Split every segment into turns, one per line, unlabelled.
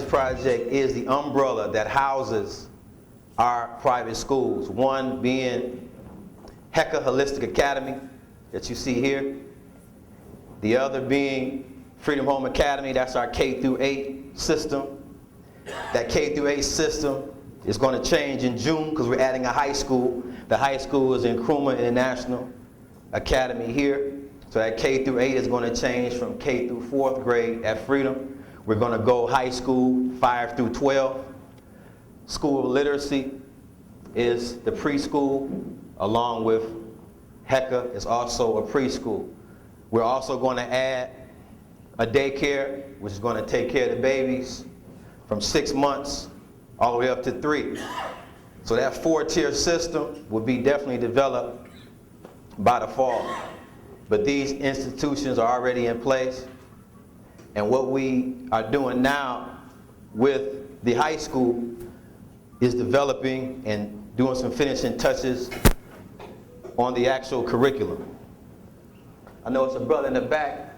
project is the umbrella that houses our private schools. One being Hecka Holistic Academy that you see here. The other being Freedom Home Academy, that's our K through 8 system. That K through 8 system is going to change in June because we're adding a high school. The high school is in Nkrumah International Academy here. So that K through 8 is going to change from K through 4th grade at Freedom. We're going to go high school 5 through 12. School of Literacy is the preschool, along with Hecka is also a preschool. We're also going to add a daycare, which is going to take care of the babies from 6 months all the way up to 3. So that 4-tier system will be definitely developed by the fall. But these institutions are already in place. And what we are doing now with the high school is developing and doing some finishing touches on the actual curriculum. I know it's a brother in the back.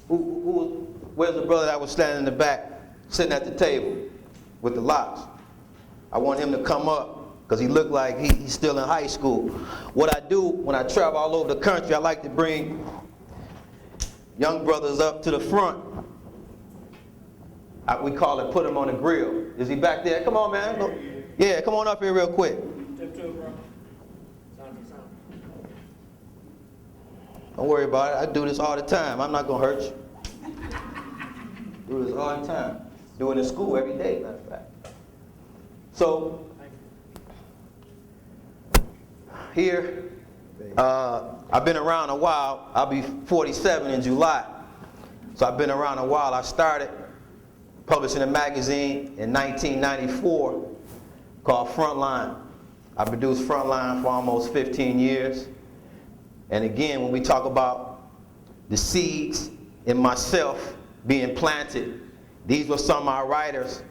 Where's the brother that was standing in the back, sitting at the table with the locks? I want him to come up because he looked like he's still in high school. What I do when I travel all over the country, I like to bring young brothers up to the front. We call it put him on the grill. Is he back there? Come on, man. Yeah, come on up here real quick. Don't worry about it. I do this all the time. I'm not going to hurt you. Do this all the time. Do it in school every day, matter of fact. So, here, I've been around a while. I'll be 47 in July. So I've been around a while. I started publishing a magazine in 1994 called Frontline. I produced Frontline for almost 15 years. And again, when we talk about the seeds in myself being planted, these were some of my writers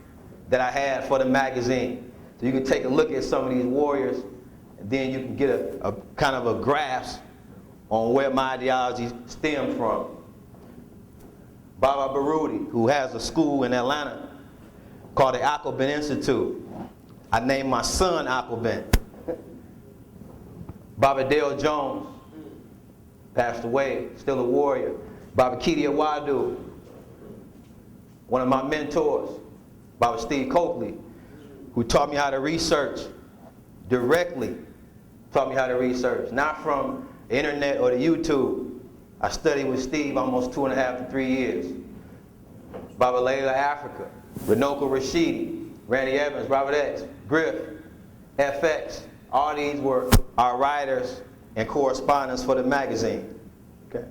that I had for the magazine. So you can take a look at some of these warriors, and then you can get a kind of a grasp on where my ideology stemmed from. Baba Baruti, who has a school in Atlanta called the Aquaben Institute. I named my son Aquaben. Baba Dale Jones passed away, still a warrior. Baba Kedia Wadu, one of my mentors. Baba Steve Coakley, who taught me how to research directly, taught me how to research, not from the internet or the YouTube. I studied with Steve almost 2.5 to 3 years. Baba Layla Africa, Renoka Rashidi, Randy Evans, Robert X, Griff, FX, all these were our writers and correspondents for the magazine. Okay?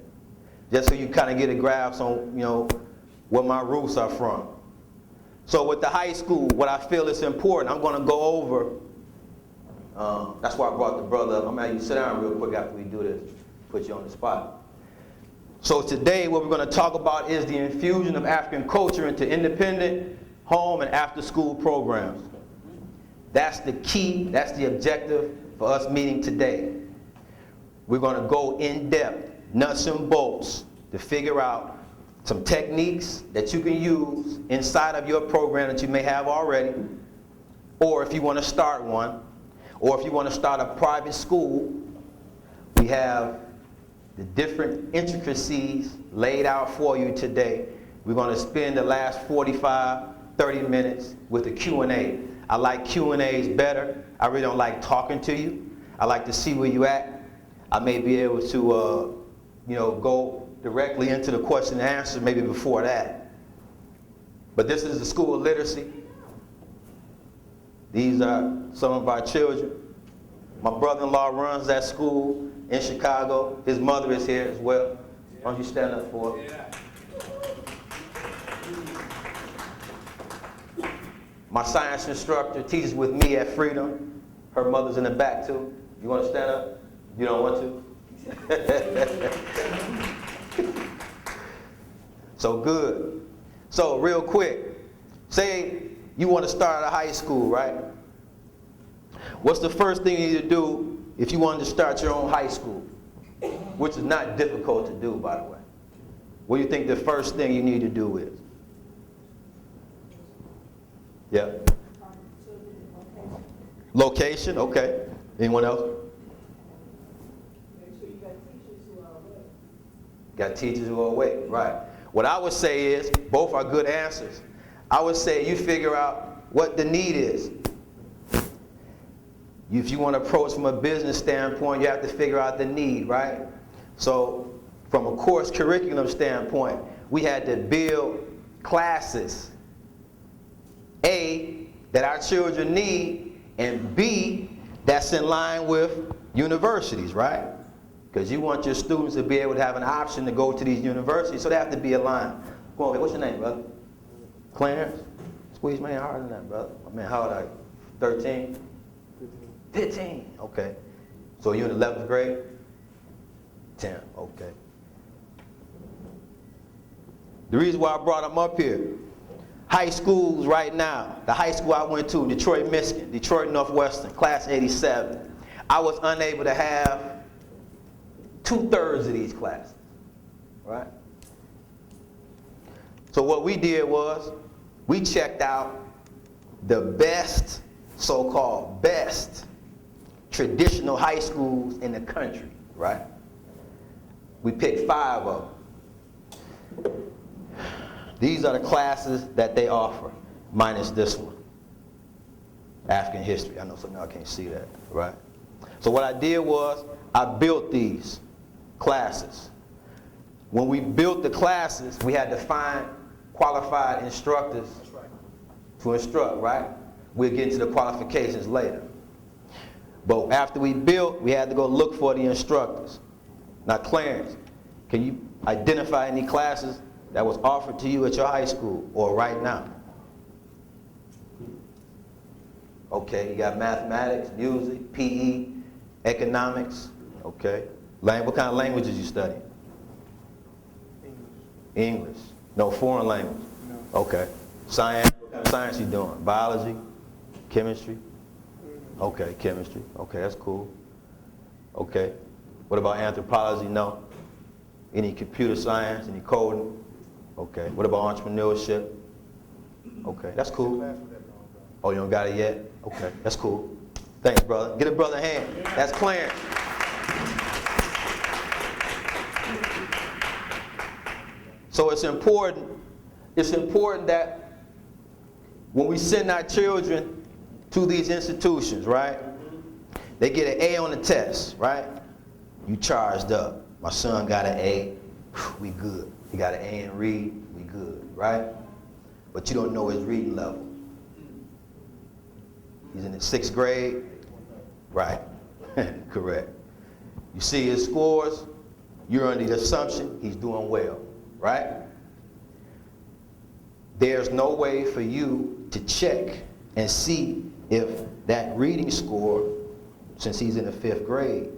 Just so you kind of get a grasp on, where my roots are from. So with the high school, what I feel is important, I'm going to go over, that's why I brought the brother up. I'm going to have you sit down real quick after we do this, put you on the spot. So today what we're going to talk about is the infusion of African culture into independent home and after school programs. That's the key, that's the objective for us meeting today. We're going to go in depth, nuts and bolts, to figure out some techniques that you can use inside of your program that you may have already, or if you want to start one, or if you want to start a private school, we have the different intricacies laid out for you today. We're going to spend the last 45, 30 minutes with a Q&A. I like Q&As better. I really don't like talking to you. I like to see where you at. I may be able to, go directly into the question and answer maybe before that. But this is the School of Literacy. These are some of our children. My brother-in-law runs that school in Chicago. His mother is here as well. Why don't you stand up for her? My science instructor teaches with me at Freedom. Her mother's in the back too. You want to stand up? You don't want to? So good. So real quick, say you want to start a high school, right? What's the first thing you need to do if you wanted to start your own high school? Which is not difficult to do, by the way. What do you think the first thing you need to do is? Yeah. Location, okay. Anyone else?
Make sure you got teachers who are awake.
Got teachers who are awake, right. What I would say is, both are good answers. I would say you figure out what the need is. If you want to approach from a business standpoint, you have to figure out the need, right? So from a course curriculum standpoint, we had to build classes, A, that our children need, and B, that's in line with universities, right? Because you want your students to be able to have an option to go to these universities, so they have to be aligned. Go on, what's your name, brother? Clarence? Squeeze my hand harder than that, brother. I mean, how old are you? 13? 15, okay. So you're in the 11th grade? 10, okay. The reason why I brought them up here, high schools right now, the high school I went to, Detroit, Michigan, Detroit Northwestern, class 87, I was unable to have 2/3 of these classes, right? So what we did was, we checked out the best, so-called best, traditional high schools in the country, right? We picked 5 of them. These are the classes that they offer, minus this one, African history. I know some of y'all can't see that, right? So what I did was, I built these classes. When we built the classes, we had to find qualified instructors to instruct, right? We'll get into the qualifications later. But after we built, we had to go look for the instructors. Now, Clarence, can you identify any classes that was offered to you at your high school or right now? Okay, you got mathematics, music, PE, economics, okay. What kind of languages you study? English. No foreign language? No. Okay. Science, what kind of science you doing? Biology? Chemistry? Okay, chemistry. Okay, that's cool. Okay. What about anthropology? No. Any computer science? Any coding? Okay. What about entrepreneurship? Okay, that's cool. Oh, you don't got it yet? Okay, that's cool. Thanks, brother. Get a brother a hand. That's Clarence. So it's important that when we send our children to these institutions, right, they get an A on the test, right? You charged up. My son got an A, we good. He got an A in read, we good, right? But you don't know his reading level. He's in the 6th grade, right? Correct. You see his scores, you're under the assumption he's doing well, right? There's no way for you to check and see if that reading score, since he's in the 5th grade,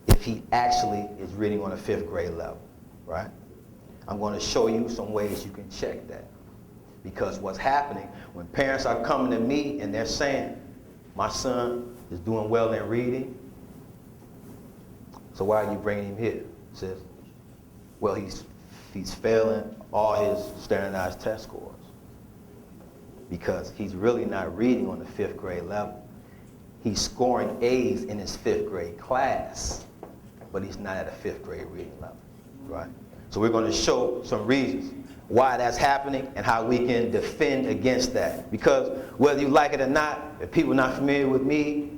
if he actually is reading on a 5th grade level, right? I'm going to show you some ways you can check that. Because what's happening, when parents are coming to me and they're saying, my son is doing well in reading, so why are you bringing him here? He says, well, he's failing all his standardized test scores. Because he's really not reading on the 5th grade level. He's scoring A's in his 5th grade class, but he's not at a 5th grade reading level, right? So we're going to show some reasons why that's happening and how we can defend against that. Because whether you like it or not, if people are not familiar with me,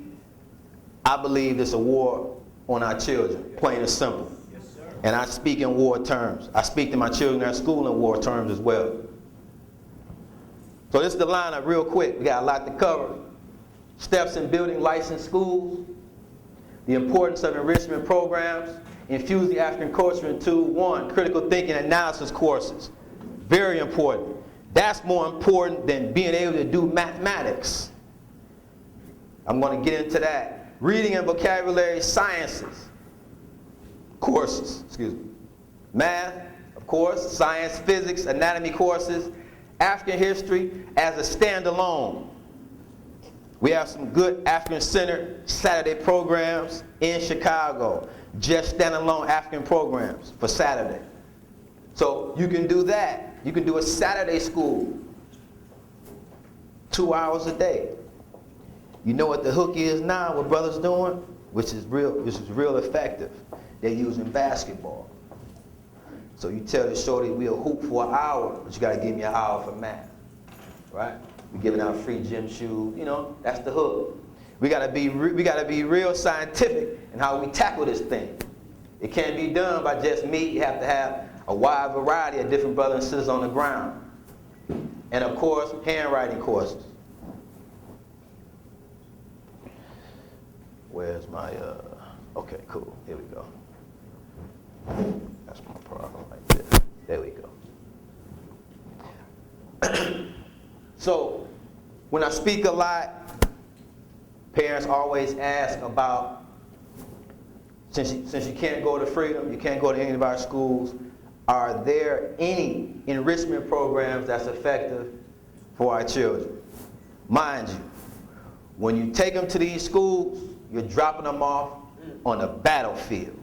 I believe it's a war on our children, plain and simple. Yes, sir. And I speak in war terms. I speak to my children at school in war terms as well. So this is the lineup real quick. We got a lot to cover. Steps in building licensed schools, the importance of enrichment programs, infuse the African culture into 1, critical thinking analysis courses. Very important. That's more important than being able to do mathematics. I'm going to get into that. Reading and vocabulary sciences courses, Math, of course, science, physics, anatomy courses, African history as a standalone. We have some good African-centered Saturday programs in Chicago, just standalone African programs for Saturday. So you can do that. You can do a Saturday school, 2 hours a day. You know what the hook is now, what brothers doing? Which is real effective. They're using basketball. So you tell the shorty, we'll hoop for an hour, but you gotta give me an hour for math, right? We're giving out free gym shoes, you know, that's the hook. We gotta be real scientific in how we tackle this thing. It can't be done by just me. You have to have a wide variety of different brothers and sisters on the ground. And of course, handwriting courses. Where's my, okay, cool, here we go. That's my problem right there. There we go. So, when I speak a lot, parents always ask about, since you can't go to Freedom, you can't go to any of our schools, are there any enrichment programs that's effective for our children? Mind you, when you take them to these schools, you're dropping them off on a battlefield.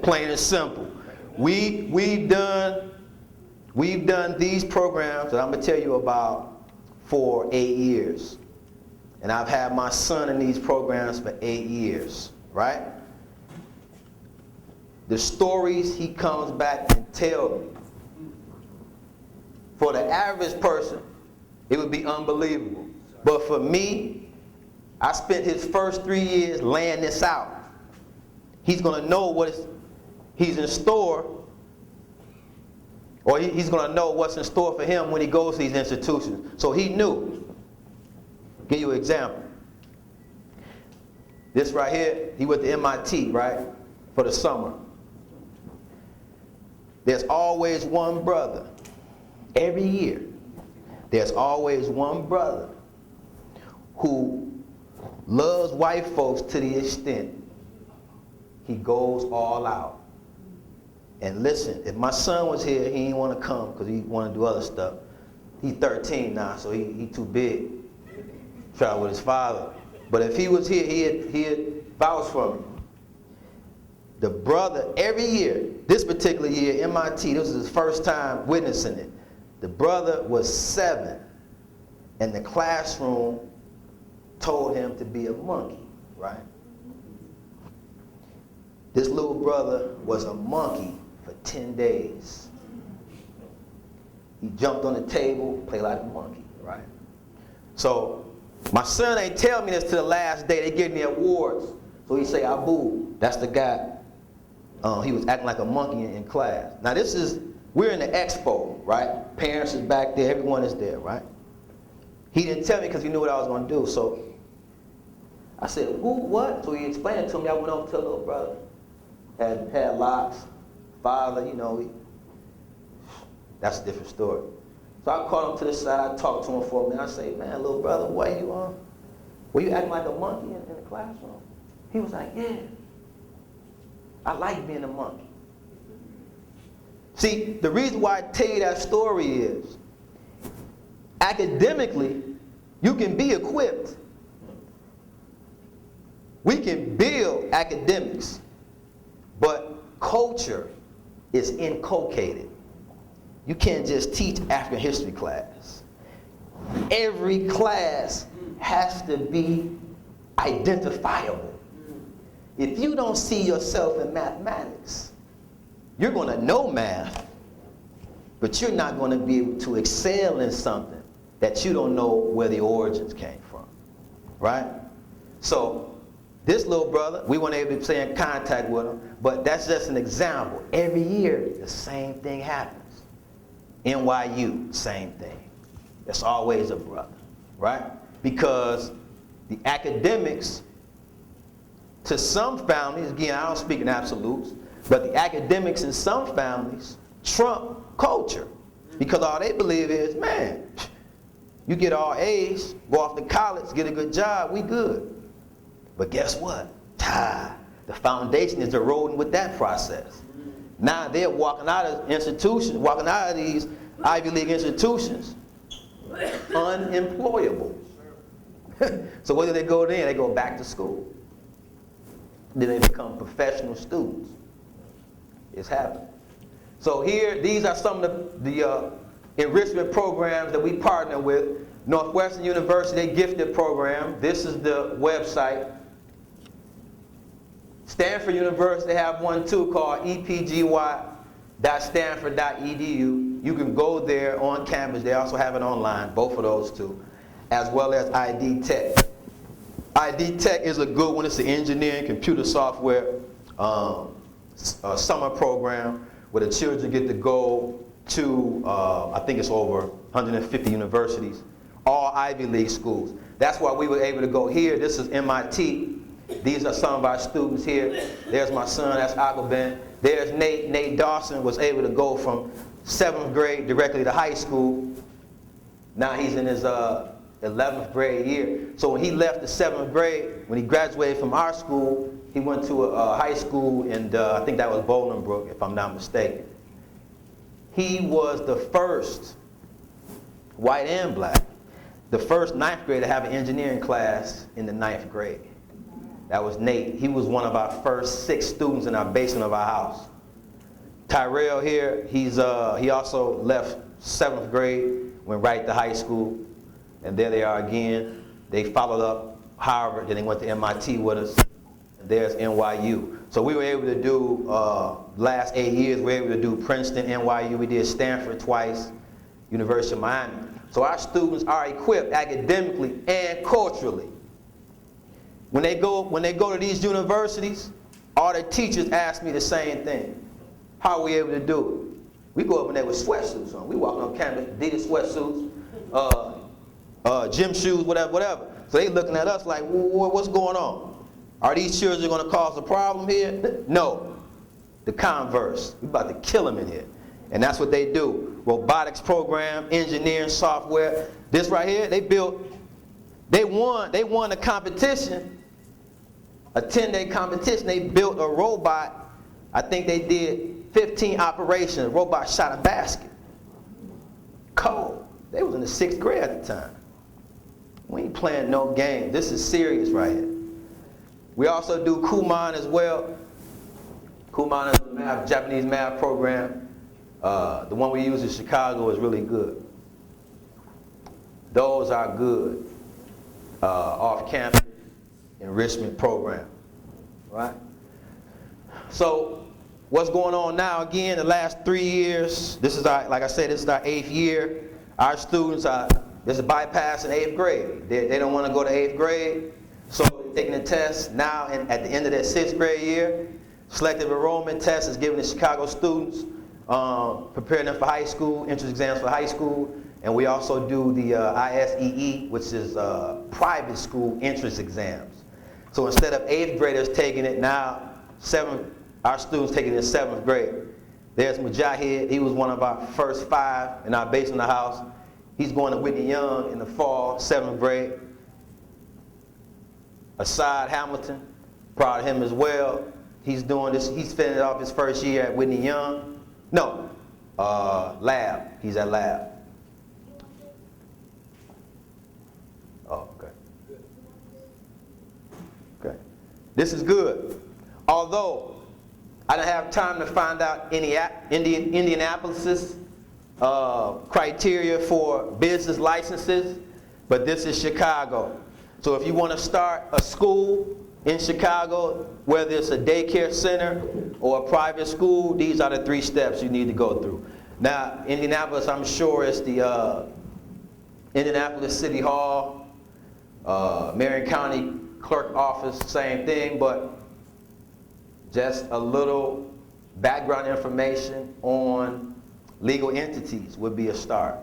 Plain and simple. We've done these programs that I'm gonna tell you about for 8 years. And I've had my son in these programs for 8 years, right? The stories he comes back and tells me, for the average person, it would be unbelievable. But for me, I spent his first 3 years laying this out. He's going to know he's in store, or he's going to know what's in store for him when he goes to these institutions. So he knew. Give you an example. This right here, he went to MIT, right, for the summer. There's always one brother, every year, there's always one brother who loves white folks to the extent he goes all out. And listen, if my son was here, he didn't want to come because he wanted to do other stuff. He's 13 now, so he too big. Travel with his father. But if he was here, he'd vouch for me. The brother, every year, this particular year, MIT, this was his first time witnessing it. The brother was 7, and the classroom told him to be a monkey, right? This little brother was a monkey for 10 days. He jumped on the table, played like a monkey, right? So my son ain't tell me this to the last day. They gave me awards. So he say, Abu, that's the guy. He was acting like a monkey in class. Now we're in the expo, right? Parents is back there, everyone is there, right? He didn't tell me because he knew what I was going to do. So I said, who, what? So he explained it to me. I went over to a little brother. Had locks, father, you know. That's a different story. So I called him to the side. I talked to him for a minute. I say, man, little brother, were you acting like a monkey in the classroom? He was like, yeah. I like being a monkey. See, the reason why I tell you that story is, academically, you can be equipped. We can build academics, but culture is inculcated. You can't just teach African history class. Every class has to be identifiable. If you don't see yourself in mathematics, you're going to know math, but you're not going to be able to excel in something that you don't know where the origins came from, right? So this little brother, we weren't able to stay in contact with him, but that's just an example. Every year, the same thing happens. NYU, same thing. It's always a brother, right? Because the academics, to some families, again, I don't speak in absolutes, but the academics in some families trump culture. Because all they believe is, man, you get all A's, go off to college, get a good job, we good. But guess what? The foundation is eroding with that process. Now they're walking out of institutions, walking out of these Ivy League institutions, unemployable. So where do they go then? They go back to school. Then they become professional students. It's happening. So here, these are some of the enrichment programs that we partner with. Northwestern University, they gifted program. This is the website. Stanford University, they have one too called epgy.stanford.edu. You can go there on campus. They also have it online, both of those two, as well as ID Tech. ID Tech is a good one. It's an engineering computer software summer program where the children get to go to, I think it's over 150 universities, all Ivy League schools. That's why we were able to go here. This is MIT. These are some of our students here. There's my son, that's Aquaben. There's Nate. Nate Dawson was able to go from 7th grade directly to high school. Now he's in his 11th grade year. So when he left the 7th grade, when he graduated from our school, he went to a high school in, I think that was Bolingbrook, if I'm not mistaken. He was the first, white and black, the first 9th grader to have an engineering class in the 9th grade. That was Nate. He was one of our first 6 students in our basement of our house. Tyrell here, he also left 7th grade, went right to high school, and there they are again. They followed up Harvard, then they went to MIT with us, and there's NYU. So we were able to do, last 8 years, we were able to do Princeton, NYU, we did Stanford twice, University of Miami. So our students are equipped academically and culturally. When they go to these universities, all the teachers ask me the same thing. How are we able to do it? We go up in there with sweatsuits on. We walk on campus, Adidas sweatsuits, gym shoes, whatever. So they looking at us like, what's going on? Are these children going to cause a problem here? No. The converse. We're about to kill them in here. And that's what they do. Robotics program, engineering, software. This right here, they won a competition, a 10-day competition. They built a robot. I think they did 15 operations. The robot shot a basket. Cold. They was in the 6th grade at the time. We ain't playing no game. This is serious right here. We also do Kumon as well. Kumon is a Japanese math program. The one we use in Chicago is really good. Those are good off-campus enrichment program, right? So what's going on now? Again, the last 3 years, this is our, like I said, this is our 8th year. Our students are, this is bypassing 8th grade. They don't want to go to 8th grade, so they're taking the test now at the end of their 6th grade year. Selective enrollment test is given to Chicago students, preparing them for high school, entrance exams for high school, and we also do the ISEE, which is private school entrance exams. So instead of 8th graders taking it now, our students taking it in 7th grade. There's Mujahid. He was one of our first 5 in our basement house. He's going to Whitney Young in the fall, 7th grade. Asad Hamilton, proud of him as well. He's doing this. He's finishing off his first year at Whitney Young. No, lab. He's at lab. Oh, okay. Okay. This is good. Although I didn't have time to find out Indianapolis's criteria for business licenses, but this is Chicago. So if you want to start a school in Chicago, whether it's a daycare center or a private school, these are the 3 steps you need to go through. Now, Indianapolis, I'm sure it's the Indianapolis City Hall, Marion County Clerk Office, same thing, but just a little background information on legal entities would be a start.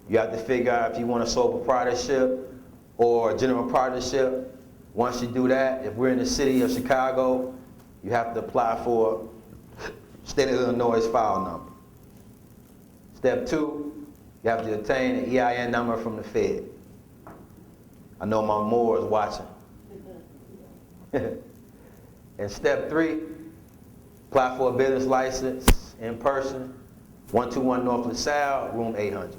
You have to figure out if you want a sole proprietorship or general partnership. Once you do that, if we're in the city of Chicago, you have to apply for State of Illinois file number. Step 2, you have to obtain an EIN number from the Fed. I know my Moore is watching. And step 3, apply for a business license in person, 121 North LaSalle, room 800.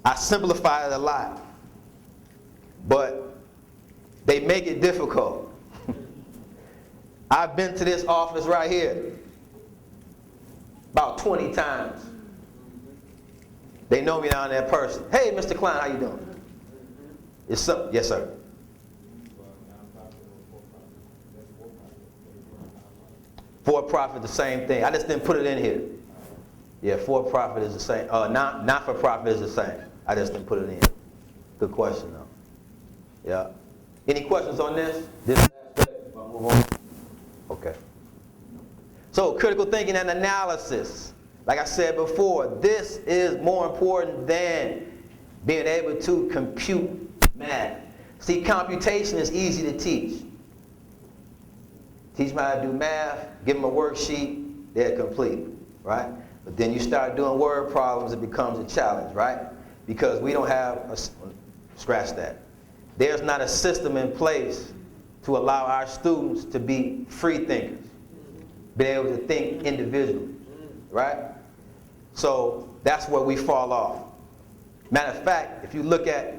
I simplify it a lot, but they make it difficult. I've been to this office right here about 20 times. They know me now in that person. Hey, Mr. Kline, how you doing? It's something. Yes, sir. For-profit, the same thing. I just didn't put it in here. Yeah, for-profit is the same. Not-for-profit is the same. I just didn't put it in here. Good question, though. Yeah. Any questions on this? I'll move on. Okay. So, critical thinking and analysis. Like I said before, this is more important than being able to compute math. See, computation is easy to teach. Teach them how to do math, give them a worksheet, they're complete, right? But then you start doing word problems, it becomes a challenge, right? Because we don't have, scratch that. There's not a system in place to allow our students to be free thinkers, be able to think individually, right? So that's where we fall off. Matter of fact, if you look at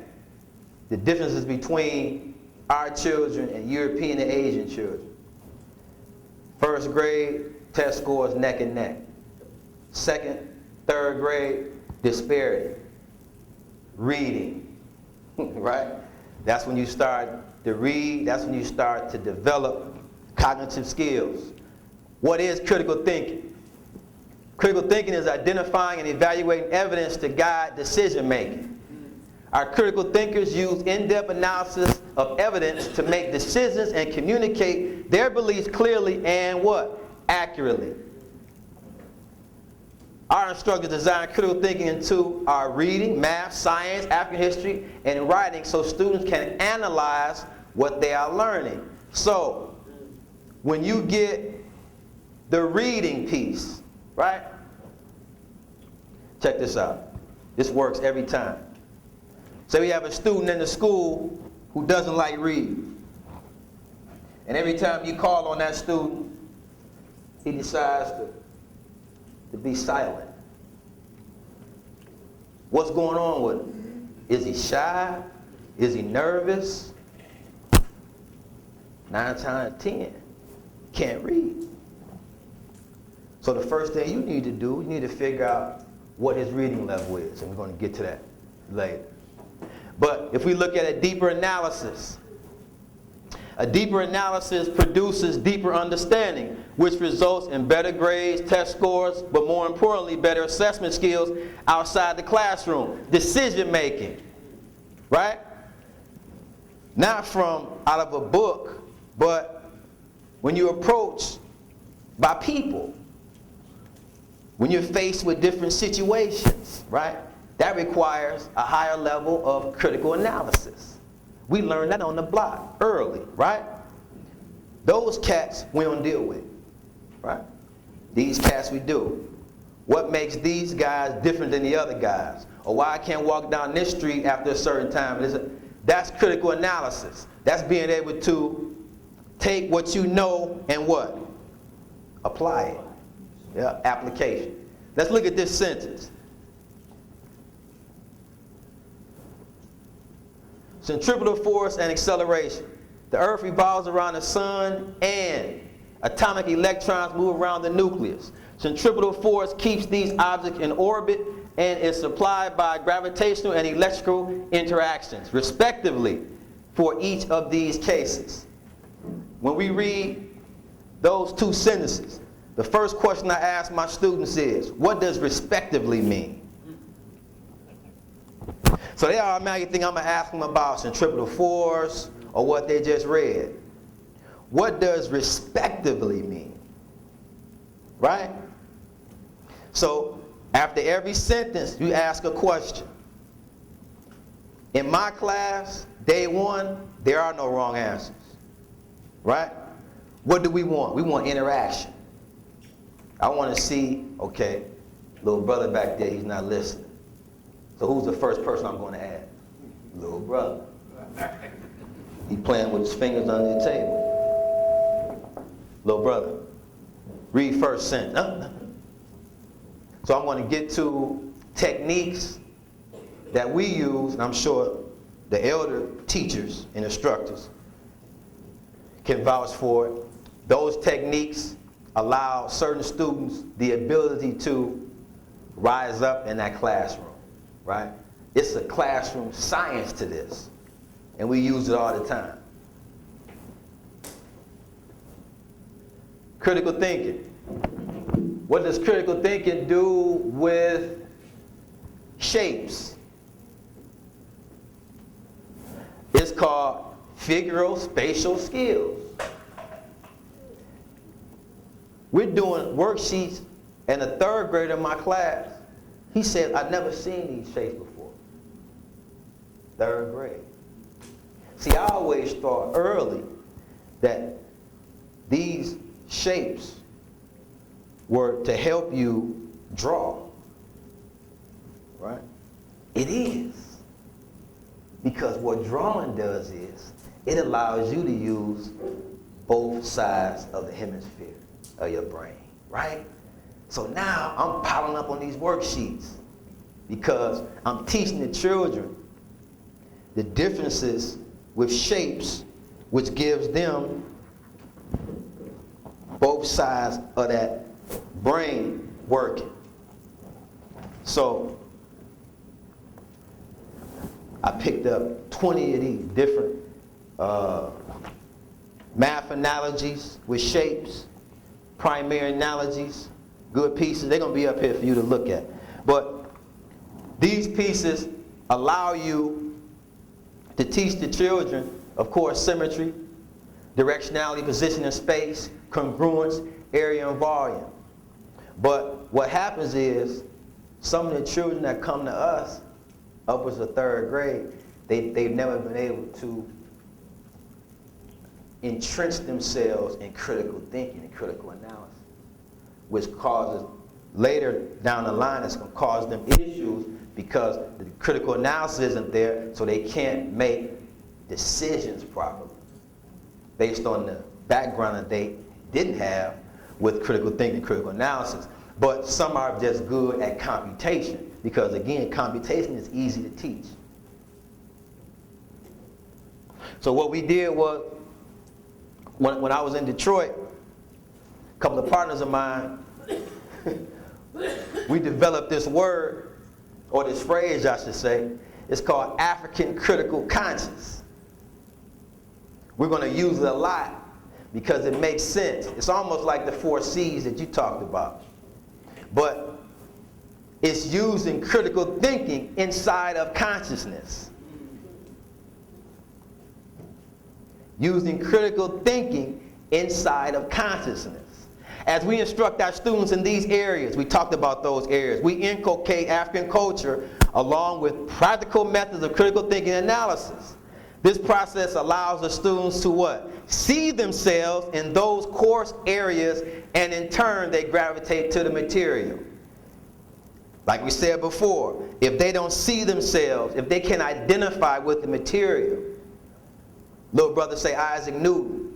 the differences between our children and European and Asian children, first grade, test scores neck and neck. Second, third grade, disparity. Reading, right? That's when you start to read, that's when you start to develop cognitive skills. What is critical thinking? Critical thinking is identifying and evaluating evidence to guide decision making. Our critical thinkers use in-depth analysis of evidence to make decisions and communicate their beliefs clearly and what? Accurately. Our instructors design critical thinking into our reading, math, science, African history, and writing so students can analyze what they are learning. So, when you get the reading piece, right? Check this out. This works every time. So we have a student in the school who doesn't like reading. And every time you call on that student, he decides to be silent. What's going on with him? Is he shy? Is he nervous? 9 times out of 10, can't read. So the first thing you need to do, you need to figure out what his reading level is. And we're going to get to that later. But if we look at a deeper analysis produces deeper understanding, which results in better grades, test scores, but more importantly, better assessment skills outside the classroom. Decision making, right? Not from out of a book, but when you're approached by people, when you're faced with different situations, right? That requires a higher level of critical analysis. We learned that on the block early, right? Those cats we don't deal with, right? These cats we do. What makes these guys different than the other guys? Or why I can't walk down this street after a certain time? That's critical analysis. That's being able to take what you know and what? Apply it. Yeah, application. Let's look at this sentence. Centripetal force and acceleration. The earth revolves around the sun and atomic electrons move around the nucleus. Centripetal force keeps these objects in orbit and is supplied by gravitational and electrical interactions, respectively, for each of these cases. When we read those two sentences, the first question I ask my students is, what does respectively mean? So they automatically think I'm going to ask them about centripetal force or what they just read. What does respectively mean? Right? So after every sentence, you ask a question. In my class, day 1, there are no wrong answers. Right? What do we want? We want interaction. I want to see, okay, little brother back there, he's not listening. So who's the first person I'm going to add? Little brother. He's playing with his fingers under the table. Little brother, read first sentence. So I'm going to get to techniques that we use, and I'm sure the elder teachers and instructors can vouch for it. Those techniques allow certain students the ability to rise up in that classroom. right? It's a classroom science to this, and we use it all the time. Critical thinking. What does critical thinking do with shapes? It's called figural-spatial skills. We're doing worksheets, and a third grader in my class, he said, I've never seen these shapes before. Third grade. See, I always thought early that these shapes were to help you draw, right? It is. Because what drawing does is, it allows you to use both sides of the hemisphere of your brain, right? So now I'm piling up on these worksheets because I'm teaching the children the differences with shapes, which gives them both sides of that brain working. So I picked up 20 of these different math analogies with shapes, primary analogies, good pieces. They're going to be up here for you to look at. But these pieces allow you to teach the children, of course, symmetry, directionality, position in space, congruence, area and volume. But what happens is, some of the children that come to us, upwards of third grade, they've never been able to entrench themselves in critical thinking and critical analysis, which causes, later down the line, it's going to cause them issues because the critical analysis isn't there, so they can't make decisions properly based on the background that they didn't have with critical thinking and critical analysis. But some are just good at computation, because again, computation is easy to teach. So what we did was, when I was in Detroit, a couple of partners of mine, we developed this word, or this phrase I should say. It's called African critical conscience. We're going to use it a lot because it makes sense. It's almost like the 4 C's that you talked about. But it's using critical thinking inside of consciousness. Using critical thinking inside of consciousness. As we instruct our students in these areas, we talked about those areas, we inculcate African culture along with practical methods of critical thinking and analysis. This process allows the students to what? See themselves in those course areas, and in turn they gravitate to the material. Like we said before, if they don't see themselves, if they can identify with the material. Little brother say Isaac Newton.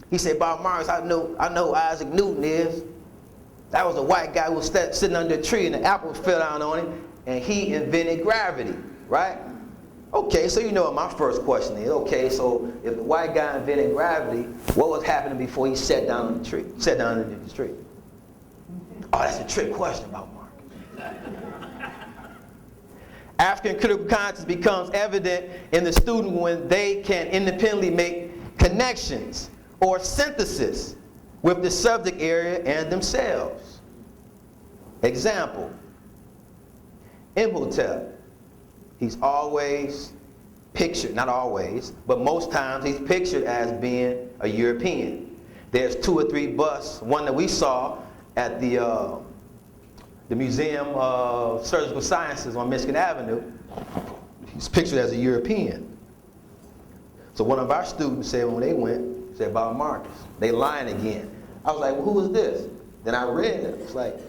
He said, Bob Marcus, I know who Isaac Newton is. That was a white guy who was sitting under a tree and the apples fell down on him, and he invented gravity, right? Okay, so you know what my first question is. Okay, so if the white guy invented gravity, what was happening before he sat down on the tree? Sat down under the tree. Oh, that's a trick question about Marcus. African critical consciousness becomes evident in the student when they can independently make connections or synthesis with the subject area and themselves. Example, Imhotep. He's always pictured, not always, but most times he's pictured as being a European. There's 2 or 3 busts, one that we saw at the Museum of Surgical Sciences on Michigan Avenue. He's pictured as a European. So one of our students said when they went, said, Bob Marcus, they lying again. I was like, well, who is this? Then I read it. It's like,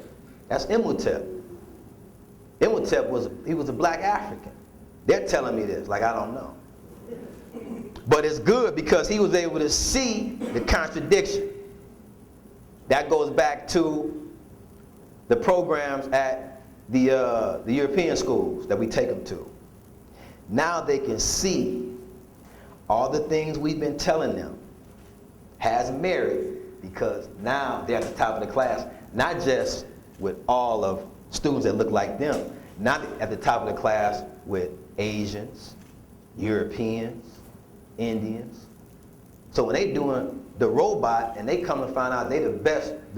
that's Imhotep. Imhotep was a black African. They're telling me this, like I don't know. But it's good because he was able to see the contradiction. That goes back to the programs at the European schools that we take them to. Now they can see all the things we've been telling them has merit, because now they're at the top of the class, not just with all of students that look like them. not at the top of the class with Asians, Europeans, Indians. So when they doing the robot and they come to find out they the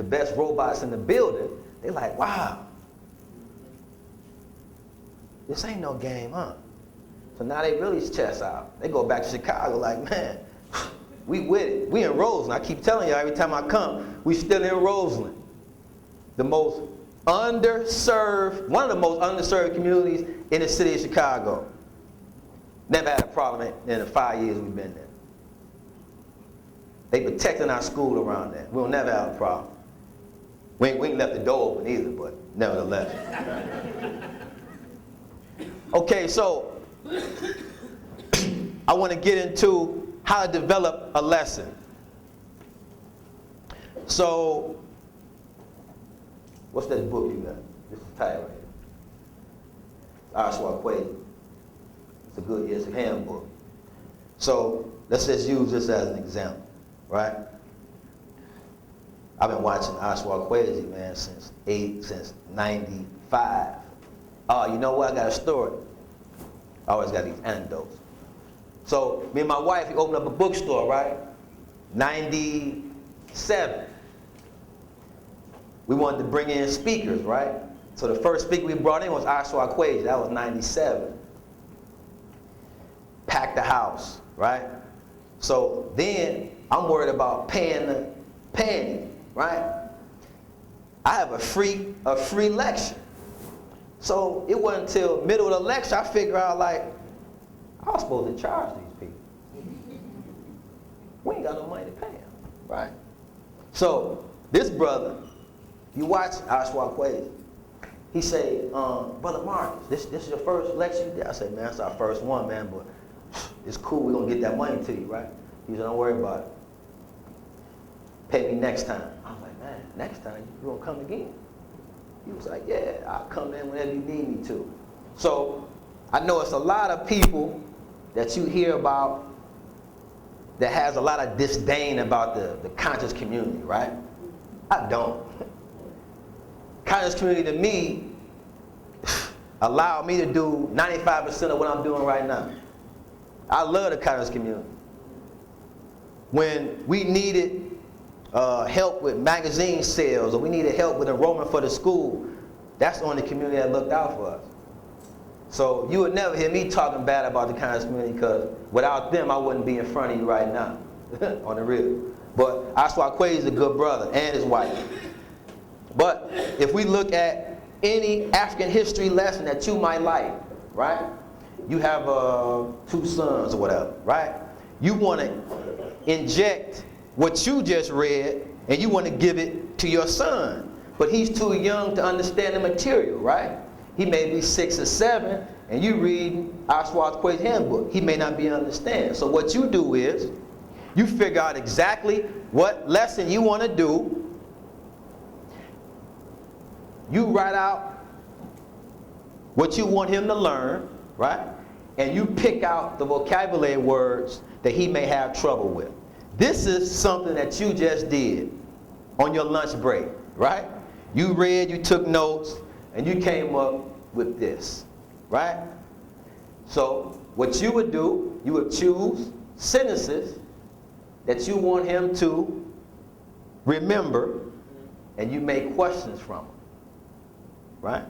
best robots in the building, they like, wow, this ain't no game, huh? So now they really chest out. They go back to Chicago like, man, we with it. We in Roseland. I keep telling you every time I come, we still in Roseland. The most underserved, one of the most underserved communities in the city of Chicago. Never had a problem in the 5 years we've been there. They protecting our school around there. We'll never have a problem. We ain't left the door open either, but nevertheless. Okay, so I want to get into how to develop a lesson. So, what's that book you got? This is the title right here. Oswald Quaid. It's a handbook. So, let's just use this as an example, right? I've been watching Oswald Quaid, man, since 95. Oh, you know what? I got a story. I always got these anecdotes. So, me and my wife, we opened up a bookstore, right? 97. We wanted to bring in speakers, right? So the first speaker we brought in was Oswald Quaid. That was 97. Packed the house, right? So then I'm worried about paying the penny, right? I have a free lecture. So it wasn't until middle of the lecture I figured out, like, I was supposed to charge these people. We ain't got no money to pay them, right? So this brother, you watch Oswald Quaid. He say, Brother Marcus, this is your first lecture you did? I said, man, it's our first one, man, but it's cool. We're going to get that money to you, right? He said, don't worry about it. Pay me next time. I was like, man, next time you're going to come again? He was like, yeah, I'll come in whenever you need me to. So I know it's a lot of people that you hear about that has a lot of disdain about the conscious community, right? I don't. Conscious community to me allowed me to do 95% of what I'm doing right now. I love the conscious community. When we needed help with magazine sales, or we needed help with enrollment for the school, that's the only community that looked out for us. So you would never hear me talking bad about the conscious community, because without them I wouldn't be in front of you right now, on the real. But Oswald Quaid is a good brother, and his wife. But if we look at any African history lesson that you might like, right? You have 2 sons or whatever, right? You want to inject what you just read, and you want to give it to your son. But he's too young to understand the material, right? He may be 6 or 7, and you read Oswald Quaid's handbook. He may not be understanding. So what you do is, you figure out exactly what lesson you want to do. You write out what you want him to learn, right? And you pick out the vocabulary words that he may have trouble with. This is something that you just did on your lunch break, right? You read, you took notes, and you came up with this, right? So what you would do, you would choose sentences that you want him to remember, and you make questions from them, right?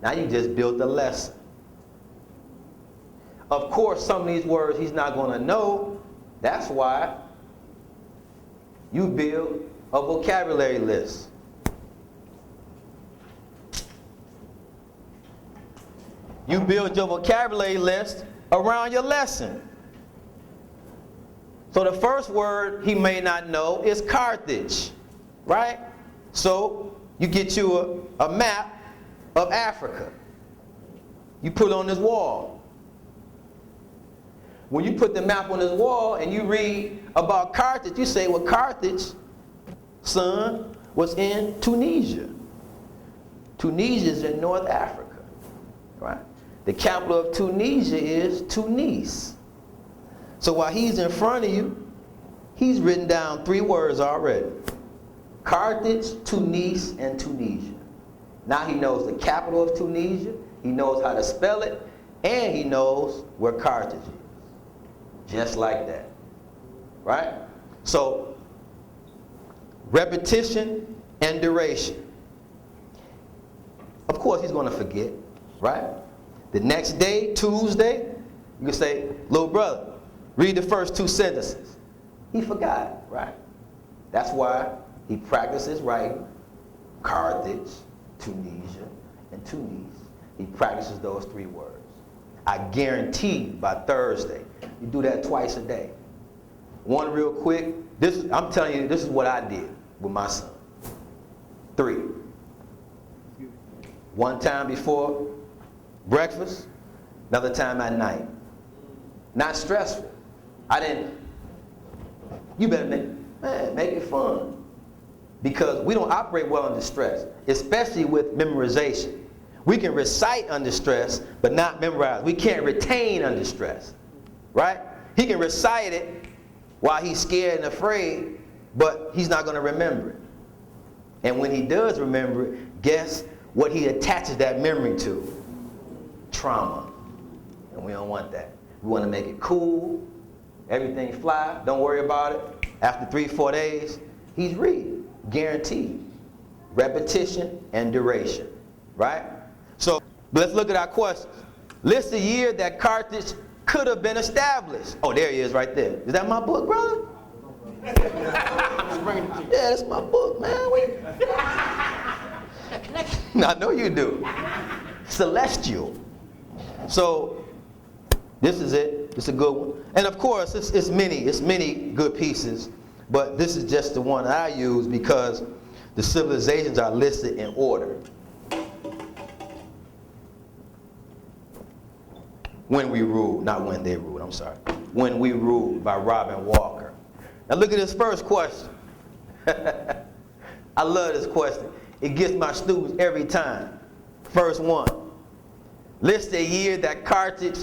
Now you just built a lesson. Of course, some of these words he's not going to know. That's why you build a vocabulary list. You build your vocabulary list around your lesson. So the first word he may not know is Carthage, right? So you get you a map of Africa. You put it on this wall. When you put the map on this wall and you read about Carthage, you say, well, Carthage, son, was in Tunisia. Tunisia is in North Africa, right? The capital of Tunisia is Tunis. So while he's in front of you, he's written down 3 words already. Carthage, Tunis, and Tunisia. Now he knows the capital of Tunisia, he knows how to spell it, and he knows where Carthage is. Just like that. Right? So, repetition and duration. Of course he's going to forget, right? The next day, Tuesday, you can say, little brother, read the first 2 sentences. He forgot, right? That's why he practices writing Carthage, Tunisia, and Tunis. He practices those 3 words. I guarantee by Thursday, you do that twice a day. One real quick, I'm telling you, this is what I did with my son. 3. One time before breakfast, another time at night. Not stressful. You better make it fun. Because we don't operate well under stress, especially with memorization. We can recite under stress, but not memorize. We can't retain under stress, right? He can recite it while he's scared and afraid, but he's not going to remember it. And when he does remember it, guess what he attaches that memory to? Trauma. And we don't want that. We want to make it cool, everything fly, don't worry about it. After 3-4 days, he's reading, guaranteed. Repetition and duration, right? So let's look at our questions. List the year that Carthage could have been established. Oh, there he is right there. Is that my book, brother? Yeah, that's my book, man. I know you do. Celestial. So this is it. It's a good one. And of course, it's many good pieces, but this is just the one I use because the civilizations are listed in order. When We Ruled, not When They Ruled, I'm sorry. When We Ruled by Robin Walker. Now look at this first question. I love this question. It gets my students every time. First one. List a year that Carthage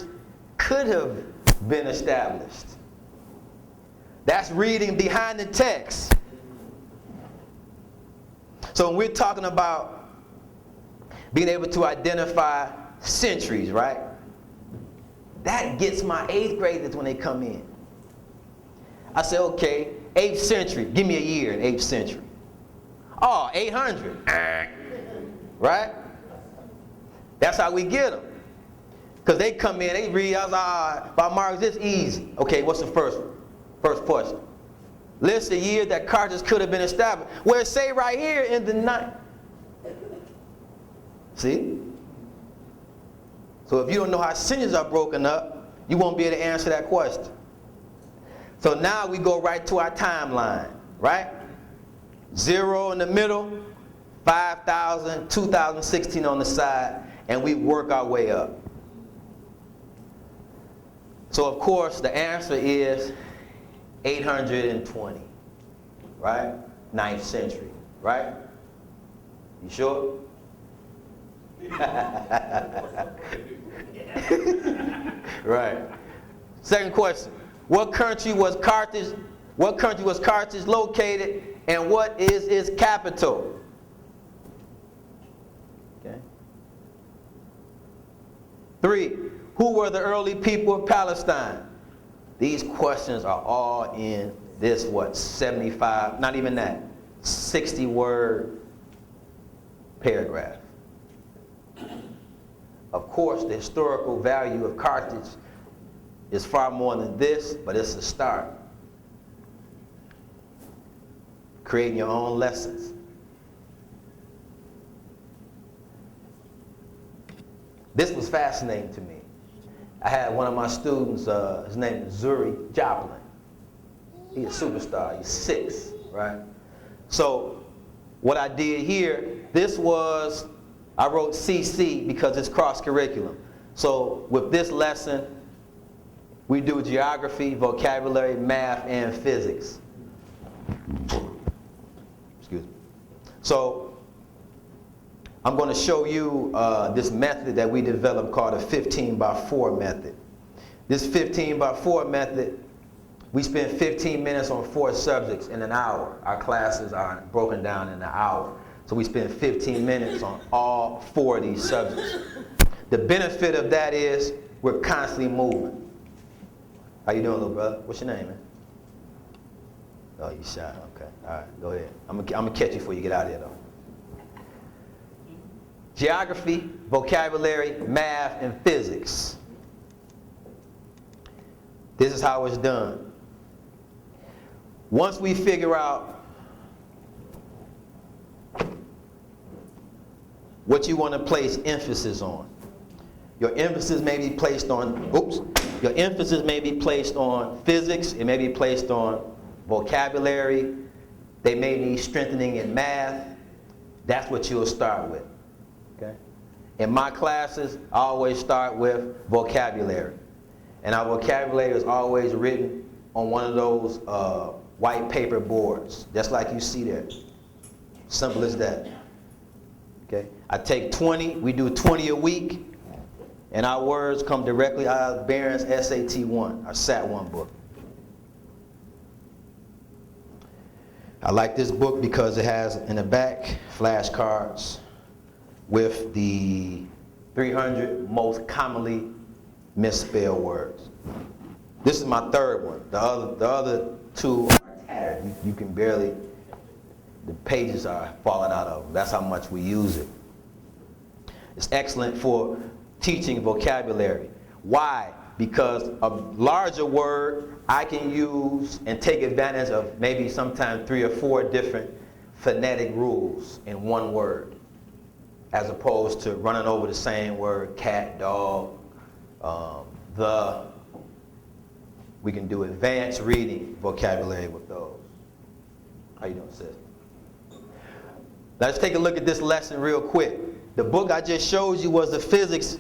could have been established. That's reading behind the text. So when we're talking about being able to identify centuries, right? That gets my 8th graders when they come in. I say, okay, 8th century. Give me a year in 8th century. Oh, 800. Right? That's how we get them. Because they come in, they read, I was like, by Marcus, this easy. Okay, what's the first one? First question. List the year that Carthage could have been established. Well, it say right here in the 9th. See? So if you don't know how centuries are broken up, you won't be able to answer that question. So now we go right to our timeline, right? 0 in the middle, 5,000, 2016 on the side, and we work our way up. So of course the answer is 820, right? 9th century, right? You sure? Right. Second question. What country was Carthage located, and what is its capital? Okay. 3. Who were the early people of Palestine? These questions are all in this, 75, not even that, 60-word paragraph. Of course, the historical value of Carthage is far more than this, but it's a start. Creating your own lessons. This was fascinating to me. I had one of my students, his name is Zuri Joplin. He's a superstar, he's 6, right? So what I did here, I wrote CC because it's cross-curriculum. So with this lesson, we do geography, vocabulary, math, and physics. Excuse me. So I'm going to show you this method that we developed called a 15x4 method. This 15x4 method, we spend 15 minutes on 4 subjects in an hour. Our classes are broken down in an hour. So we spend 15 minutes on all 4 of these subjects. The benefit of that is we're constantly moving. How you doing, little brother? What's your name, man? Oh, you shy. Okay. All right, go ahead. I'm gonna catch you before you get out of here, though. Geography, vocabulary, math, and physics. This is how it's done. Once we figure out what you want to place emphasis on, your emphasis may be placed on, your emphasis may be placed on physics, it may be placed on vocabulary, they may need strengthening in math. That's what you'll start with. Okay? In my classes, I always start with vocabulary. And our vocabulary is always written on one of those white paper boards, just like you see there. Simple as that. Okay? I take 20, we do 20 a week, and our words come directly out of Barron's SAT 1, our SAT 1 book. I like this book because it has in the back flashcards with the 300 most commonly misspelled words. This is my 3rd one. The other 2 are tattered. You can barely, the pages are falling out of them. That's how much we use it. It's excellent for teaching vocabulary. Why? Because a larger word I can use and take advantage of maybe sometimes 3 or 4 different phonetic rules in one word, as opposed to running over the same word, cat, dog, we can do advanced reading vocabulary with those. How you doing, sis? Let's take a look at this lesson real quick. The book I just showed you was the physics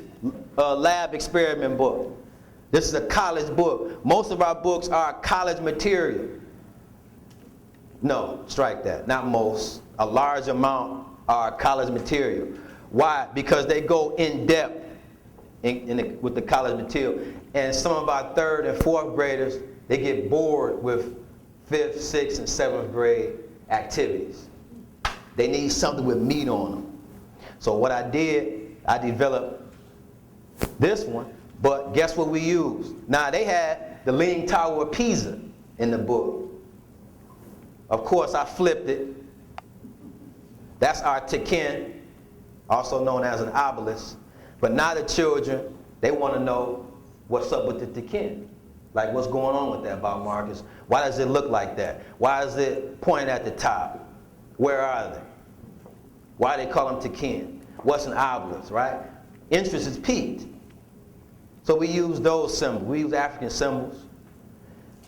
lab experiment book. This is a college book. Most of our books are college material. No, strike that. Not most. A large amount are college material. Why? Because they go in depth with the college material. And some of our 3rd and 4th graders, they get bored with 5th, 6th, and 7th grade activities. They need something with meat on them. So what I did, I developed this one, but guess what we used? Now they had the Leaning Tower of Pisa in the book. Of course, I flipped it. That's our Tekin, also known as an obelisk. But now the children, they want to know what's up with the Tekin. Like, what's going on with that, Bob Marcus? Why does it look like that? Why is it pointed at the top? Where are they? Why do they call them Tekin? What's an obelisk, right? Interest is piqued. So we use those symbols. We use African symbols.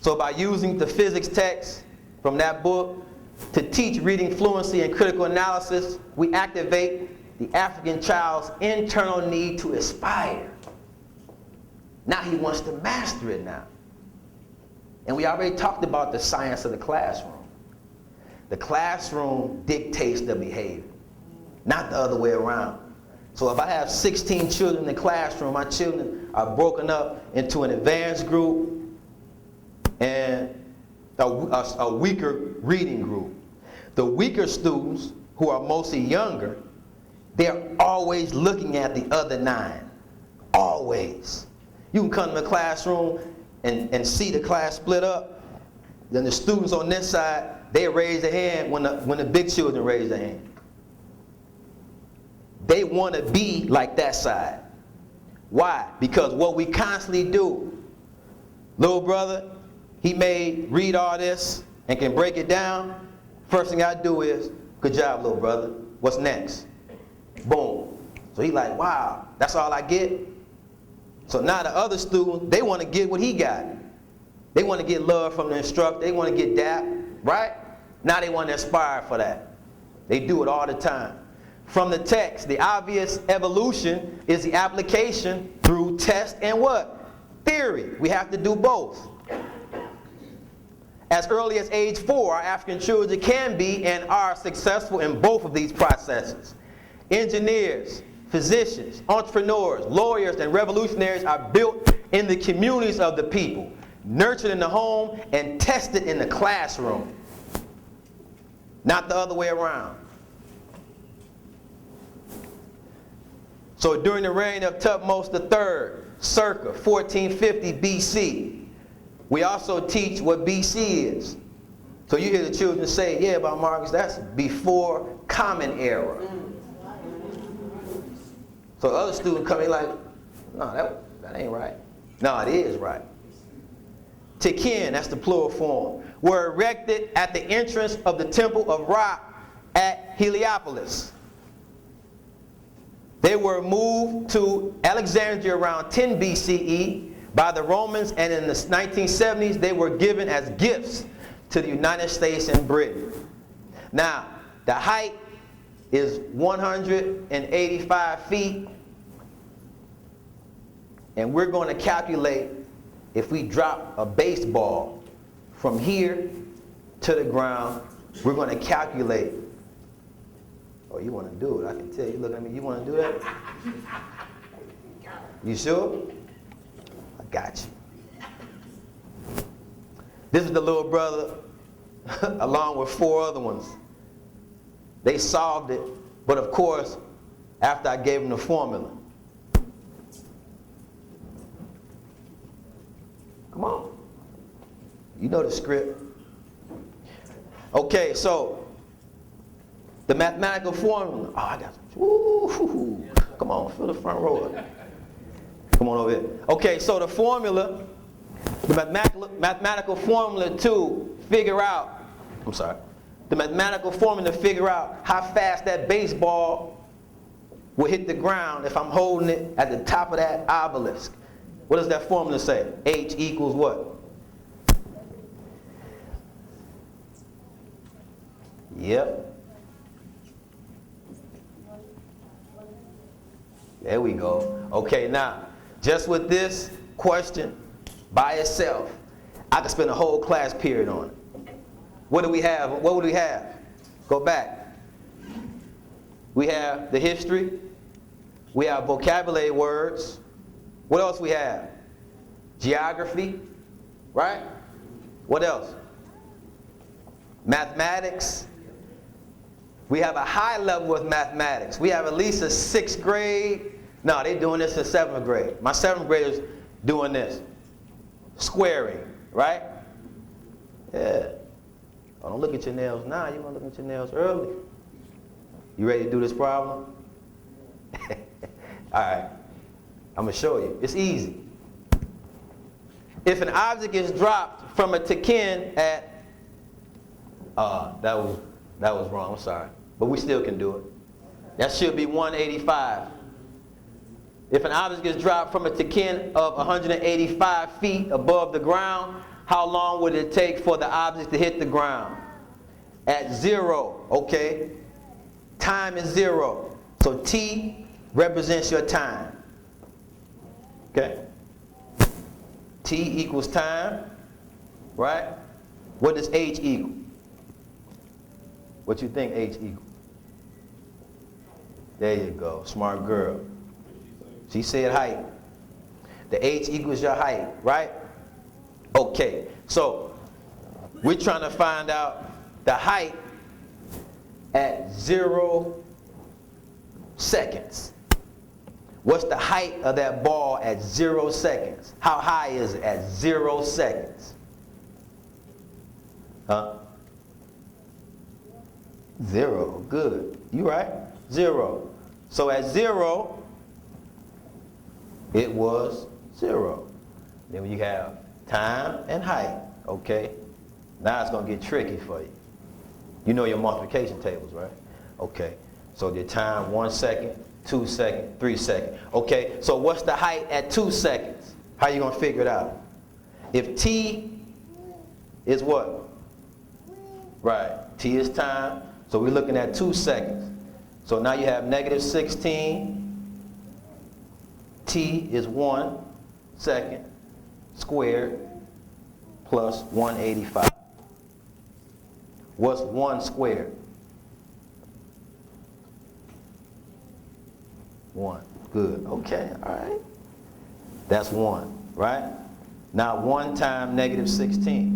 So by using the physics text from that book to teach reading fluency and critical analysis, we activate the African child's internal need to aspire. Now he wants to master it now. And we already talked about the science of the classroom. The classroom dictates the behavior, not the other way around. So if I have 16 children in the classroom, my children are broken up into an advanced group and a weaker reading group. The weaker students, who are mostly younger, they're always looking at the other 9. Always. You can come to the classroom and see the class split up. Then the students on this side, they raise their hand when the big children raise their hand. They want to be like that side. Why? Because what we constantly do, little brother, he may read all this and can break it down. First thing I do is, good job, little brother. What's next? Boom. So he's like, wow, that's all I get? So now the other students, they want to get what he got. They want to get love from the instructor. They want to get dapped, right? Now they want to aspire for that. They do it all the time. From the text, the obvious evolution is the application through test and what? Theory. We have to do both. As early as age 4, our African children can be and are successful in both of these processes. Engineers, physicians, entrepreneurs, lawyers, and revolutionaries are built in the communities of the people, nurtured in the home, and tested in the classroom. Not the other way around. So during the reign of Tutmosis III, circa 1450 BC, we also teach what BC is. So you hear the children say, yeah, but Marcus, that's before Common Era. So the other student come in like, no, that ain't right. No, it is right. Tekin, that's the plural form, were erected at the entrance of the Temple of Ra at Heliopolis. They were moved to Alexandria around 10 BCE by the Romans, and in the 1970s they were given as gifts to the United States and Britain. Now, the height is 185 feet, and we're going to calculate if we drop a baseball from here to the ground, we're going to calculate. Oh, you want to do it? I can tell you. Look at me. You want to do that? You sure? I got you. This is the little brother along with 4 other ones. They solved it, but of course, after I gave them the formula. Come on. You know the script. Okay, so the mathematical formula. Oh, I got some. Ooh, come on, fill the front row. Come on over here. Okay, so the formula, the mathematical formula to figure out, the mathematical formula to figure out how fast that baseball will hit the ground if I'm holding it at the top of that obelisk. What does that formula say? H equals what? Yep. There we go. Okay, now, just with this question by itself, I could spend a whole class period on it. What do we have? What would we have? Go back. We have the history. We have vocabulary words. What else we have? Geography, right? What else? Mathematics. We have a high level of mathematics. We have at least a 6th grade. No, they're doing this in 7th grade. My 7th graders doing this. Squaring, right? Yeah. Oh, don't look at your nails now. You're going to look at your nails early. You ready to do this problem? All right. I'm going to show you. It's easy. If an object is dropped from a tekin at... that was wrong. I'm sorry. But we still can do it. That should be 185. If an object is dropped from a tekin of 185 feet above the ground, how long would it take for the object to hit the ground? At 0, okay? Time is 0. So T represents your time. Okay? T equals time, right? What does H equal? What you think H equal? There you go, smart girl. She said height. The H equals your height, right? Okay, so we're trying to find out the height at 0 seconds. What's the height of that ball at 0 seconds? How high is it at 0 seconds? Huh? 0, good. You right? 0. So at 0, it was 0. Then you have time and height, okay? Now it's going to get tricky for you. You know your multiplication tables, right? Okay, so your time, 1 second, 2 seconds, 3 seconds. Okay, so what's the height at 2 seconds? How you going to figure it out? If T is what? Right, T is time, so we're looking at 2 seconds. So now you have negative 16. T is 1 second squared plus 185. What's 1 squared? 1. Good. Okay. All right. That's 1, right? Now 1 times negative 16.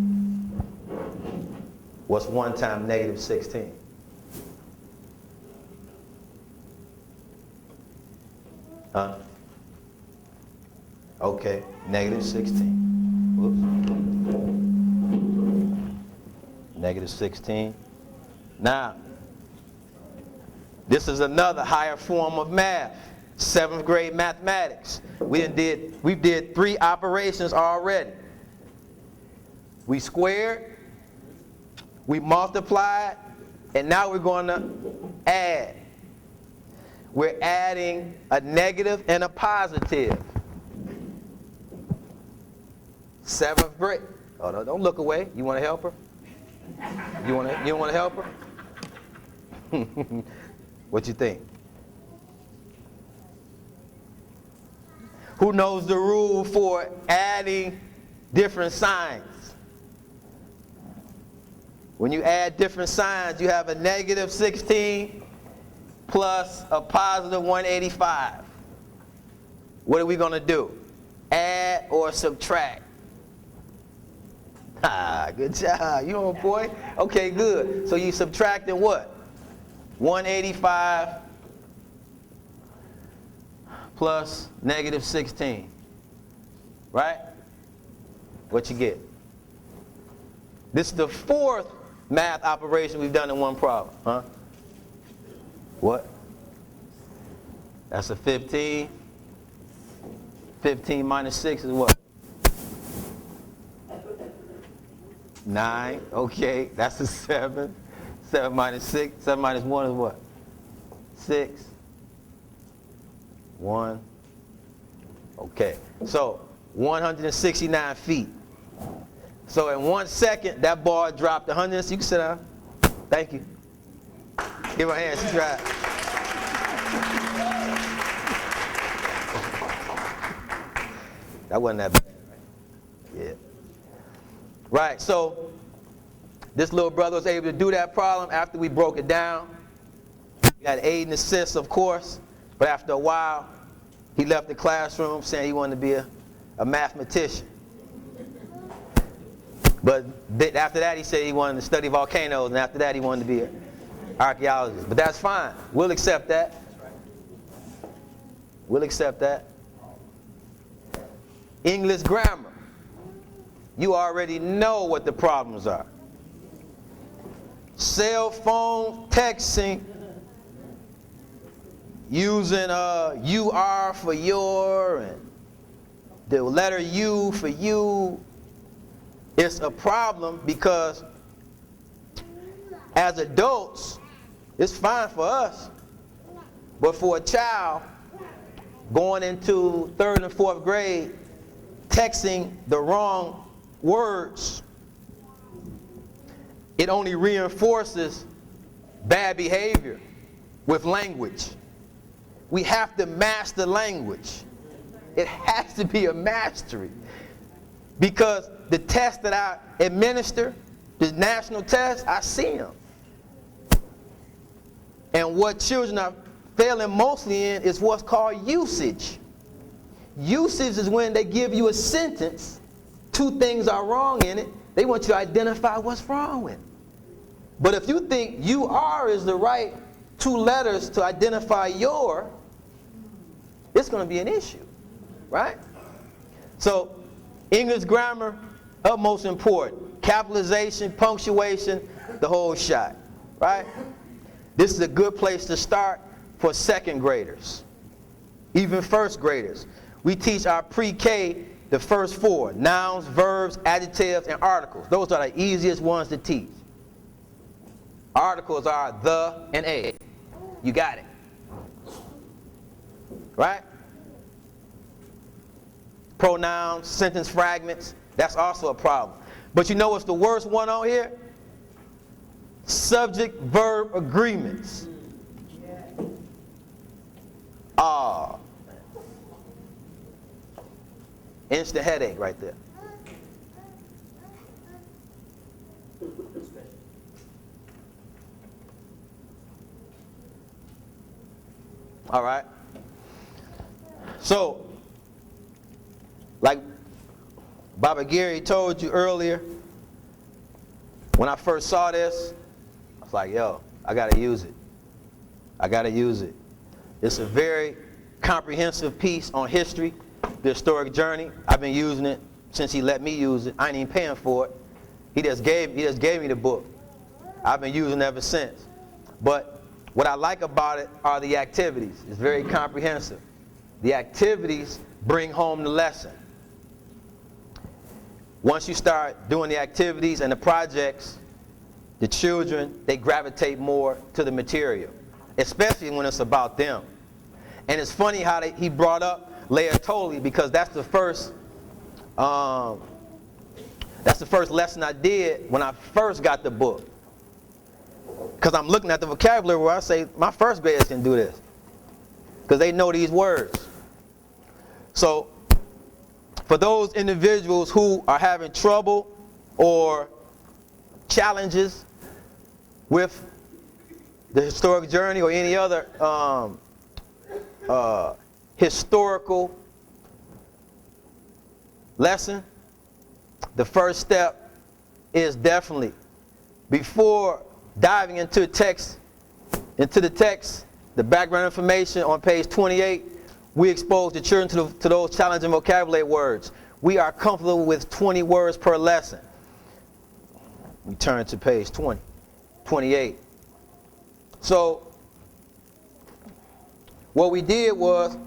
What's 1 times negative 16? Okay, negative 16. Whoops. Negative 16. Now, this is another higher form of math. 7th grade mathematics. We did 3 operations already. We squared, we multiplied, and now we're going to add. We're adding a negative and a positive. 7th grade. Oh, no, don't look away. You want to help her? You want to help her? What you think? Who knows the rule for adding different signs? When you add different signs, you have a negative 16 plus a positive 185. What are we going to do? Add or subtract? Good job. You on point? Okay, good. So you subtracted what? 185 plus negative 16. Right? What you get? This is the 4th math operation we've done in one problem. Huh? What? That's a 15. 15 minus 6 is what? 9. Okay, that's a 7. 7 minus 6. 7 minus 1 is what? 6. 1. Okay, so 169 feet. So in 1 second, that bar dropped 100. You can sit down. Thank you. Give her a hand. She tried. That wasn't that bad, right? Yeah. Right, so this little brother was able to do that problem after we broke it down. We had aid and assist, of course, but after a while, he left the classroom saying he wanted to be a mathematician. But after that, he said he wanted to study volcanoes, and after that, he wanted to be an archaeologist. But that's fine. We'll accept that. We'll accept that. English grammar. You already know what the problems are. Cell phone texting, using UR for your and the letter U for you. It's a problem because as adults, it's fine for us. But for a child going into 3rd and 4th grade, texting the wrong words, it only reinforces bad behavior with language. We have to master language. It has to be a mastery. Because the tests that I administer, the national tests, I see them. And what children are failing mostly in is what's called usage. Usage is when they give you a sentence, 2 things are wrong in it, they want you to identify what's wrong with it. But if you think you are is the right 2 letters to identify your, it's going to be an issue, right? So English grammar, utmost important. Capitalization, punctuation, the whole shot, right? This is a good place to start for 2nd graders, even 1st graders. We teach our pre-K the first 4, nouns, verbs, adjectives, and articles. Those are the easiest ones to teach. Articles are the and a. You got it. Right? Pronouns, sentence fragments, that's also a problem. But you know what's the worst one on here? Subject-verb agreements. Instant headache right there. All right. So, like Baba Gary told you earlier, when I first saw this, I was like, yo, I got to use it. I got to use it. It's a very comprehensive piece on history, the historic journey. I've been using it since he let me use it. I ain't even paying for it. He just gave me the book. I've been using it ever since. But what I like about it are the activities. It's very comprehensive. The activities bring home the lesson. Once you start doing the activities and the projects, the children, they gravitate more to the material, especially when it's about them. And it's funny how he brought up Laetoli, because that's the first lesson I did when I first got the book. Because I'm looking at the vocabulary where I say, my first graders can do this. Because they know these words. So, for those individuals who are having trouble or challenges with the historic journey or any other historical lesson, the first step is definitely, before diving into the text, the background information on page 28, we expose the children to those challenging vocabulary words. We are comfortable with 20 words per lesson. We turn to page 28. So, what we did was,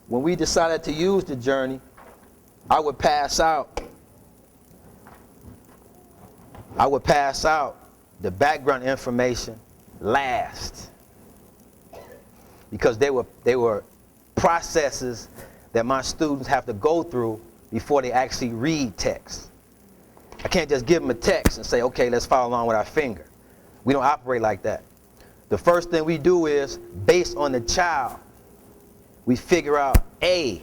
when we decided to use the journey, I would pass out the background information last, because they were processes that my students have to go through before they actually read text. I can't just give them a text and say, okay, let's follow along with our finger. We don't operate like that. The first thing we do is, based on the child, we figure out, A,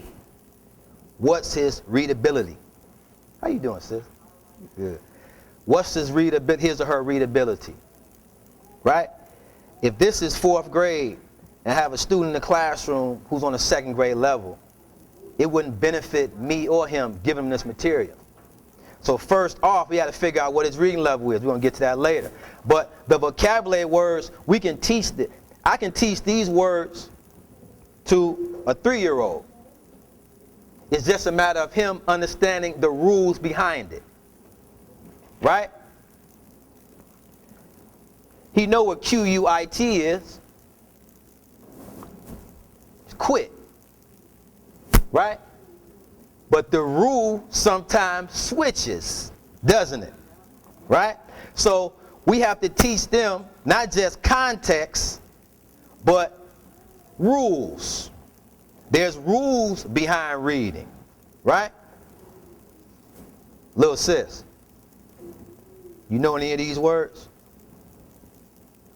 what's his readability? How you doing, sis? Good. What's his his or her readability? Right? If this is 4th grade and have a student in the classroom who's on a 2nd grade level, it wouldn't benefit me or him giving him this material. So first off, we had to figure out what his reading level is. We're going to get to that later. But the vocabulary words, we can teach it. I can teach these words to a 3-year-old. It's just a matter of him understanding the rules behind it. Right? He know what QUIT is. It's quit. Right? But the rule sometimes switches, doesn't it? Right? So we have to teach them not just context, but rules. There's rules behind reading. Right? Little sis, you know any of these words?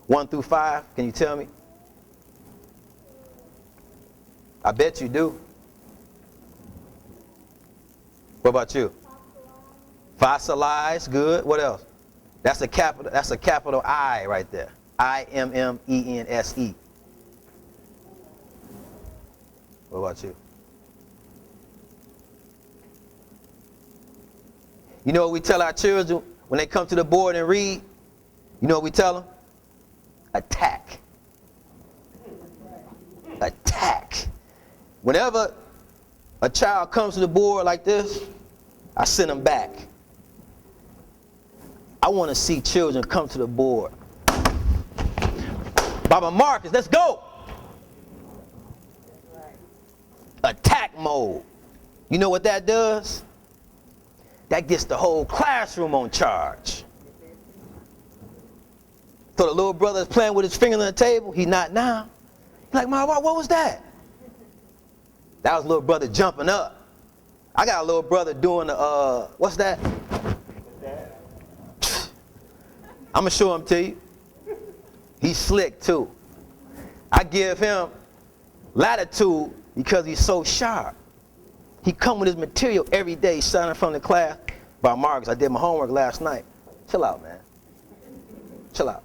1 through 5, can you tell me? I bet you do. What about you? Fossilize, good. What else? That's a capital I right there. IMMENSE. What about you? You know what we tell our children when they come to the board and read? You know what we tell them? Attack. Attack. Whenever a child comes to the board like this, I send them back. I want to see children come to the board. Baba Marcus, let's go. Attack mode. You know what that does? That gets the whole classroom on charge. So the little brother is playing with his finger on the table. He's not now. He's like, Mom, what was that? That was little brother jumping up. I got a little brother doing the, what's that? I'm going to show him to you. He's slick too. I give him latitude because he's so sharp. He come with his material every day, signing from the class. By Marcus, I did my homework last night. Chill out, man. Chill out.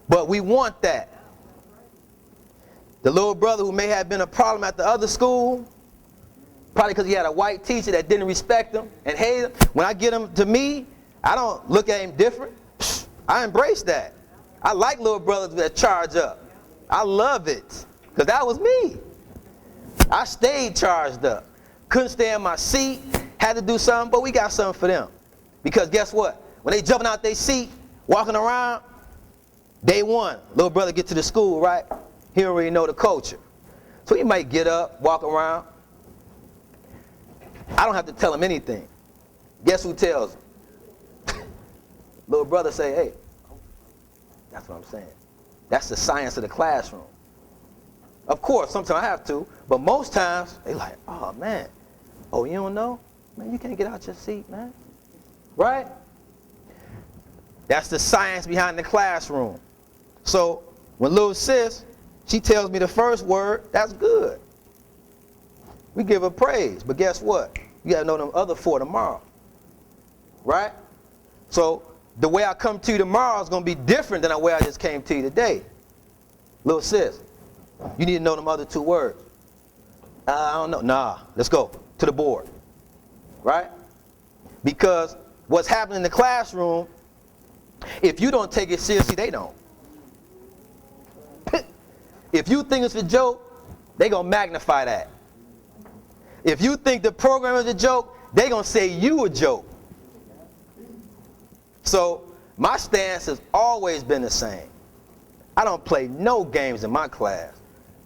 But we want that. The little brother who may have been a problem at the other school, probably because he had a white teacher that didn't respect him and hated him. When I get him to me, I don't look at him different. I embrace that. I like little brothers that charge up. I love it, because that was me. I stayed charged up. Couldn't stay in my seat, had to do something, but we got something for them. Because guess what? When they jumping out their seat, walking around, day one, little brother get to the school, right? He don't really know the culture. So he might get up, walk around. I don't have to tell him anything. Guess who tells him? Little brother say, hey, that's what I'm saying. That's the science of the classroom. Of course, sometimes I have to, but most times, they like, oh man, oh you don't know? Man, you can't get out your seat, man. Right? That's the science behind the classroom. So when little sis, she tells me the first word, that's good. We give her praise, but guess what? You gotta know them other 4 tomorrow. Right? So the way I come to you tomorrow is gonna be different than the way I just came to you today. Little sis, you need to know them other 2 words. I don't know. Nah, let's go to the board. Right? Because what's happening in the classroom, if you don't take it seriously, they don't. If you think it's a joke, they gonna magnify that. If you think the program is a joke, they gonna say you a joke. So my stance has always been the same. I don't play no games in my class.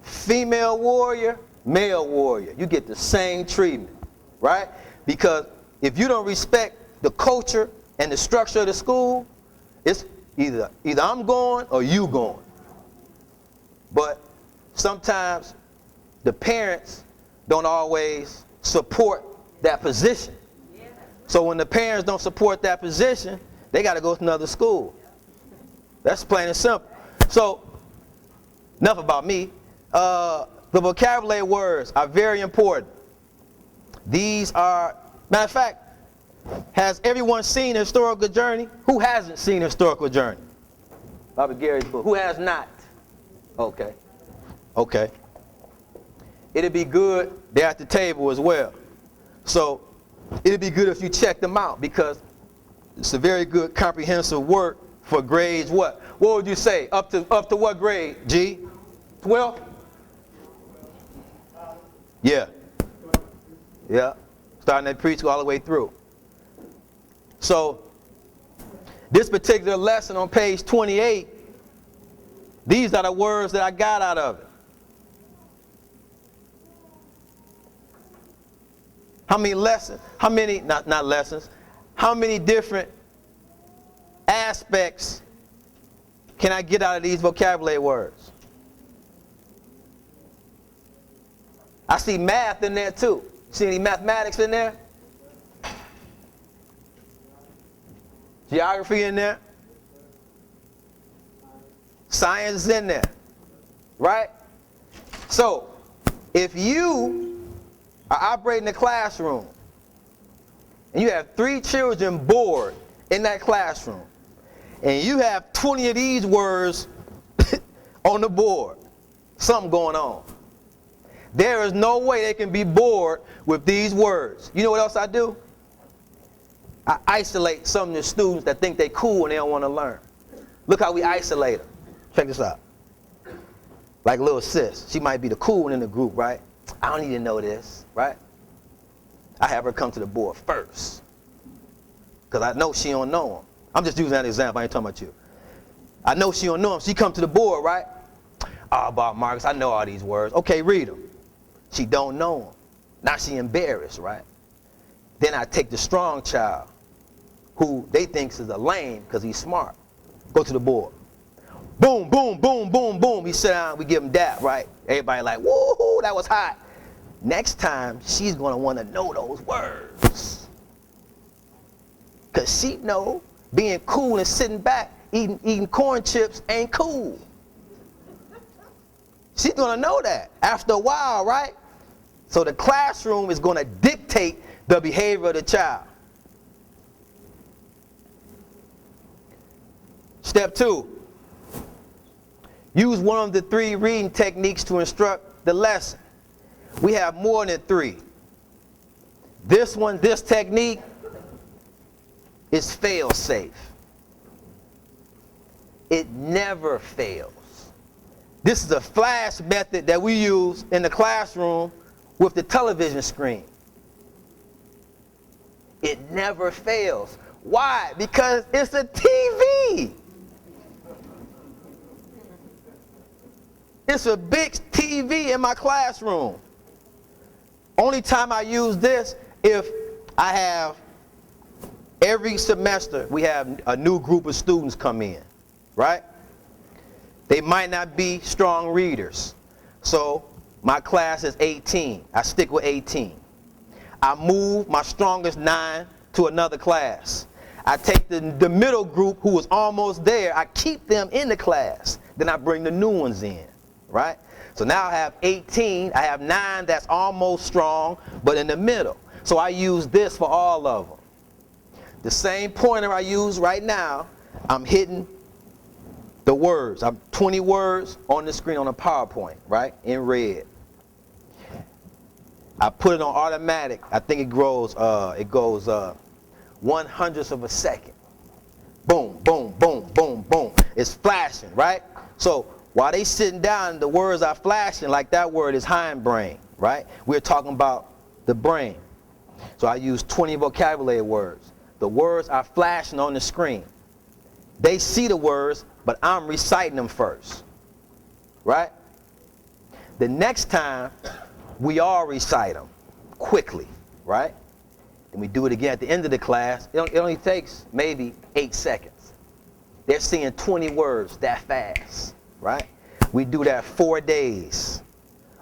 Female warrior, male warrior. You get the same treatment, right? Because if you don't respect the culture and the structure of the school, it's either I'm going or you going. But sometimes the parents don't always support that position. So when the parents don't support that position, they got to go to another school. That's plain and simple. So enough about me. The vocabulary words are very important. These are, matter of fact, has everyone seen a historical journey? Who hasn't seen a historical journey? Bobby Gary's book. Who has not? Okay. Okay. It'd be good they're at the table as well. So it'd be good if you check them out, because it's a very good comprehensive work for grades what? What would you say? Up to what grade? G? 12? Yeah. Yeah. Starting at preschool all the way through. So this particular lesson on page 28, these are the words that I got out of it. How many lessons? How many, not lessons, how many different aspects can I get out of these vocabulary words? I see math in there too. See any mathematics in there? Geography in there? Science is in there. Right? So, if you are operating the classroom and you have 3 children bored in that classroom and you have 20 of these words on the board, something going on. There is no way they can be bored with these words. You know what else I do? I isolate some of the students that think they cool and they don't want to learn. Look how we isolate them. Check this out. Like little sis, she might be the cool one in the group, right? I don't need to know this, right? I have her come to the board first, because I know she don't know them. I'm just using that example. I ain't talking about you. I know she don't know them. She come to the board, right? Oh, Bob Marcus, I know all these words. Okay, read them. She don't know them. Now she embarrassed, right? Then I take the strong child, who they think is a lame because he's smart. Go to the board. Boom, boom, boom, boom, boom. We sit down, we give him that, right? Everybody like, woohoo, that was hot. Next time, she's going to want to know those words. Because she know being cool and sitting back, eating corn chips ain't cool. She's going to know that after a while, right? So the classroom is going to dictate the behavior of the child. Step 2. Use one of the 3 reading techniques to instruct the lesson. We have more than 3. This technique is fail-safe. It never fails. This is a flash method that we use in the classroom with the television screen. It never fails. Why? Because it's a TV. It's a big TV in my classroom. Only time I use this if I have, every semester we have a new group of students come in, right? They might not be strong readers. So my class is 18. I stick with 18. I move my strongest 9 to another class. I take the middle group who was almost there. I keep them in the class. Then I bring the new ones in, right? So now I have 18. I have 9 that's almost strong, but in the middle. So I use this for all of them. The same pointer I use right now, I'm hitting the words. I'm 20 words on the screen on a PowerPoint, right, in red. I put it on automatic. I think it goes 1/100th of a second. Boom, boom, boom, boom, boom. It's flashing, right? So while they sitting down, the words are flashing, like that word is hindbrain, right? We're talking about the brain. So I use 20 vocabulary words. The words are flashing on the screen. They see the words, but I'm reciting them first, right? The next time, we all recite them quickly, right? And we do it again at the end of the class. It only takes maybe 8 seconds. They're seeing 20 words that fast, right? We do that 4 days.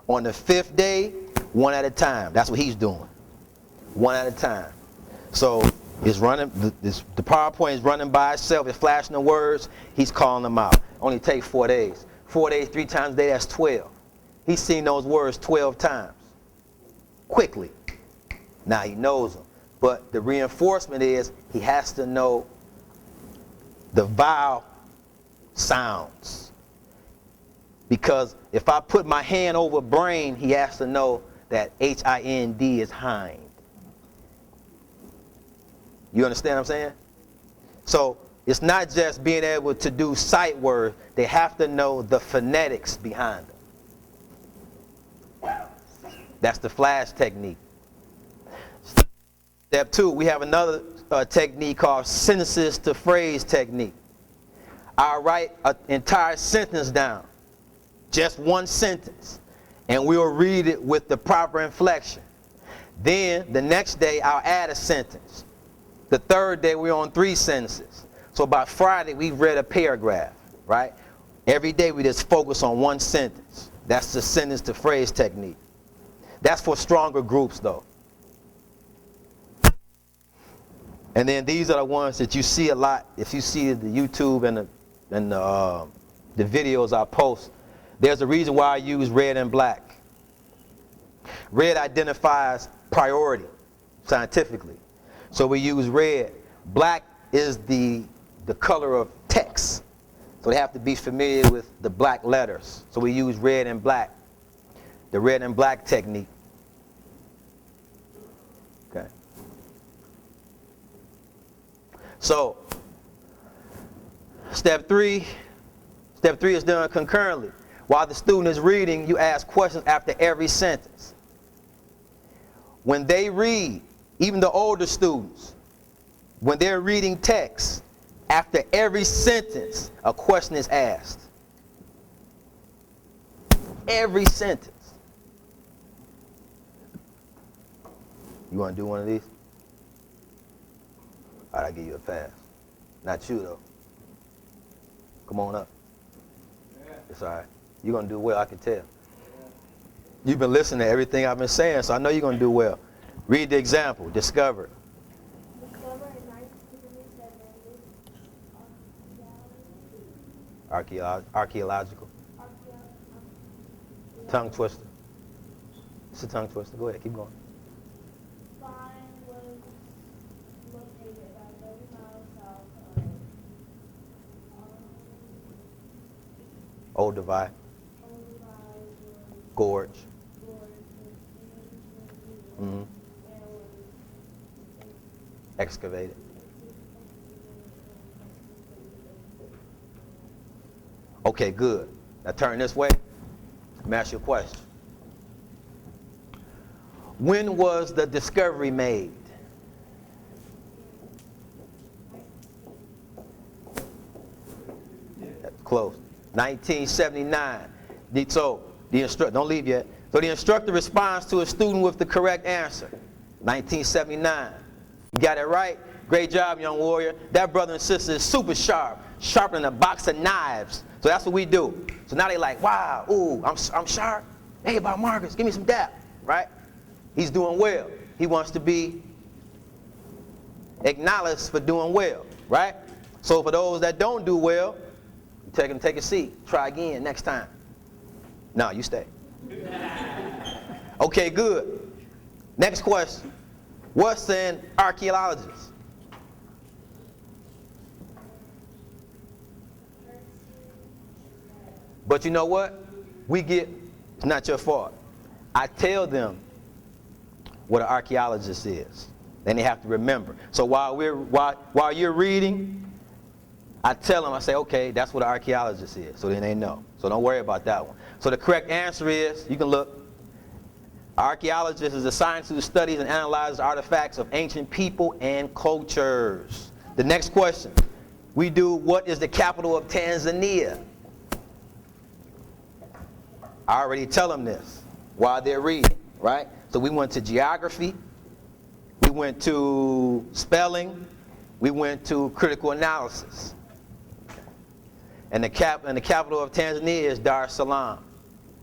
On the 5th day, 1 at a time. That's what he's doing. 1 at a time. So it's running, the PowerPoint is running by itself. It's flashing the words. He's calling them out. Only take 4 days. 4 days, 3 times a day, that's 12. He's seen those words 12 times. Quickly. Now he knows them. But the reinforcement is he has to know the vowel sounds. Because if I put my hand over brain, he has to know that H-I-N-D is hind. You understand what I'm saying? So it's not just being able to do sight words. They have to know the phonetics behind them. That's the flash technique. Step 2, we have another technique called sentences to phrase technique. I'll write an entire sentence down, just one sentence, and we'll read it with the proper inflection. Then the next day I'll add a sentence. The 3rd day we're on 3 sentences. So by Friday we've read a paragraph, right? Every day we just focus on one sentence. That's the sentence to phrase technique. That's for stronger groups though. And then these are the ones that you see a lot. If you see the YouTube and the videos I post, there's a reason why I use red and black. Red identifies priority scientifically. So we use red. Black is the color of text. So they have to be familiar with the black letters. So we use red and black. The red and black technique. Okay. So, step 3 is done concurrently. While the student is reading, you ask questions after every sentence. When they read, even the older students, when they're reading text, after every sentence, a question is asked. Every sentence. You want to do one of these? All right, I'll give you a pass. Not you, though. Come on up. Yeah. It's all right. You're going to do well, I can tell. Yeah. You've been listening to everything I've been saying, so I know you're going to do well. Read the example. Discover.
Discover a nice
Archaeological. Tongue twister. It's a tongue twister. Go ahead, keep going.
Find was located about 30 miles south of
Old Divide. Gorge. Mm-hmm. Excavated. Okay, good. Now turn this way. Let me ask you a question. When was the discovery made? Close. 1979. Don't leave yet. So the instructor responds to a student with the correct answer. 1979. You got it right? Great job, young warrior. That brother and sister is super sharp. Sharper than a box of knives. So that's what we do. So now they like, wow, ooh, I'm sharp. Hey, Bob Marcus, give me some dap. Right? He's doing well. He wants to be acknowledged for doing well. Right? So for those that don't do well, take them, take a seat. Try again next time. No, you stay. Okay, good. Next question. What's an archaeologist? But you know what? It's not your fault. I tell them what an archaeologist is. Then they have to remember. So while you're reading, I tell them, I say, okay, that's what an archaeologist is. So then they know. So don't worry about that one. So the correct answer is, you can look, archaeologist is a scientist who studies and analyzes artifacts of ancient people and cultures. The next question, we do, what is the capital of Tanzania? I already tell them this while they're reading, right? So we went to geography, we went to spelling, we went to critical analysis. And the capital of Tanzania is Dar es Salaam.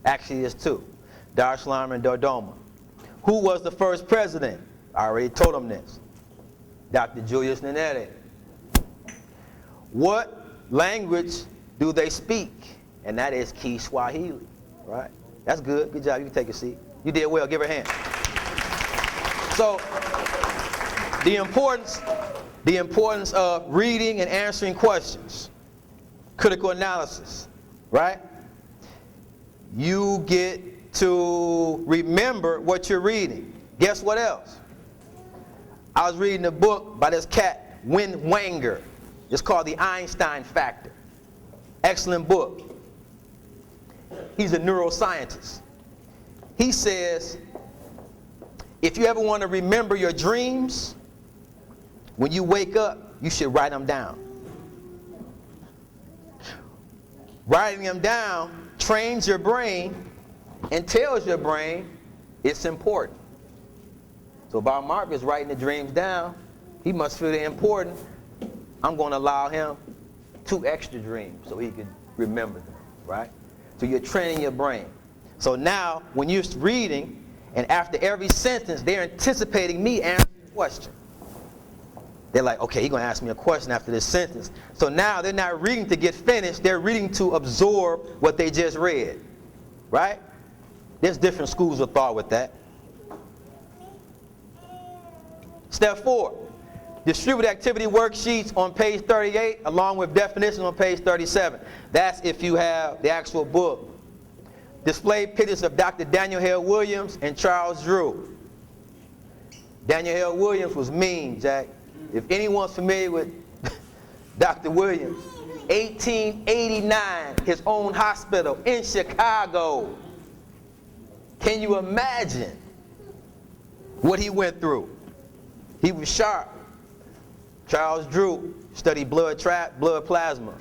Actually, it's two. Dar es Salaam and Dodoma. Who was the first president? I already told them this. Dr. Julius Nyerere. What language do they speak? And that is Kiswahili. Right? That's good. Good job. You can take a seat. You did well. Give her a hand. So, the importance of reading and answering questions. Critical analysis. Right? You get to remember what you're reading. Guess what else? I was reading a book by this cat, Win Wanger. It's called The Einstein Factor. Excellent book. He's a neuroscientist. He says, if you ever want to remember your dreams, when you wake up, you should write them down. Writing them down trains your brain and tells your brain it's important. So Bob Marcus is writing the dreams down. He must feel they're important. I'm going to allow him 2 extra dreams so he can remember them, right? So you're training your brain. So now, when you're reading, and after every sentence, they're anticipating me answering a question. They're like, okay, he's going to ask me a question after this sentence. So now they're not reading to get finished. They're reading to absorb what they just read, right? There's different schools of thought with that. Step 4. Distribute activity worksheets on page 38 along with definitions on page 37. That's if you have the actual book. Display pictures of Dr. Daniel Hale Williams and Charles Drew. Daniel Hale Williams was mean, Jack. If anyone's familiar with Dr. Williams, 1889, his own hospital in Chicago. Can you imagine what he went through? He was sharp. Charles Drew studied blood plasma.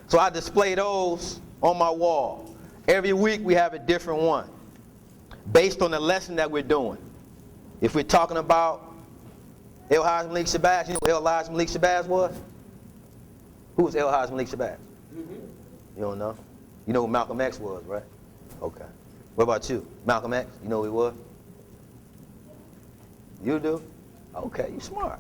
So I display those on my wall. Every week we have a different one based on the lesson that we're doing. If we're talking about El-Haj Malik Shabazz, you know who El-Haj Malik Shabazz was? Who was El-Haj Malik Shabazz? You don't know? You know who Malcolm X was, right? Okay. What about you? Malcolm X, you know who he was? You do? Okay, you smart.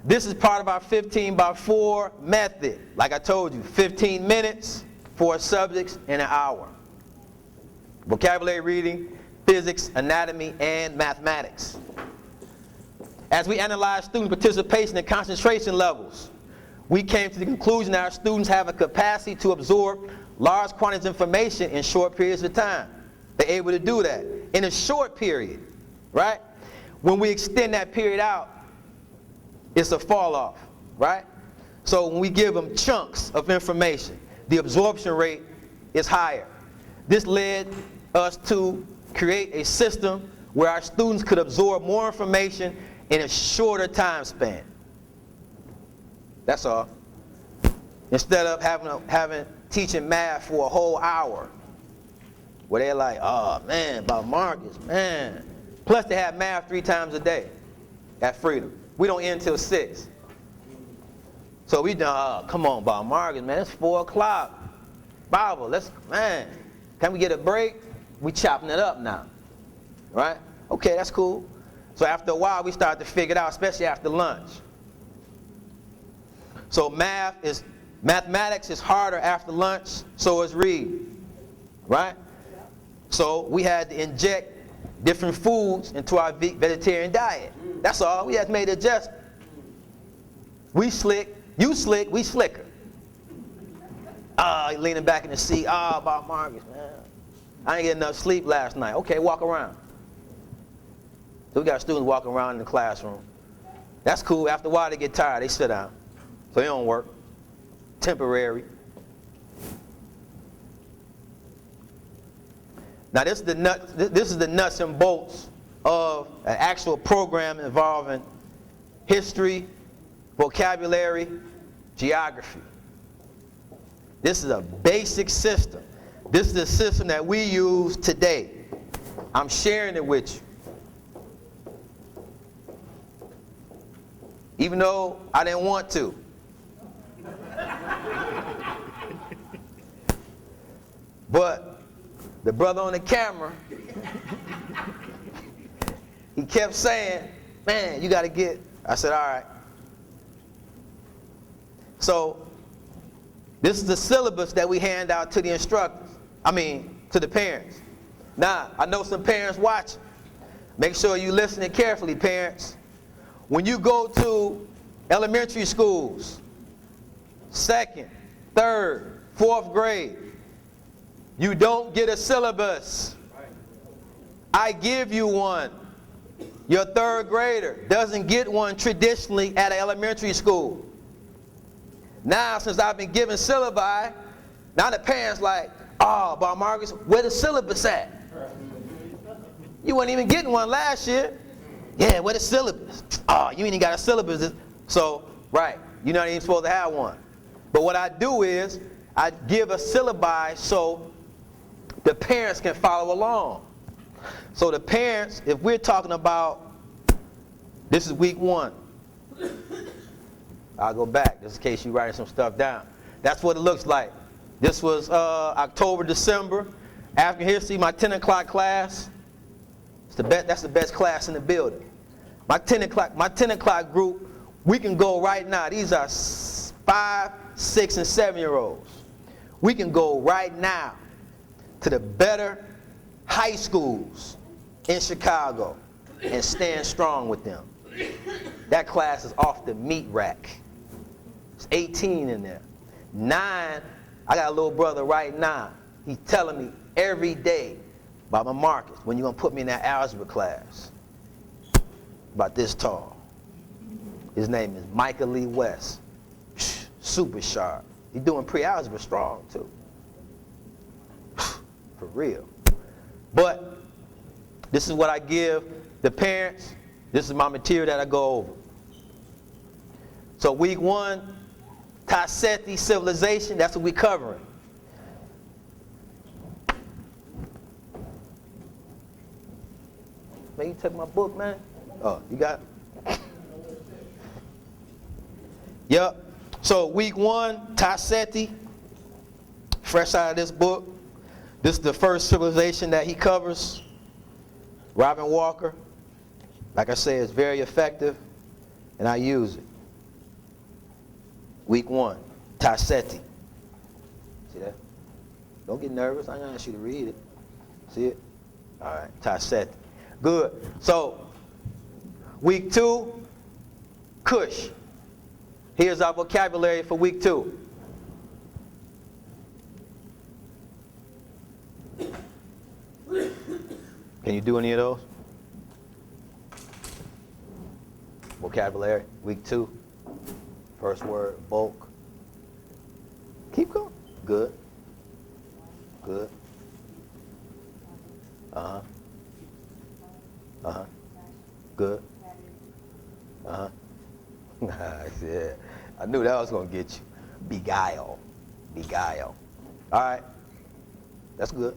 This is part of our 15x4 method. Like I told you, 15 minutes, 4 subjects in an hour. Vocabulary reading, physics, anatomy, and mathematics. As we analyze student participation and concentration levels, we came to the conclusion that our students have a capacity to absorb large quantities of information in short periods of time. They're able to do that in a short period, right? When we extend that period out, it's a fall off, right? So when we give them chunks of information, the absorption rate is higher. This led us to create a system where our students could absorb more information in a shorter time span. That's all. Instead of having teaching math for a whole hour, where they're like, oh man, about Marcus, man. Plus they have math 3 times a day at Freedom. We don't end till 6. So we done, come on, Bob Marcus, man, it's 4 o'clock. Bible, man, can we get a break? We chopping it up now, right? Okay, that's cool. So after a while, we start to figure it out, especially after lunch. So mathematics is harder after lunch, so is reading, right? So we had to inject different foods into our vegetarian diet. That's all. We had to make the adjustment. We slick, you slick, we slicker. Leaning back in the seat. Bob Marcus, man. I ain't get enough sleep last night. Okay, walk around. So we got students walking around in the classroom. That's cool. After a while, they get tired. They sit down. So they don't work. Temporary. Now this is the nuts and bolts of an actual program involving history, vocabulary, geography. This is a basic system. This is the system that we use today. I'm sharing it with you. Even though I didn't want to. But the brother on the camera, he kept saying, man, you got to get. I said, all right. So this is the syllabus that we hand out to the instructors. To the parents. Now, I know some parents watching. Make sure you listening carefully, parents. When you go to elementary schools, 2nd, 3rd, 4th grade, you don't get a syllabus. I give you one. Your 3rd grader doesn't get one traditionally at an elementary school. Now, since I've been giving syllabi, now the parents like, Bob Marcus, where the syllabus at? You weren't even getting one last year. Yeah, where the syllabus? You ain't even got a syllabus. So, right, you're not even supposed to have one. But what I do is, I give a syllabi so the parents can follow along. So the parents, if we're talking about, this is week 1. I'll go back, just in case you're writing some stuff down. That's what it looks like. This was October, December. African history, my 10 o'clock class. That's the best class in the building. My 10 o'clock group, we can go right now. These are 5, 6, and 7-year-olds. We can go right now to the better high schools in Chicago and stand strong with them. That class is off the meat rack. It's 18 in there. 9, I got a little brother right now. He's telling me every day, Baba Marcus, when you going to put me in that algebra class? About this tall. His name is Michael Lee West. Super sharp. He's doing pre-algebra strong too. For real. But this is what I give the parents. This is my material that I go over. So week 1, Tasseti civilization, that's what we're covering. Man, you took my book, man? Oh, you got it? Yep. So week 1, Tasseti, fresh out of this book. This is the first civilization that he covers. Robin Walker. Like I say, it's very effective, and I use it. Week 1, Tasseti. See that? Don't get nervous. I don't ask you to read it. See it? All right, Tasseti. Good. So, week 2, Kush. Here's our vocabulary for week 2. Can you do any of those? Vocabulary, week 2. First word, bulk. Keep going. Good. Good. Uh-huh. Uh-huh. Good. Uh-huh. Yeah. I knew that was going to get you. Beguile. Beguile. All right. That's good.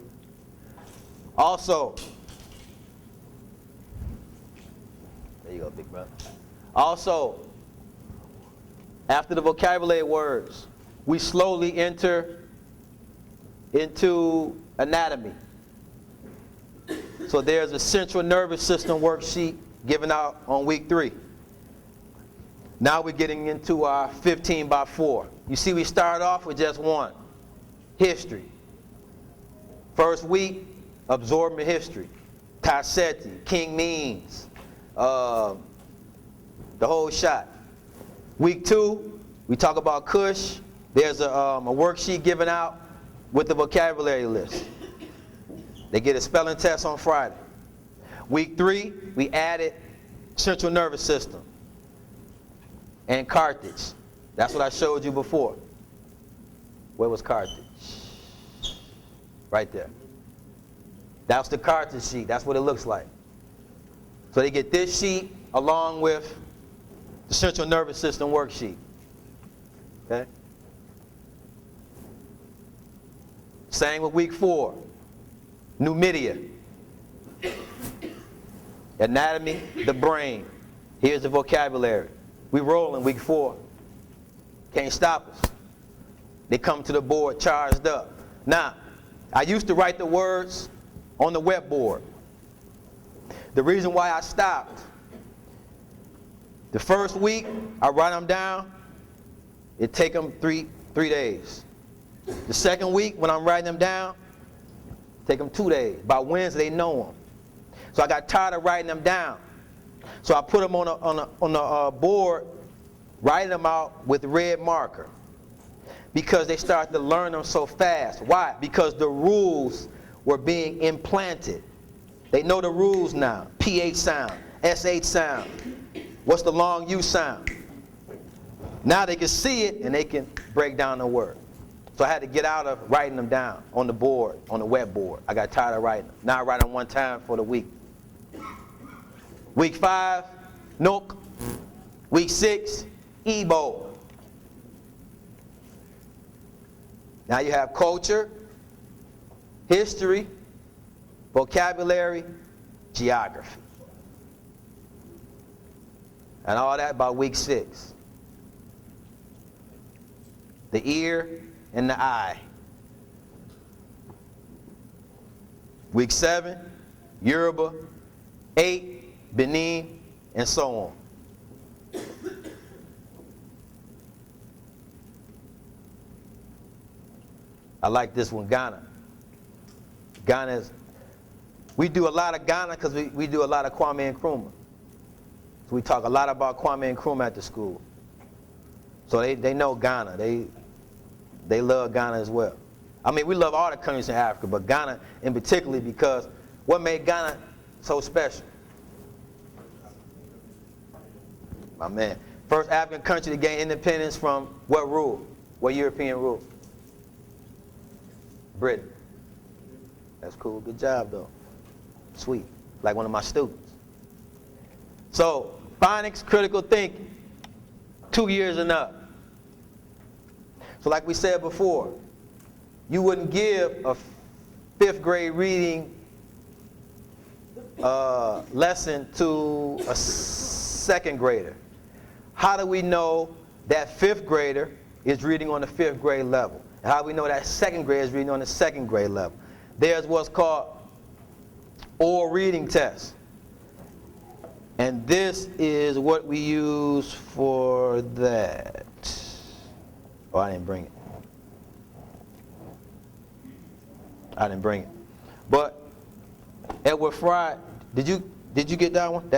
Also, there you go, big brother. Also, after the vocabulary words, we slowly enter into anatomy. So there's a central nervous system worksheet given out on week 3. Now we're getting into our 15 by 4. You see, we start off with just one. History. First week, absorbing history. Tassetti, King Means, the whole shot. Week 2, we talk about Kush. There's a worksheet given out with the vocabulary list. They get a spelling test on Friday. Week 3, we added central nervous system and Carthage. That's what I showed you before. Where was Carthage? Right there. That's the Carthage sheet. That's what it looks like. So they get this sheet along with the central nervous system worksheet. Okay? Same with week 4. Numidia. Anatomy, the brain. Here's the vocabulary. We roll in week 4. Can't stop us. They come to the board charged up. Now, I used to write the words on the wet board. The reason why I stopped, the first week, I write them down. It take them three days. The second week, when I'm writing them down, take them 2 days. By Wednesday, they know them. So I got tired of writing them down. So I put them on a board, writing them out with red marker. Because they started to learn them so fast. Why? Because the rules were being implanted. They know the rules now. PH sound, SH sound. What's the long U sound? Now they can see it and they can break down the word. So I had to get out of writing them down on the board, on the web board. I got tired of writing them. Now I write them one time for the week. Week 5, Nook. Week 6, Igbo. Now you have culture, history, vocabulary, geography. And all that by week 6. The ear and the eye. Week 7, Yoruba. 8, Benin, and so on. I like this one, Ghana. Ghana is, we do a lot of Ghana because we do a lot of Kwame Nkrumah. So we talk a lot about Kwame Nkrumah at the school. So they know Ghana. They love Ghana as well. I mean, we love all the countries in Africa, but Ghana in particular, because what made Ghana so special? My man. First African country to gain independence from what rule? What European rule? Britain. That's cool. Good job, though. Sweet. Like one of my students. So, phonics, critical thinking. 2 years and up. So like we said before, you wouldn't give a 5th grade reading lesson to a 2nd grader. How do we know that 5th grader is reading on the 5th grade level? And how do we know that 2nd grader is reading on the 2nd grade level? There's what's called oral reading test. And this is what we use for that. Oh, I didn't bring it. I didn't bring it. But Edward Fry, did you get that one?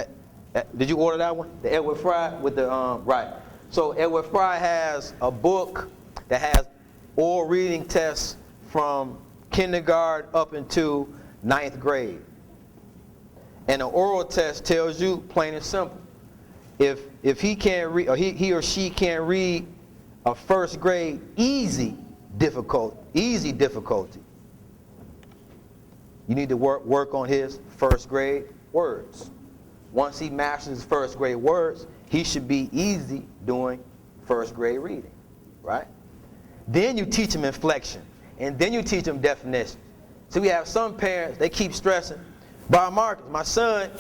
Did you order that one? The Edward Fry with the right. So Edward Fry has a book that has oral reading tests from kindergarten up into 9th grade. And the oral test tells you, plain and simple, if he can't read, or he or she can't read a 1st grade easy difficulty, You need to work on his first grade words. Once he masters his first grade words, he should be easy doing first grade reading, right? Then you teach him inflection, and then you teach him definition. So we have some parents, they keep stressing, Bob Marcus, my son,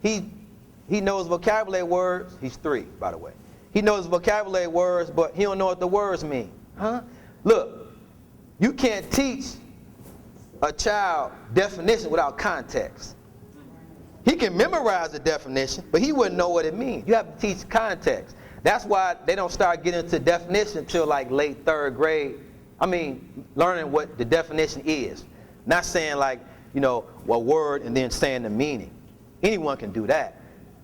he knows vocabulary words. He's 3, by the way. He knows vocabulary words, but he don't know what the words mean. Huh? Look, you can't teach a child definition without context. He can memorize the definition, but he wouldn't know what it means. You have to teach context. That's why they don't start getting into definition until like late 3rd grade. I mean, learning what the definition is. Not saying like, you know, a word and then saying the meaning. Anyone can do that.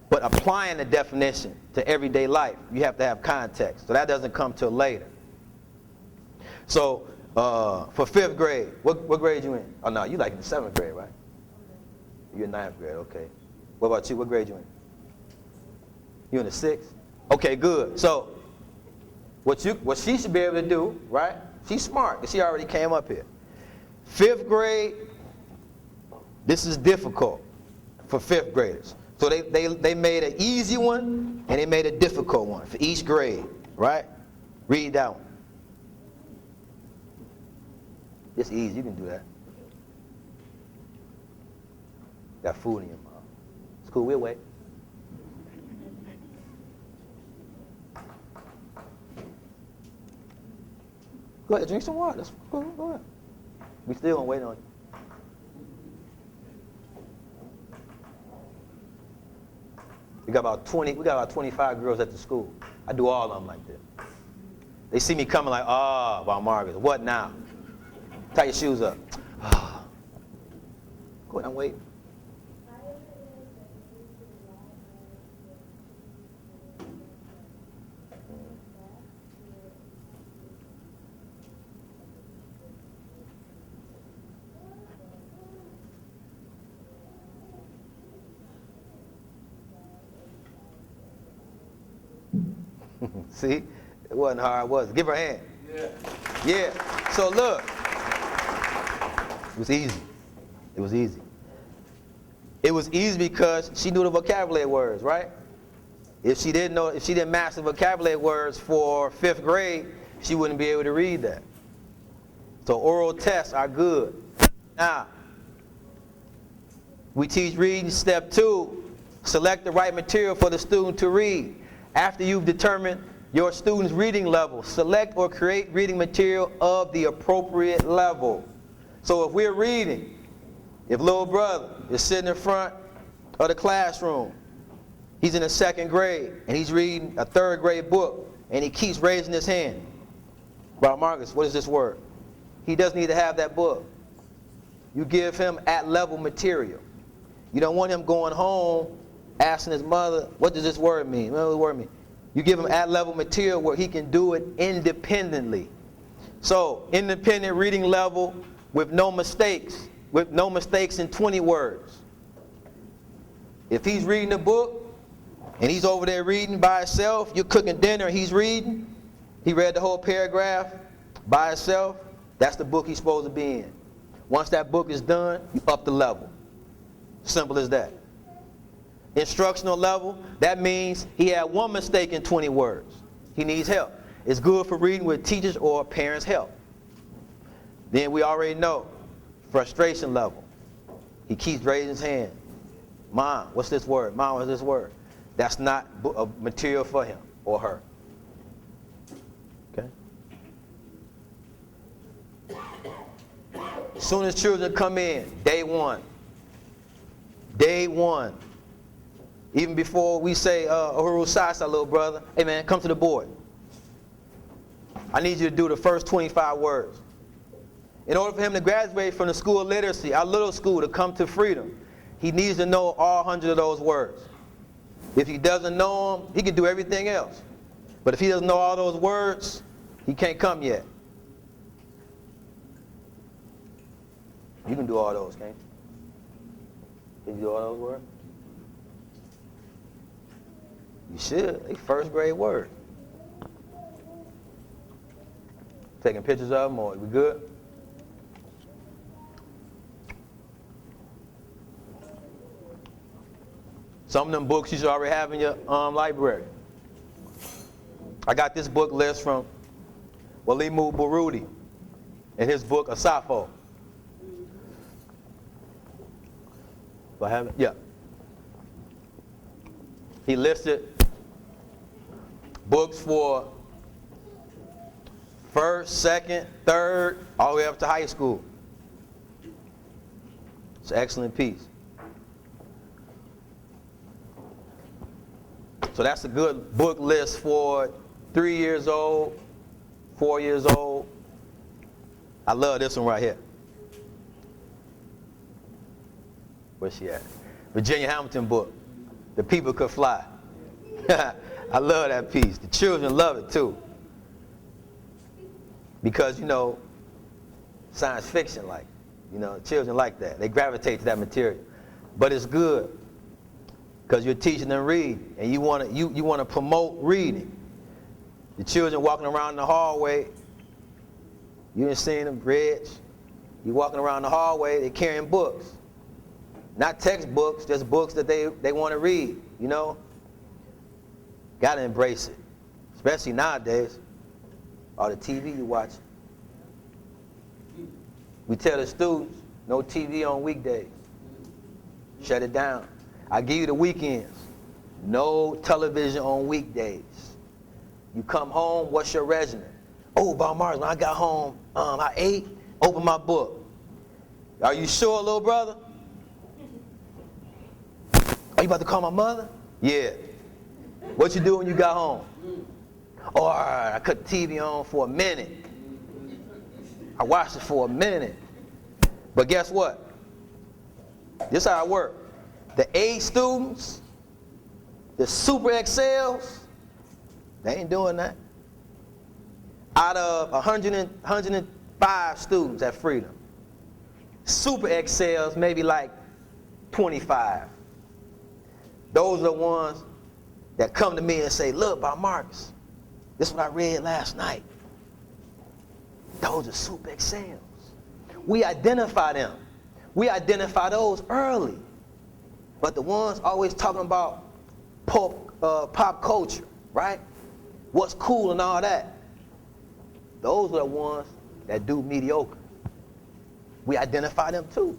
But applying the definition to everyday life, you have to have context. So that doesn't come till later. So for 5th grade, what grade you in? Oh no, you like in the 7th grade, right? You're in 9th grade, okay. What about you? What grade you in? You in the 6th? Okay, good. So what she should be able to do, right? She's smart, because she already came up here. 5th grade, this is difficult for 5th graders. So they made an easy one and they made a difficult one for each grade, right? Read that one. It's easy, you can do that. Got food in your mouth. It's cool, we'll wait. Go ahead, drink some water. That's cool, go ahead. We still gonna wait on you. We got about 25 girls at the school. I do all of them like that. They see me coming like, Bob Marcus, what now? Tie your shoes up. Go ahead, I'm waiting. See? It wasn't hard, was it? Give her a hand. Yeah. So look. It was easy. It was easy. It was easy because she knew the vocabulary words, right? If she didn't master vocabulary words for 5th grade, she wouldn't be able to read that. So oral tests are good. Now, we teach reading. Step 2, select the right material for the student to read. After you've determined your student's reading level, select or create reading material of the appropriate level. So if we're reading, if little brother is sitting in front of the classroom, he's in the 2nd grade, and he's reading a 3rd grade book, and he keeps raising his hand. Bob Marcus, what is this word? He doesn't need to have that book. You give him at-level material. You don't want him going home asking his mother, what does this word mean? What does this word mean? You give him at-level material where he can do it independently. So, independent reading level with no mistakes in 20 words. If he's reading a book and he's over there reading by himself, you're cooking dinner, he's reading, he read the whole paragraph by himself, that's the book he's supposed to be in. Once that book is done, you up the level. Simple as that. Instructional level, that means he had one mistake in 20 words. He needs help. It's good for reading with teachers or parents' help. Then we already know, frustration level. He keeps raising his hand. Mom, what's this word? Mom, what's this word? That's not a material for him or her. Okay? As soon as children come in, day one. Even before we say, Uhuru Sasa, little brother, hey man, come to the board. I need you to do the first 25 words. In order for him to graduate from the school of literacy, our little school, to come to freedom, he needs to know all 100 of those words. If he doesn't know them, he can do everything else. But if he doesn't know all those words, he can't come yet. You can do all those, can't you? Can you do all those words? You should. They 1st grade words. Taking pictures of them, or we good? Some of them books you should already have in your library. I got this book list from Walimu Burudi in his book, Asafo. Do I have it? Yeah. He listed books for first, second, third, all the way up to high school. It's an excellent piece. So that's a good book list for 3 years old, 4 years old. I love this one right here. Where's she at? Virginia Hamilton book, The People Could Fly. I love that piece. The children love it too. Because, you know, science fiction like, you know, children like that. They gravitate to that material. But it's good because you're teaching them read, and you want to promote reading. The children walking around the hallway, you ain't seen them, Reg. You walking around the hallway, they're carrying books. Not textbooks, just books that they want to read, you know. Got to embrace it, especially nowadays. All the TV you watch. We tell the students, no TV on weekdays. Shut it down. I give you the weekends. No television on weekdays. You come home, what's your regimen? Oh, Bob Marcus, when I got home, I ate, opened my book. Are you sure, little brother? Are you about to call my mother? Yeah. What you do when you got home? Oh, all right, I cut the TV on for a minute. I watched it for a minute. But guess what? This is how it works. The A students, the super excels, they ain't doing that. Out of 105 students at Freedom, super excels maybe like 25. Those are the ones that come to me and say, look, Bob Marcus, this is what I read last night. Those are super excels. We identify them. We identify those early. But the ones always talking about pop culture, right? What's cool and all that. Those are the ones that do mediocre. We identify them too.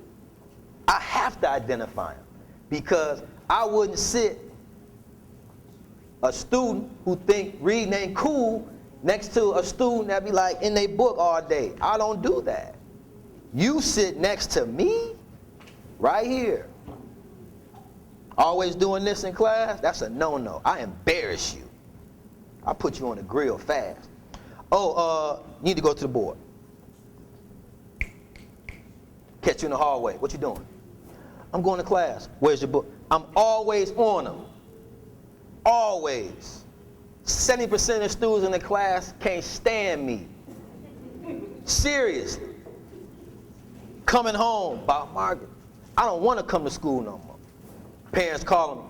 I have to identify them because I wouldn't sit a student who think reading ain't cool next to a student that be like in their book all day. I don't do that. You sit next to me right here. Always doing this in class, that's a no-no. I embarrass you. I put you on the grill fast. Oh, you need to go to the board. Catch you in the hallway. What you doing? I'm going to class. Where's your book? I'm always on them. Always. 70% of the students in the class can't stand me. Seriously. Coming home, Bob Marcus, I don't want to come to school no more. Parents calling me,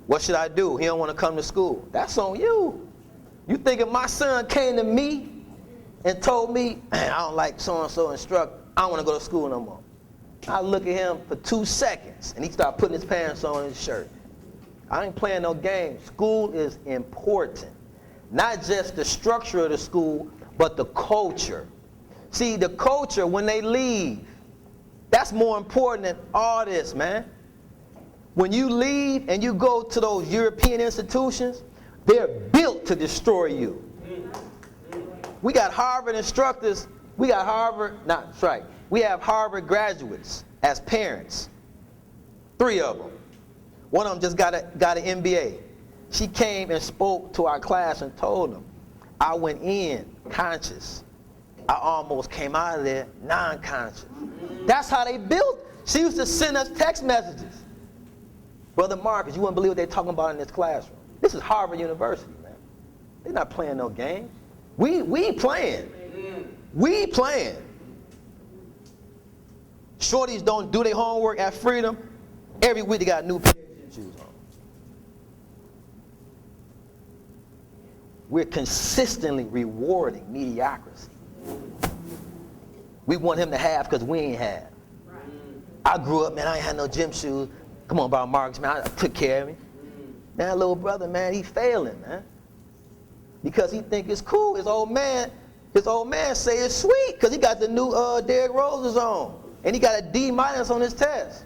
what should I do? He don't want to come to school. That's on you. You think if my son came to me and told me, man, I don't like so-and-so instructor, I don't want to go to school no more. I look at him for 2 seconds and he start putting his pants on his shirt. I ain't playing no games. School is important. Not just the structure of the school, but the culture. See, the culture, when they leave, that's more important than all this, man. When you leave and you go to those European institutions, they're built to destroy you. We got Harvard instructors. We have Harvard graduates as parents. 3 of them. One of them just got an MBA. She came and spoke to our class and told them, I went in conscious. I almost came out of there non-conscious. That's how they built. She used to send us text messages. Brother Marcus, you wouldn't believe what they're talking about in this classroom. This is Harvard University, man. They're not playing no games. We playing. We playing. Shorties don't do their homework at Freedom. Every week they got a new pair of shoes on. We're consistently rewarding mediocrity. We want him to have because we ain't have. I grew up, man, I ain't had no gym shoes. Come on, Bob Marcus, man, I took care of me. Man, little brother, man, he failing, man. Because he think it's cool. His old man say it's sweet because he got the new Derrick Roses on. And he got a D- on his test.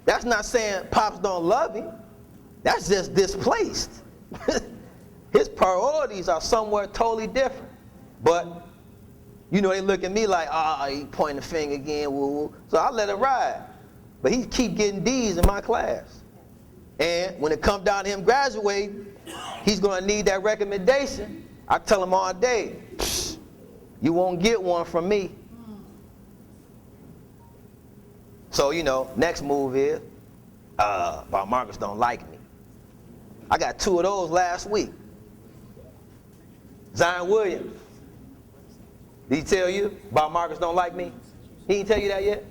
That's not saying Pops don't love him. That's just displaced. His priorities are somewhere totally different. But, you know, they look at me like, he pointing the finger again, woo woo. So I let it ride. But he keep getting D's in my class. And when it comes down to him graduating, he's going to need that recommendation. I tell him all day, you won't get one from me. So, you know, next move is, Bob Marcus don't like me. I got 2 of those last week. Zion Williams. Did he tell you Bob Marcus don't like me? He didn't tell you that yet?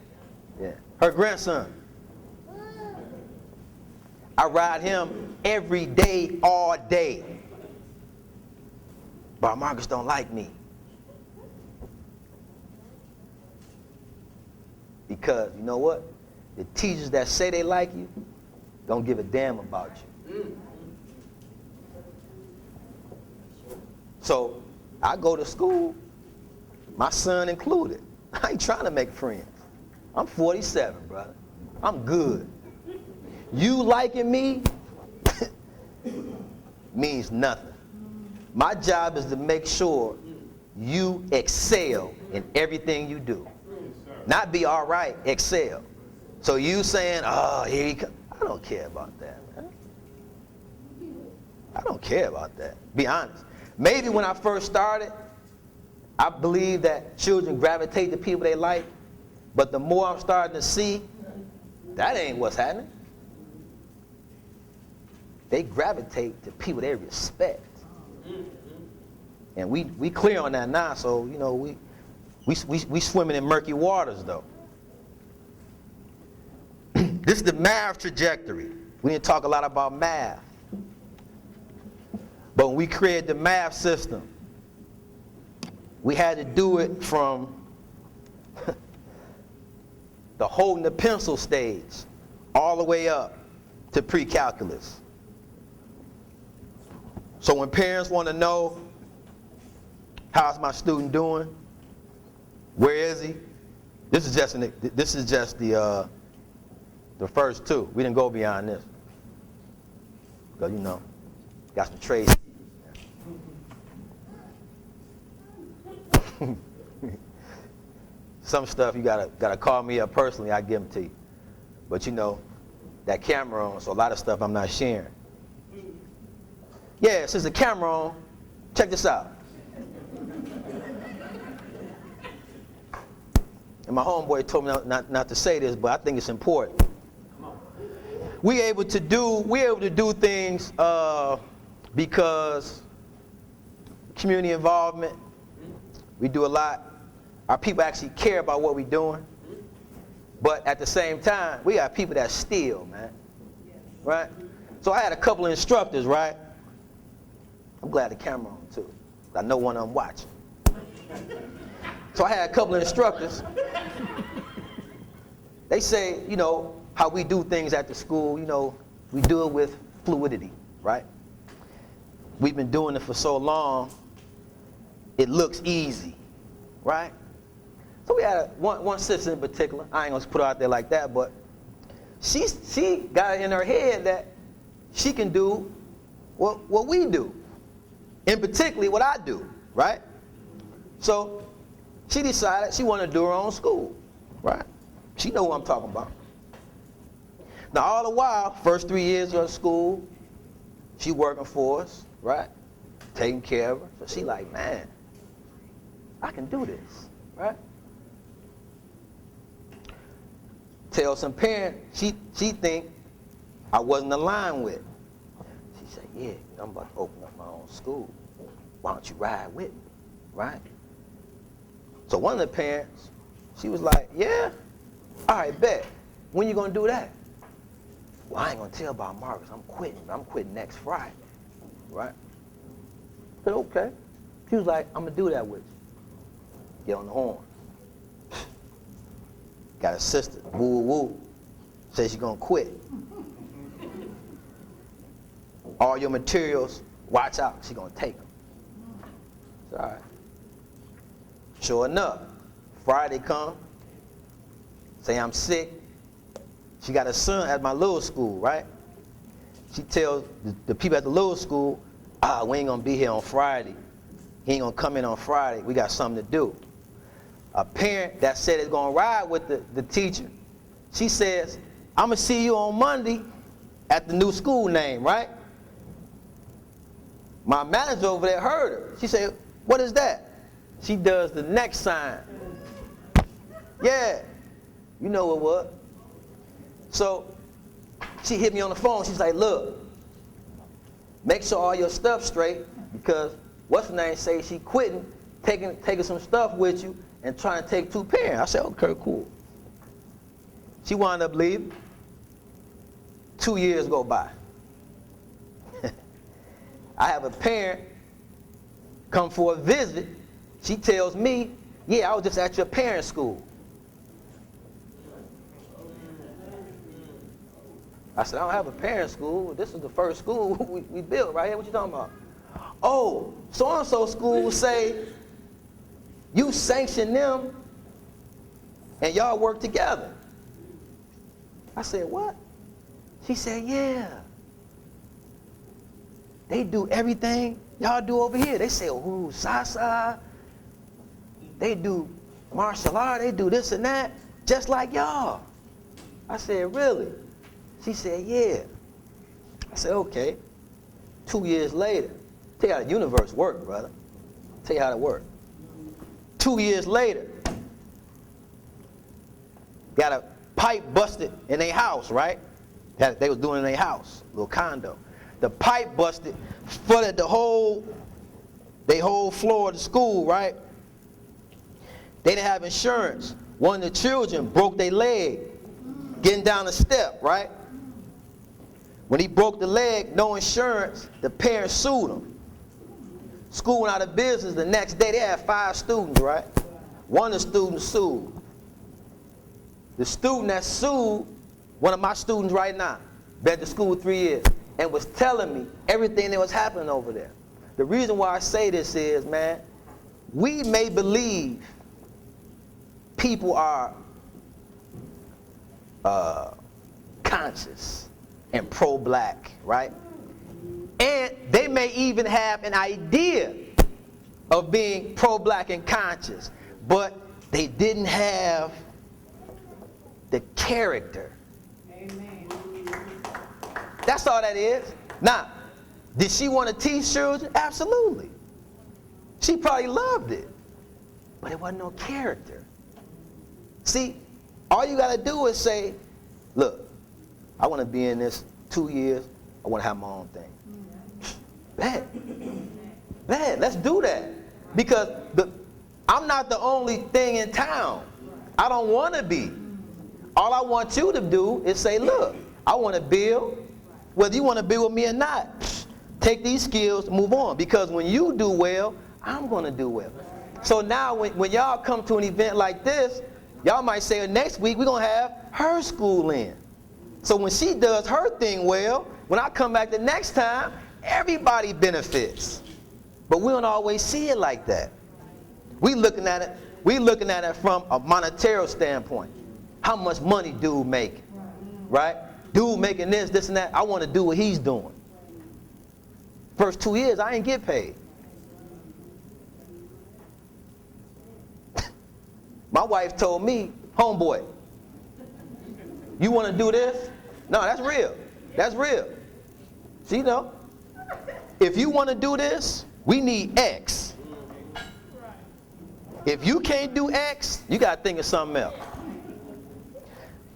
Yeah. Her grandson. I ride him every day, all day. Bob Marcus don't like me. Because, you know what? The teachers that say they like you don't give a damn about you. So, I go to school, my son included. I ain't trying to make friends. I'm 47, brother. I'm good. You liking me means nothing. My job is to make sure you excel in everything you do. Not be all right, excel. So you saying, here he comes. I don't care about that, man. I don't care about that. Be honest. Maybe when I first started, I believe that children gravitate to people they like. But the more I'm starting to see, that ain't what's happening. They gravitate to people they respect. And we clear on that now, so, you know, we swimming in murky waters, though. This is the math trajectory. We didn't talk a lot about math. But when we created the math system, we had to do it from the holding the pencil stage all the way up to pre-calculus. So when parents want to know, how's my student doing? Where is he? This is just the first 2. We didn't go beyond this. Because, you know, got some trade. Some stuff you gotta call me up personally, I give them to you. But you know, that camera on, so a lot of stuff I'm not sharing. Yeah, since the camera on, check this out. And my homeboy told me not to say this, but I think it's important. We able to do things because community involvement. We do a lot. Our people actually care about what we're doing. But at the same time, we got people that steal, man. Right? So I had a couple of instructors, right? I'm glad the camera on too. I know one of them watching. So I had a couple of instructors. They say, you know, how we do things at the school, you know, we do it with fluidity, right? We've been doing it for so long, it looks easy, right? So we had one sister in particular, I ain't gonna put her out there like that, but she got it in her head that she can do what we do, and particularly what I do, right? So she decided she wanted to do her own school, right? She know what I'm talking about. Now all the while, first 3 years of school, she working for us, right? Taking care of her. So she like, man, I can do this, right? Tell some parent she think I wasn't aligned with. She said, yeah, I'm about to open up my own school. Why don't you ride with me, right? So one of the parents, she was like, yeah, all right, bet. When you gonna do that? Well, I ain't gonna tell about Marcus. I'm quitting. I'm quitting next Friday, right? I said, okay. She was like, I'm gonna do that with you. Get on the horn. Got a sister, woo woo woo, says she's gonna quit. all your materials, watch out, she's going to take them. It's all right. Sure enough, Friday come, say I'm sick. She got a son at my little school, right? She tells the people at the little school, we ain't going to be here on Friday. He ain't going to come in on Friday. We got something to do. A parent that said is going to ride with the teacher, she says, I'm going to see you on Monday at the new school name, right? My manager over there heard her. She said, what is that? She does the next sign. Yeah, you know what it was. So she hit me on the phone. She's like, look, make sure all your stuff's straight, because what's her name say she quitting, taking some stuff with you and trying to take 2 parents. I said, okay, cool. She wound up leaving. 2 years go by. I have a parent come for a visit. She tells me, yeah, I was just at your parents' school. I said, I don't have a parents' school. This is the first school we built right here. What you talking about? Oh, so-and-so school say you sanction them and y'all work together. I said, what? She said, yeah. They do everything y'all do over here. They say, ooh, salsa. They do martial art. They do this and that, just like y'all. I said, really? She said, yeah. I said, okay. 2 years later, tell you how the universe works, brother. Tell you how it works. 2 years later, got a pipe busted in their house, right? That they was doing in their house, little condo. The pipe busted, flooded the whole floor of the school, right? They didn't have insurance. One of the children broke their leg getting down the step, right? When he broke the leg, no insurance, the parents sued him. School went out of business. The next day, they had 5 students, right? One of the students sued. The student that sued, one of my students right now, been to school 3 years, and was telling me everything that was happening over there. The reason why I say this is, man, we may believe people are conscious and pro-black, right? And they may even have an idea of being pro-black and conscious, but they didn't have the character.
Amen.
That's all that is. Now, did she want to teach children? Absolutely. She probably loved it, but it wasn't no character. See, all you got to do is say, look, I want to be in this 2 years. I want to have my own thing. Man, let's do that. Because I'm not the only thing in town. I don't want to be. All I want you to do is say, look, I want to build. Whether you want to build with me or not, take these skills, move on. Because when you do well, I'm going to do well. So now when y'all come to an event like this, y'all might say, next week we're going to have her school in. So when she does her thing well, when I come back the next time, everybody benefits. But we don't always see it like that. We looking at it from a monetary standpoint. How much money dude making, right? Dude making this and that. I want to do what he's doing. First 2 years, I ain't get paid. My wife told me, homeboy, you want to do this? No, that's real. That's real. See, no? If you want to do this, we need X. If you can't do X, you got to think of something else.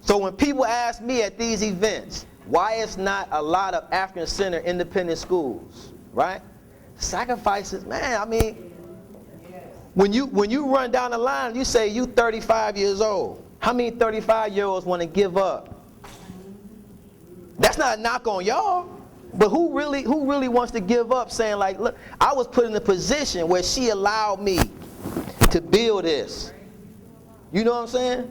So when people ask me at these events, why it's not a lot of African-centered independent schools, right? Sacrifices, man, I mean, when you run down the line, you say you 35 years old. How many 35-year-olds want to give up? That's not a knock on y'all, but who really wants to give up saying like, look, I was put in a position where she allowed me to build this. You know what I'm saying?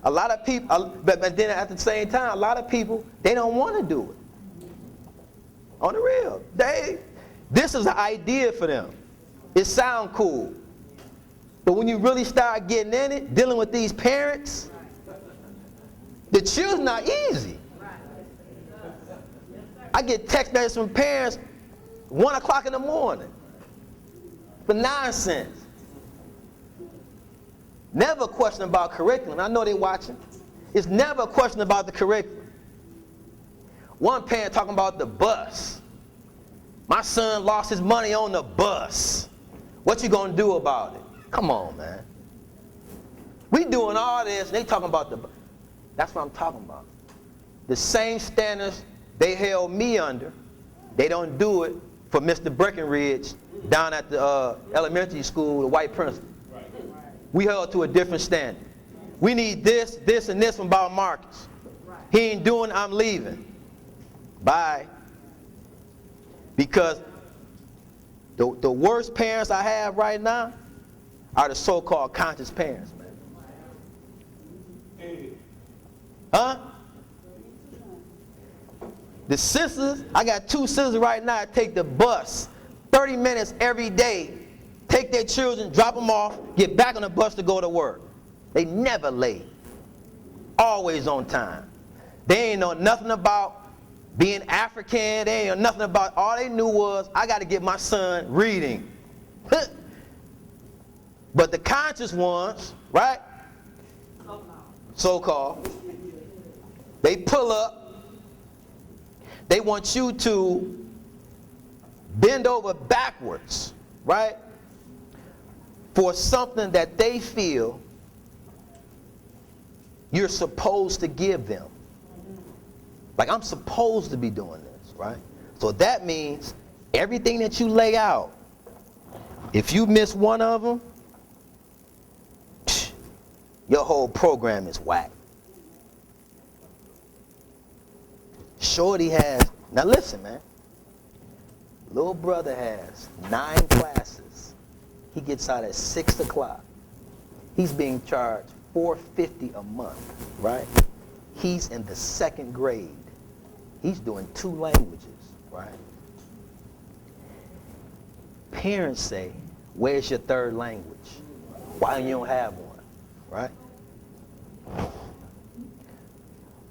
A lot of people, but then at the same time, a lot of people, they don't want to do it. On the real. This is an idea for them. It sounds cool. But when you really start getting in it, dealing with these parents, the children are easy. I get text messages from parents 1 o'clock in the morning for nonsense. Never a question about curriculum. I know they're watching. It's never a question about the curriculum. One parent talking about the bus. My son lost his money on the bus. What you gonna do about it? Come on, man. We doing all this, and they talking about the bus. That's what I'm talking about. The same standards they held me under, they don't do it for Mr. Breckenridge down at the elementary school, the white principal. We held to a different standard. We need this, this, and this from Bob Marcus. He ain't doing it, I'm leaving. Bye. Because the worst parents I have right now are the so-called conscious parents, man. Huh? The sisters, I got 2 sisters right now that take the bus 30 minutes every day, take their children, drop them off, get back on the bus to go to work. They never late. Always on time. They ain't know nothing about being African. They ain't know nothing about, all they knew was, I got to get my son reading. But the conscious ones, right? So-called. They pull up. They want you to bend over backwards, right? For something that they feel you're supposed to give them. Like, I'm supposed to be doing this, right? So that means everything that you lay out, if you miss one of them, your whole program is whack. Shorty has, now listen, man. Little brother has 9 classes. He gets out at 6 o'clock. He's being charged $450 a month, right? He's in the 2nd grade. He's doing 2 languages, right? Parents say, where's your 3rd language? Why you don't have one, right?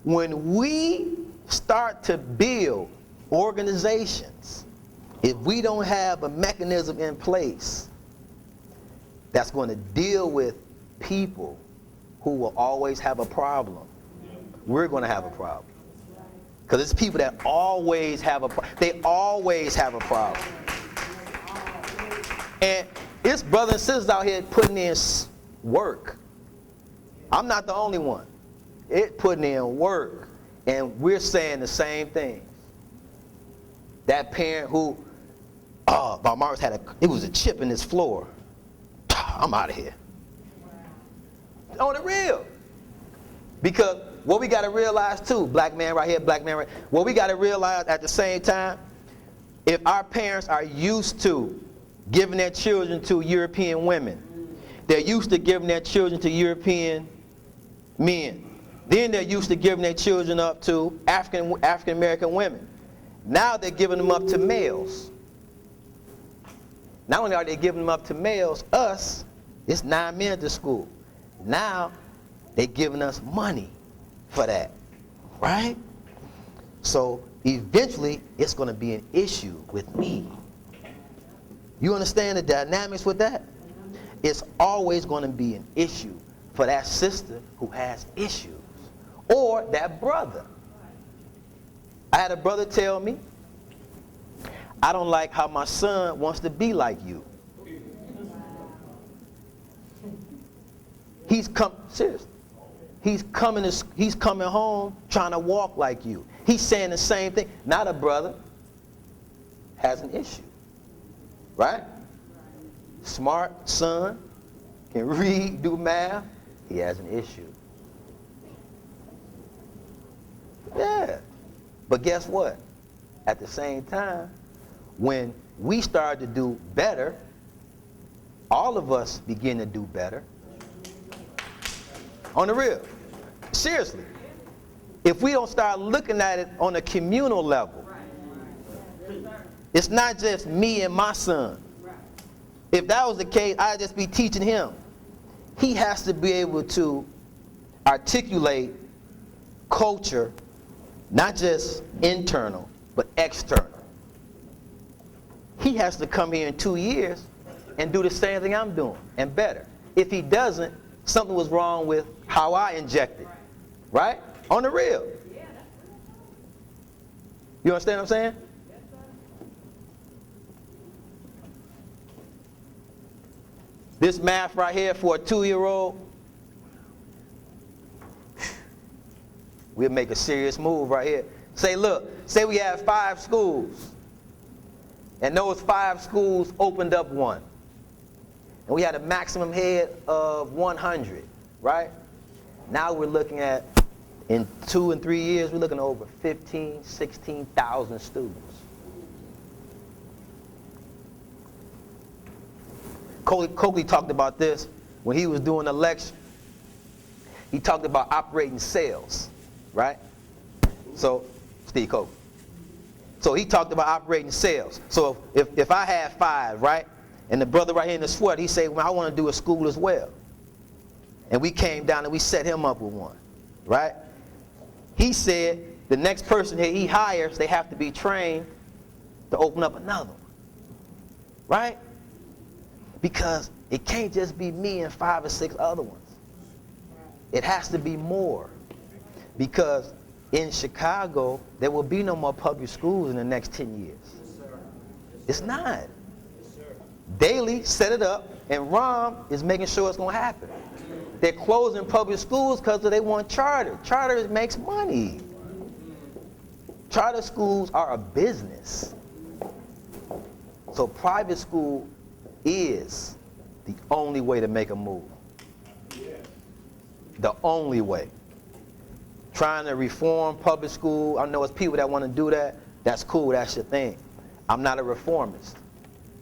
When we start to build organizations, if we don't have a mechanism in place that's going to deal with people who will always have a problem, we're going to have a problem. Because it's people that always have a problem. They always have a problem. And it's brothers and sisters out here putting in work. I'm not the only one. It putting in work. And we're saying the same thing. That parent who, Bob Marcus it was a chip in his floor. I'm out of here. On the real. Because what we got to realize too, black man right here, black man right here, what we got to realize at the same time, if our parents are used to giving their children to European women, they're used to giving their children to European men, then they're used to giving their children up to African American women. Now they're giving them up to males. Not only are they giving them up to males, us, it's 9 men to school. Now they're giving us money for that, right? So eventually it's going to be an issue with me. You understand the dynamics with that? It's always going to be an issue for that sister who has issues, or that brother. I had a brother tell me, I don't like how my son wants to be like you. Seriously. He's coming home trying to walk like you. He's saying the same thing. Not a brother has an issue. Right? Smart son, can read, do math. He has an issue. Yeah. But guess what? At the same time, when we start to do better, all of us begin to do better. On the real. Seriously. If we don't start looking at it on a communal level, It's not just me and my son. If that was the case, I'd just be teaching him. He has to be able to articulate culture, not just internal, but external. He has to come here in 2 years and do the same thing I'm doing, and better. If he doesn't, something was wrong with how I injected, right? On the real. You understand what I'm saying? This math right here for a 2-year-old, we'll make a serious move right here. Say, look, say we have 5 schools, and those 5 schools opened up one, and we had a maximum head of 100, right? Now we're looking at, in 2 and 3 years, we're looking at over 15, 16,000 students. Coakley talked about this when he was doing the lecture. He talked about operating sales, right? So, Steve Coakley. So he talked about operating sales. So if I had 5, right, and the brother right here in the sweater, he said, well, I want to do a school as well. And we came down and we set him up with one, right? He said the next person that he hires, they have to be trained to open up another one, right? Because it can't just be me and 5 or 6 other ones. It has to be more. Because in Chicago, there will be no more public schools in the next 10 years. It's not. Daley set it up, and Rom is making sure it's going to happen. They're closing public schools because they want charter. Charter makes money. Charter schools are a business. So private school is the only way to make a move. The only way. Trying to reform public school, I know it's people that want to do that. That's cool, that's your thing. I'm not a reformist.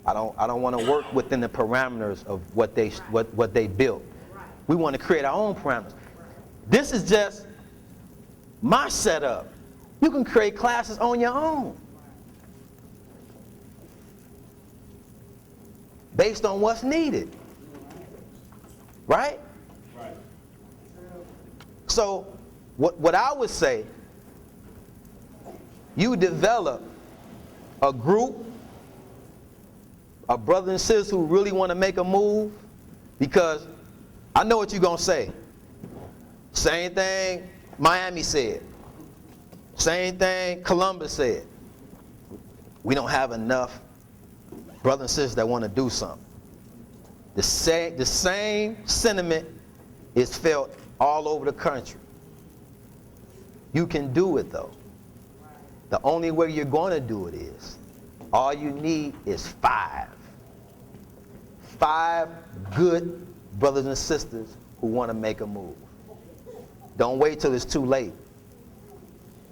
I don't want to work within the parameters of what they built. We want to create our own parameters. This is just my setup. You can create classes on your own, based on what's needed. Right? So, what I would say, you develop a group of brothers and sisters who really want to make a move, because I know what you're going to say. Same thing Miami said. Same thing Columbus said. We don't have enough brothers and sisters that want to do something. The same sentiment is felt all over the country. You can do it though. The only way you're going to do it is, all you need is 5. 5 good brothers and sisters who want to make a move. Don't wait till it's too late.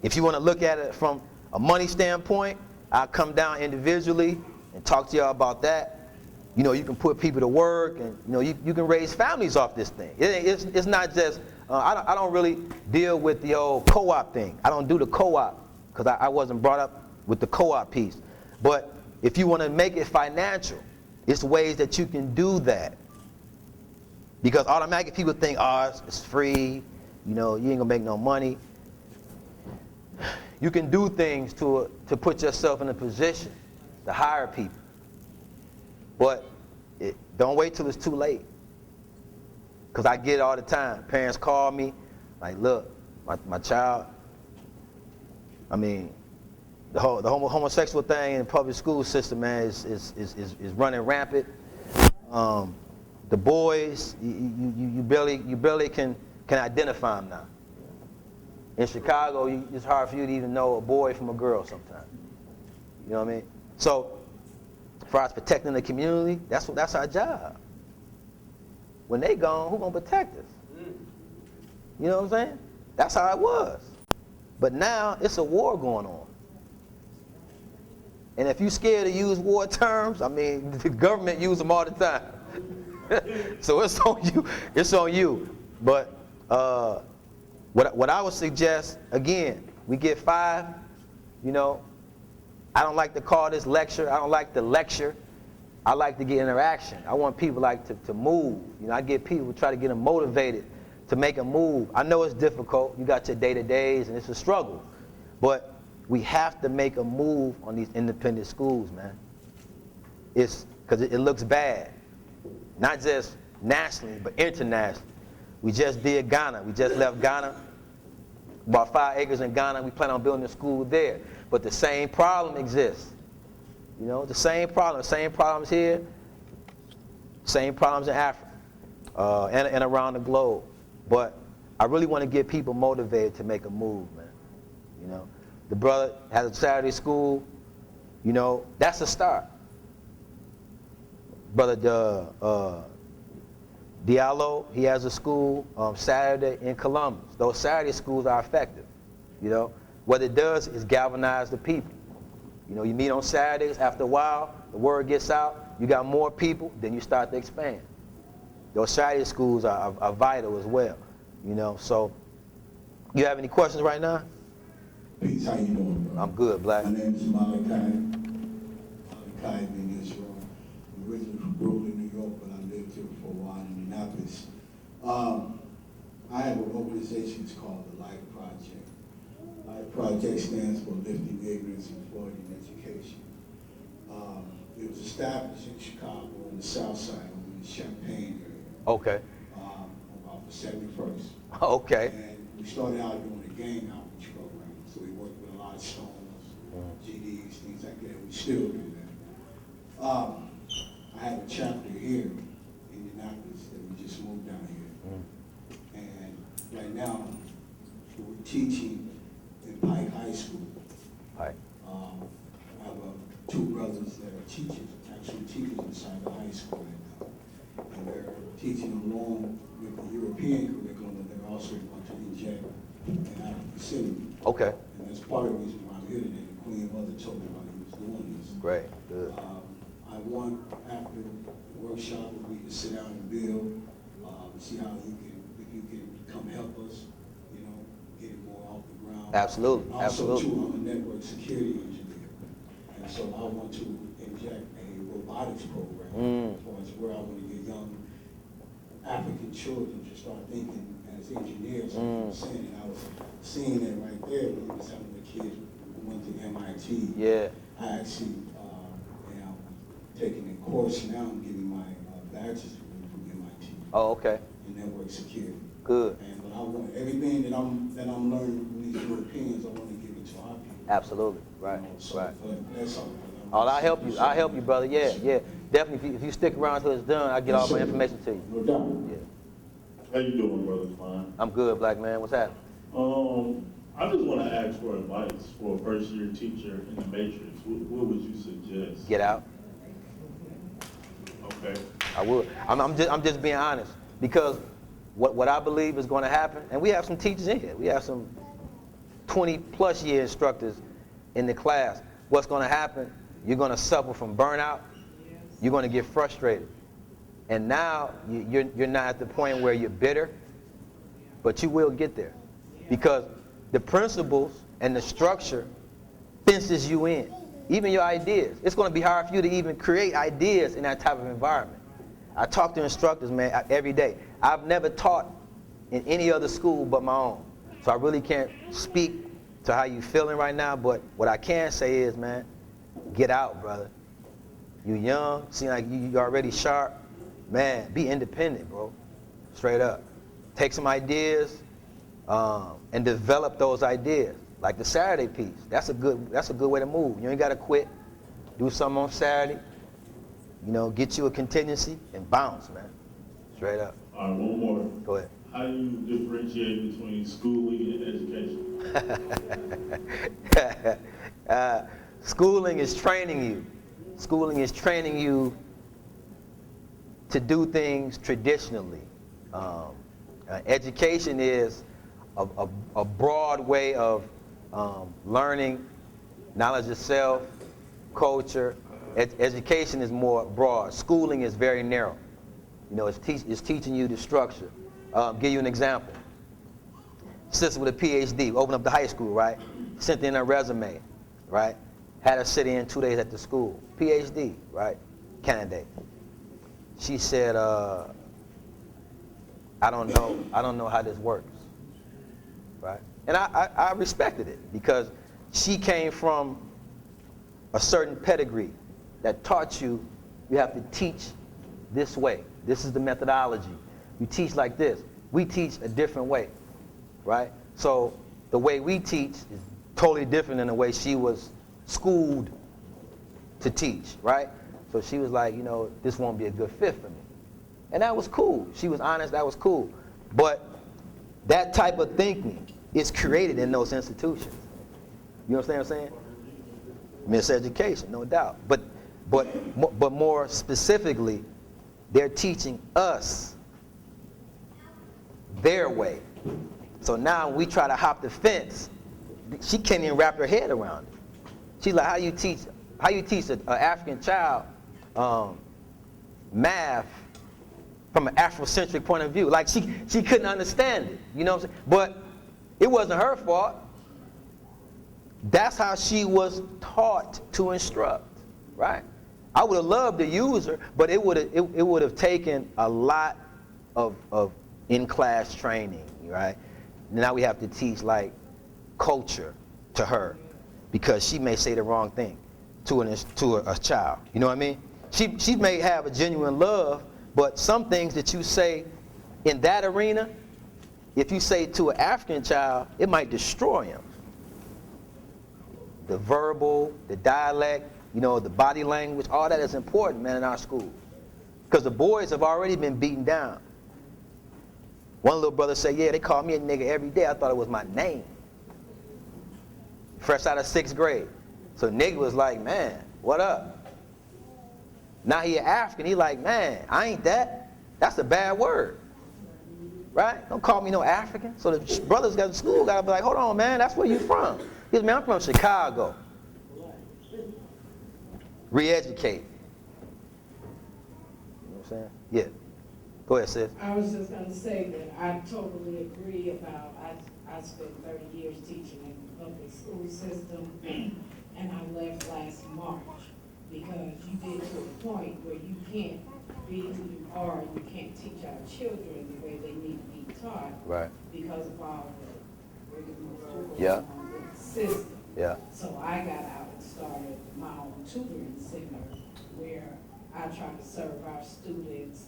If you want to look at it from a money standpoint, I'll come down individually and talk to y'all about that. You know, you can put people to work, and you know, you can raise families off this thing. It's not just, I don't really deal with the old co-op thing. I don't do the co-op because I wasn't brought up with the co-op piece. But if you want to make it financial, it's ways that you can do that. Because automatically people think, oh, it's free, you know, you ain't gonna make no money. You can do things to put yourself in a position to hire people. But don't wait till it's too late. Because I get it all the time. Parents call me, like, look, my child, I mean, the homosexual thing in the public school system, man, is running rampant. The boys, you barely can identify them now. In Chicago, it's hard for you to even know a boy from a girl sometimes. You know what I mean? So, as far as protecting the community, that's our job. When they gone, who gonna protect us? You know what I'm saying? That's how it was. But now it's a war going on. And if you're scared to use war terms, I mean, the government uses them all the time. So it's on you. It's on you. But what I would suggest, again, we get 5, you know, I don't like to call this lecture. I don't like to lecture. I like to get interaction. I want people to move. You know, I get people, try to get them motivated to make a move. I know it's difficult. You got your day-to-days and it's a struggle. But we have to make a move on these independent schools, man. It's because it looks bad. Not just nationally, but internationally. We just did Ghana. We just left Ghana. About 5 acres in Ghana. We plan on building a school there. But the same problem exists. You know, the same problems here, same problems in Africa and around the globe. But I really want to get people motivated to make a move, man. You know, the brother has a Saturday school. You know, that's a start. Brother Diallo, he has a school Saturday in Columbus. Those Saturday schools are effective. You know, what it does is galvanize the people. You know, you meet on Saturdays. After a while, the word gets out. You got more people, then you start to expand. Those Saturday schools are vital as well. You know, so you have any questions right now?
Peace, how you doing, bro?
I'm good, Black.
My name is Malachi. Malachi being Israel. I'm originally from Brooklyn, New York, but I lived here for a while in Indianapolis. I have an organization, it's called the Life Project. Life Project stands for Lifting Ignorance and Flooding Education. It was established in Chicago on the south side, over the Champaign area.
Okay.
About the 71st.
Okay.
And we started out doing a gang outreach program. So we worked with a lot of stones, GDs, things like that. We still do that. I have a chapter here in Indianapolis that we just moved down here. And right now, we're teaching in Pike High School.
Pike.
I have two brothers that are teachers, actually teachers inside the high school right now. And they're teaching along with the European curriculum that they're also going to inject in African City.
Okay.
And that's part of the reason why I'm here today. The Queen Mother told me while he was doing this.
Great. Good.
I want, after the workshop, we can sit down and build, see how if you can come help us, you know, get it more off the ground.
Absolutely.
Also,
Absolutely.
too, I'm a network security engineer. And so I want to inject a robotics program as far as where I want to get young African children to start thinking as engineers. I'm saying, and I was seeing that right there when some of the kids went to MIT.
Yeah.
I actually am taking a course now. I'm getting my bachelor's degree from MIT
Oh, okay.
in network security.
Good.
But I want everything that I'm learning from these Europeans. I want to give it to our people.
Absolutely. Right.
You know, so
Right.
That's all.
Oh, I'll help you. I'll help you, brother. Yeah, yeah. Definitely. If you stick around till it's done, I'll get all my information to you.
No doubt.
Yeah.
How you doing, Brother Kline?
I'm good, Black man. What's happening?
I just want to ask for advice for a first-year teacher in the Matrix. What would you suggest?
Get out.
Okay.
I would. I'm just being honest because what I believe is going to happen, and we have some teachers in here. We have some 20+ year instructors in the class. What's going to happen? You're going to suffer from burnout. You're going to get frustrated, and now you're not at the point where you're bitter, but you will get there, because the principles and the structure fences you in. Even your ideas. It's going to be hard for you to even create ideas in that type of environment. I talk to instructors, man, every day. I've never taught in any other school but my own. So I really can't speak to how you feeling right now, but what I can say is, man, get out, brother. You young, seem like you already sharp. Man, be independent, bro. Straight up. Take some ideas and develop those ideas. Like the Saturday piece, that's a good way to move. You ain't gotta quit. Do something on Saturday. You know, get you a contingency and bounce, man. Straight up.
All right, one more.
Go ahead.
How do you differentiate between schooling and education?
Schooling is training you. Schooling is training you to do things traditionally. Education is a broad way of learning knowledge of self, culture. Education is more broad. Schooling is very narrow. You know, it's teaching you the structure. Give you an example. Sister with a PhD, open up the high school, right? Sent in her resume, right? Had her sit in 2 days at the school. PhD, right? Candidate. She said, I don't know how this works. Right? And I respected it because she came from a certain pedigree that taught you have to teach this way. This is the methodology. You teach like this. We teach a different way, right? So the way we teach is totally different than the way she was schooled to teach, right? So she was like, this won't be a good fit for me. And that was cool. She was honest, that was cool. But that type of thinking is created in those institutions. You understand what I'm saying? Miseducation, no doubt. But more specifically, they're teaching us their way. So now we try to hop the fence. She can't even wrap her head around it. She's like, how you teach an African child math from an Afrocentric point of view? Like she couldn't understand it. You know what I'm saying? But it wasn't her fault. That's how she was taught to instruct, right? I would have loved to use her, but it would have taken a lot of in-class training, right? Now we have to teach like culture to her because she may say the wrong thing to a child. You know what I mean? She may have a genuine love, but some things that you say in that arena, if you say to an African child, it might destroy him. The verbal, the dialect, the body language, all that is important, man, in our schools. Because the boys have already been beaten down. One little brother said, yeah, they call me a nigga every day. I thought it was my name. Fresh out of 6th grade. So nigga was like, man, what up? Now he an African, he like, man, I ain't that. That's a bad word. Right? Don't call me no African. So the brothers got to school got to be like, hold on, man, that's where you from. He said, man, I'm from Chicago. Re-educate. You know what I'm saying? Yeah. Go ahead, sis.
I was just going to say that I totally agree about, I spent 30 years teaching in the public school system, and I left last March because you get to a point where you can't be who you are, you can't teach our children the way they need to be taught,
right?
Because of all the rigmarole
yeah.
with the system.
Yeah.
So I got out and started my own tutoring center where I try to serve our students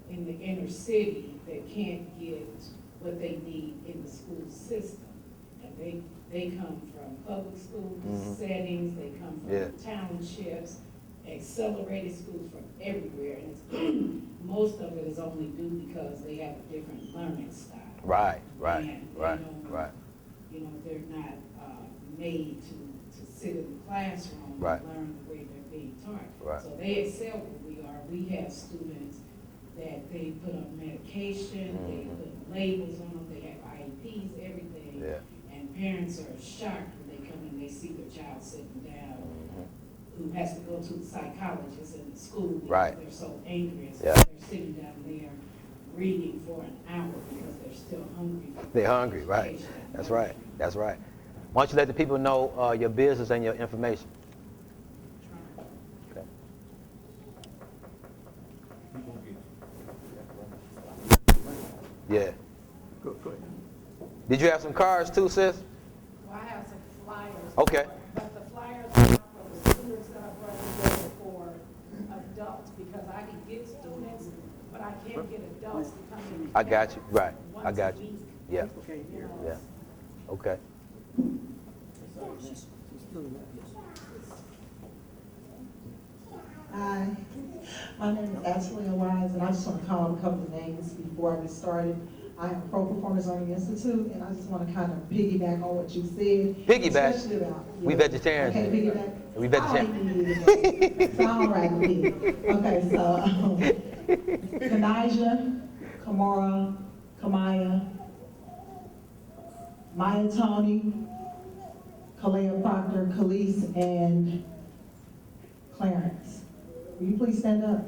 in the inner city that can't get what they need in the school system. And they come from public school settings, they come from townships, accelerated schools from everywhere. And it's, most of it is only due because they have a different learning style.
Right.
They're not made to sit in the classroom and learn the way they're being taught.
Right.
So they excel where we are. We have students that they put on medication, they put labels on them, they have IEPs, everything.
Yeah.
And parents are shocked when they come in, they see their child sitting down, who has to go to the psychologist in the school because they're so angry. And so they're sitting down there reading for an hour because they're still hungry.
They're hungry, right. That's right. Why don't you let the people know your business and your information? Okay. Yeah. Go ahead. Did you have some cards too, sis?
Well, I have some flyers.
Okay.
But the flyers are not for the students that are running for adults because I can get students, but I can't get adults to come in.
I got you. Right. I
Once
got
a
you.
week.
Yeah.
Yeah.
Okay.
Hi, my name is Ashley Wise, and I just want to call a couple of names before I get started. I am Pro Performance Learning Institute, and I just want to kind of piggyback on what you said.
Piggyback?
Especially about,
We vegetarians.
Okay, piggyback.
We vegetarian.
I don't eat meat. Sound right with me. Okay, so Kanijah, Kamara, Kamaya, Maya Tony, Kalea Proctor, Khalees, and Clarence. Will you please stand up?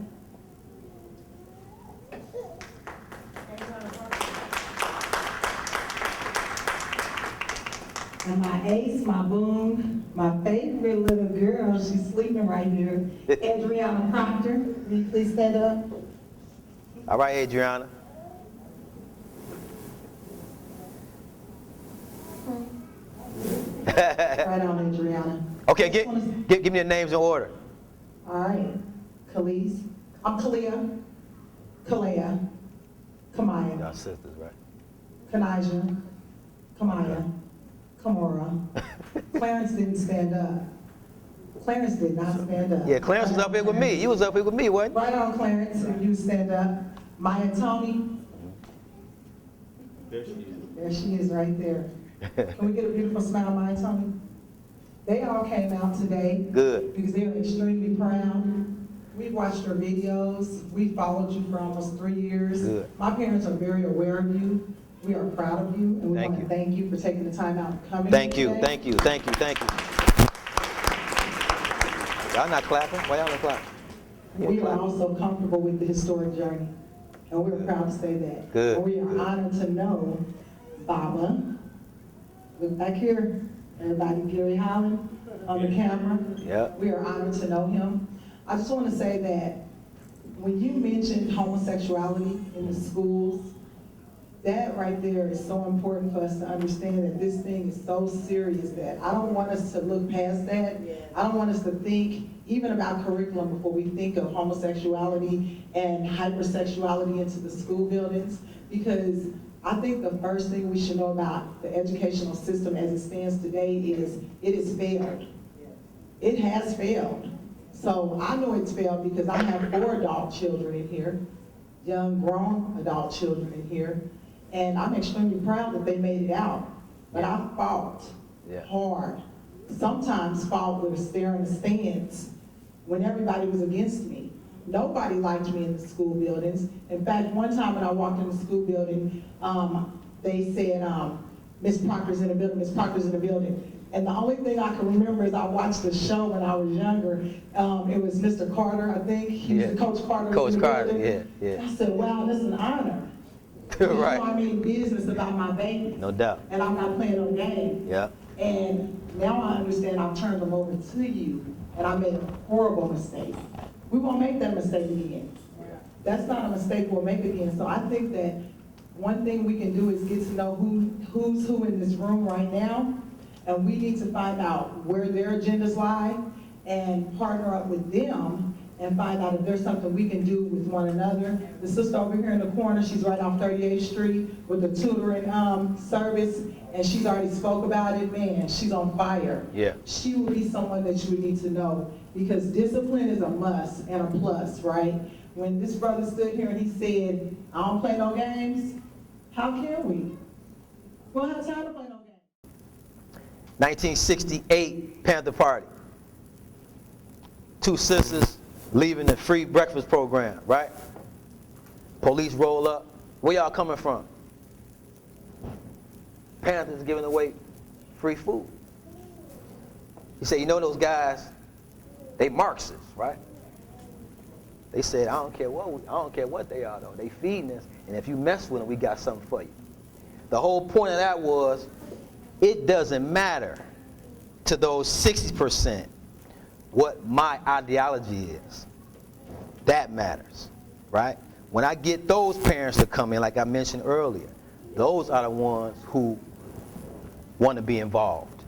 And my ace, my boom, my favorite little girl, she's sleeping right here, Adriana Proctor. Will you please stand up?
All right, Adriana.
Right on, Adriana.
Okay, give me the names in order.
All right. Khalees. I'm Kalia. Kalea. Kamaya.
Y'all sisters, right?
Kanijah. Kamaya. Kamora. Clarence didn't stand up. Clarence did not stand up.
Yeah, Clarence was up here with me. You was up here with me, wasn't you?
Right on, Clarence, if you stand up. Maya Tony.
There she is.
There she is right there. Can we get a beautiful smile, Maya Tony? They all came out today.
Good.
Because they're extremely proud. We've watched your videos. We followed you for almost 3 years.
Good.
My parents are very aware of you. We are proud of you, and we
Thank
want
you.
to thank you for taking the time out and coming.
Thank you,
today.
thank you, thank you, thank you. Y'all not clapping? Why y'all not clapping?
We are also comfortable with the historic journey, and we're proud to say that.
Good.
And we are honored to know Baba. Look back here, everybody, Gary Holland on the camera.
Yep.
We are honored to know him. I just want to say that when you mentioned homosexuality in the schools, that right there is so important for us to understand that this thing is so serious that I don't want us to look past that. I don't want us to think even about curriculum before we think of homosexuality and hypersexuality into the school buildings, because I think the first thing we should know about the educational system as it stands today is it has failed. It has failed. So I know it's failed because I have 4 adult children in here, young, grown adult children in here, and I'm extremely proud that they made it out. But I fought hard. Sometimes fought with a stare in the stands when everybody was against me. Nobody liked me in the school buildings. In fact, one time when I walked in the school building, they said, Miss Proctor's in the building, Miss Proctor's in the building. And the only thing I can remember is I watched the show when I was younger. It was Mr. Carter, I think. He was Coach Carter.
Coach Carter, yeah.
I said, wow, this is an honor.
Right.
You know, I mean business about my baby.
No doubt.
And I'm not playing no game.
Yeah.
And now I understand I've turned them over to you, and I made a horrible mistake. We won't make that mistake again. That's not a mistake we'll make again. So I think that one thing we can do is get to know who's who in this room right now, and we need to find out where their agendas lie and partner up with them and find out if there's something we can do with one another. The sister over here in the corner, she's right off 38th Street with the tutoring service, and she's already spoke about it. Man, she's on fire.
Yeah.
She will be someone that you would need to know, because discipline is a must and a plus, right? When this brother stood here and he said, I don't play no games, how can we? We don't have time to play no games.
1968 Panther Party. 2 sisters leaving the free breakfast program, right? Police roll up. Where y'all coming from? Panthers giving away free food. He said, you know those guys, they Marxists, right? They said, I don't care what they are though. They feeding us, and if you mess with them, we got something for you. The whole point of that was, it doesn't matter to those 60% what my ideology is. That matters, right? When I get those parents to come in, like I mentioned earlier, those are the ones who want to be involved.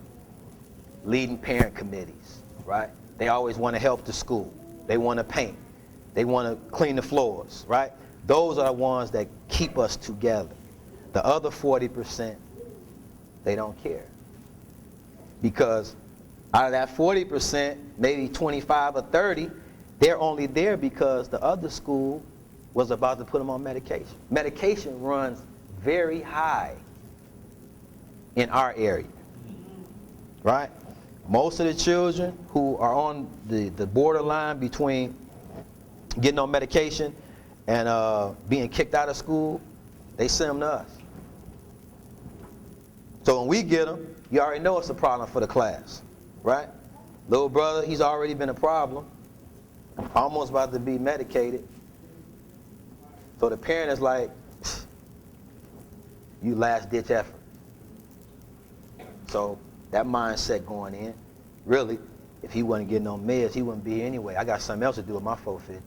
Leading parent committees, right? They always want to help the school. They want to paint. They want to clean the floors, right? Those are the ones that keep us together. The other 40%, they don't care. Because out of that 40%, maybe 25 or 30, they're only there because the other school was about to put them on medication. Medication runs very high in our area, right? Most of the children who are on the borderline between getting on medication and being kicked out of school, they send them to us. So when we get them, you already know it's a problem for the class, right? Little brother, he's already been a problem, almost about to be medicated. So the parent is like, you last ditch effort. So That mindset going in. Really, if he wasn't getting on meds, he wouldn't be here anyway. I got something else to do with my 450.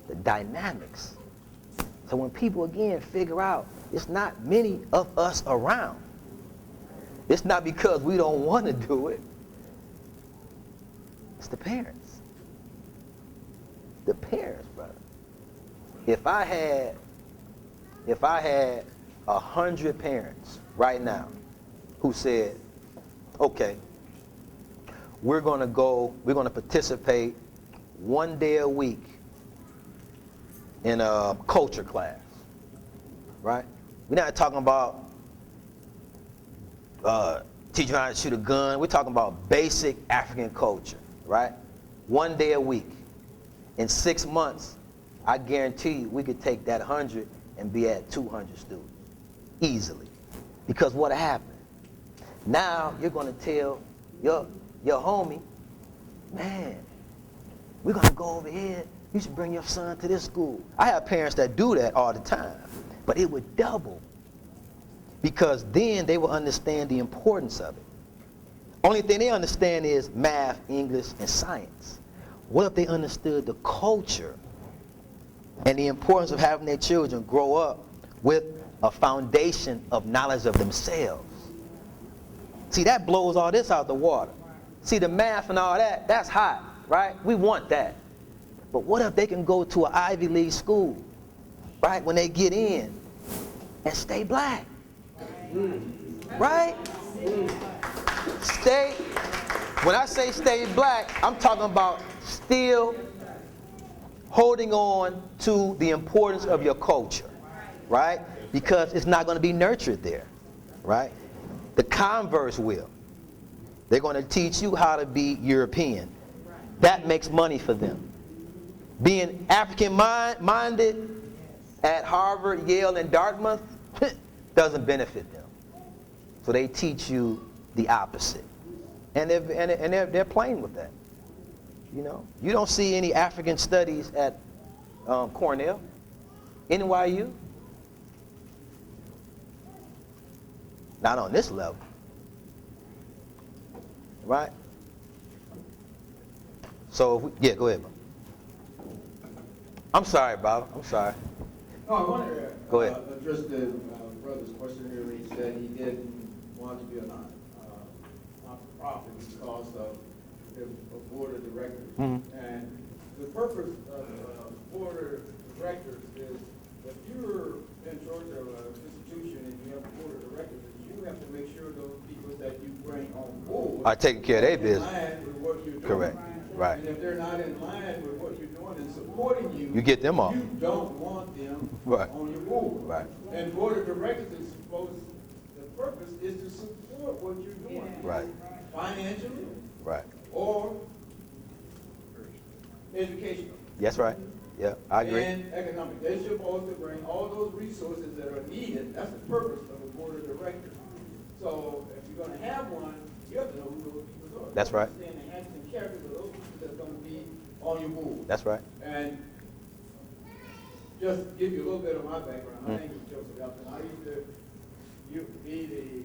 The dynamics. So when people, again, figure out it's not many of us around, it's not because we don't want to do it. It's the parents. The parents, brother. If I had 100 parents right now who said, okay, we're going to participate one day a week in a culture class, right? We're not talking about teaching how to shoot a gun. We're talking about basic African culture, right? One day a week. In 6 months, I guarantee you we could take that 100 and be at 200 students easily. Because what happened? Now you're going to tell your homie, man, we're going to go over here. You should bring your son to this school. I have parents that do that all the time, but it would double. Because then they will understand the importance of it. Only thing they understand is math, English, and science. What if they understood the culture and the importance of having their children grow up with a foundation of knowledge of themselves? See, that blows all this out the water. See, the math and all that, that's hot, right? We want that. But what if they can go to an Ivy League school, right, when they get in and stay black? Right? When I say stay black, I'm talking about still holding on to the importance of your culture, right? Because it's not going to be nurtured there, right? The converse will. They're going to teach you how to be European. That makes money for them. Being African-minded at Harvard, Yale, and Dartmouth doesn't benefit them. So they teach you the opposite. And they're playing with that. You know, you don't see any African studies at Cornell, NYU. Not on this level. Right? So, yeah, go ahead, Bob. I'm sorry, Bob. I'm sorry.
No, I wanted to
Go ahead.
address the brother's question here. He said he didn't want to be a non-profit because of the board of directors.
Mm-hmm.
And the purpose of board of directors is if you're in charge of an institution and you have a board of directors, you have to make sure those people that you bring on board
are taking care of their business.
in line with what you're doing.
Correct. Right.
And if they're not in line with what you're doing and supporting you,
You get them off.
You don't want them
Right.
on your board.
Right.
And board of directors is supposed, the purpose is to support what you're doing.
Right.
Financially
Right.
or educational.
That's right. Yeah, I agree.
And economic. They're supposed to bring all those resources that are needed. That's the purpose of the board of directors. So if you're gonna have one, you have to know who those people are.
That's right.
Understand the habits and characters of those people that's gonna be on your board.
That's right.
And just give you a little bit of my background. My name is Joseph Elton. I used to be the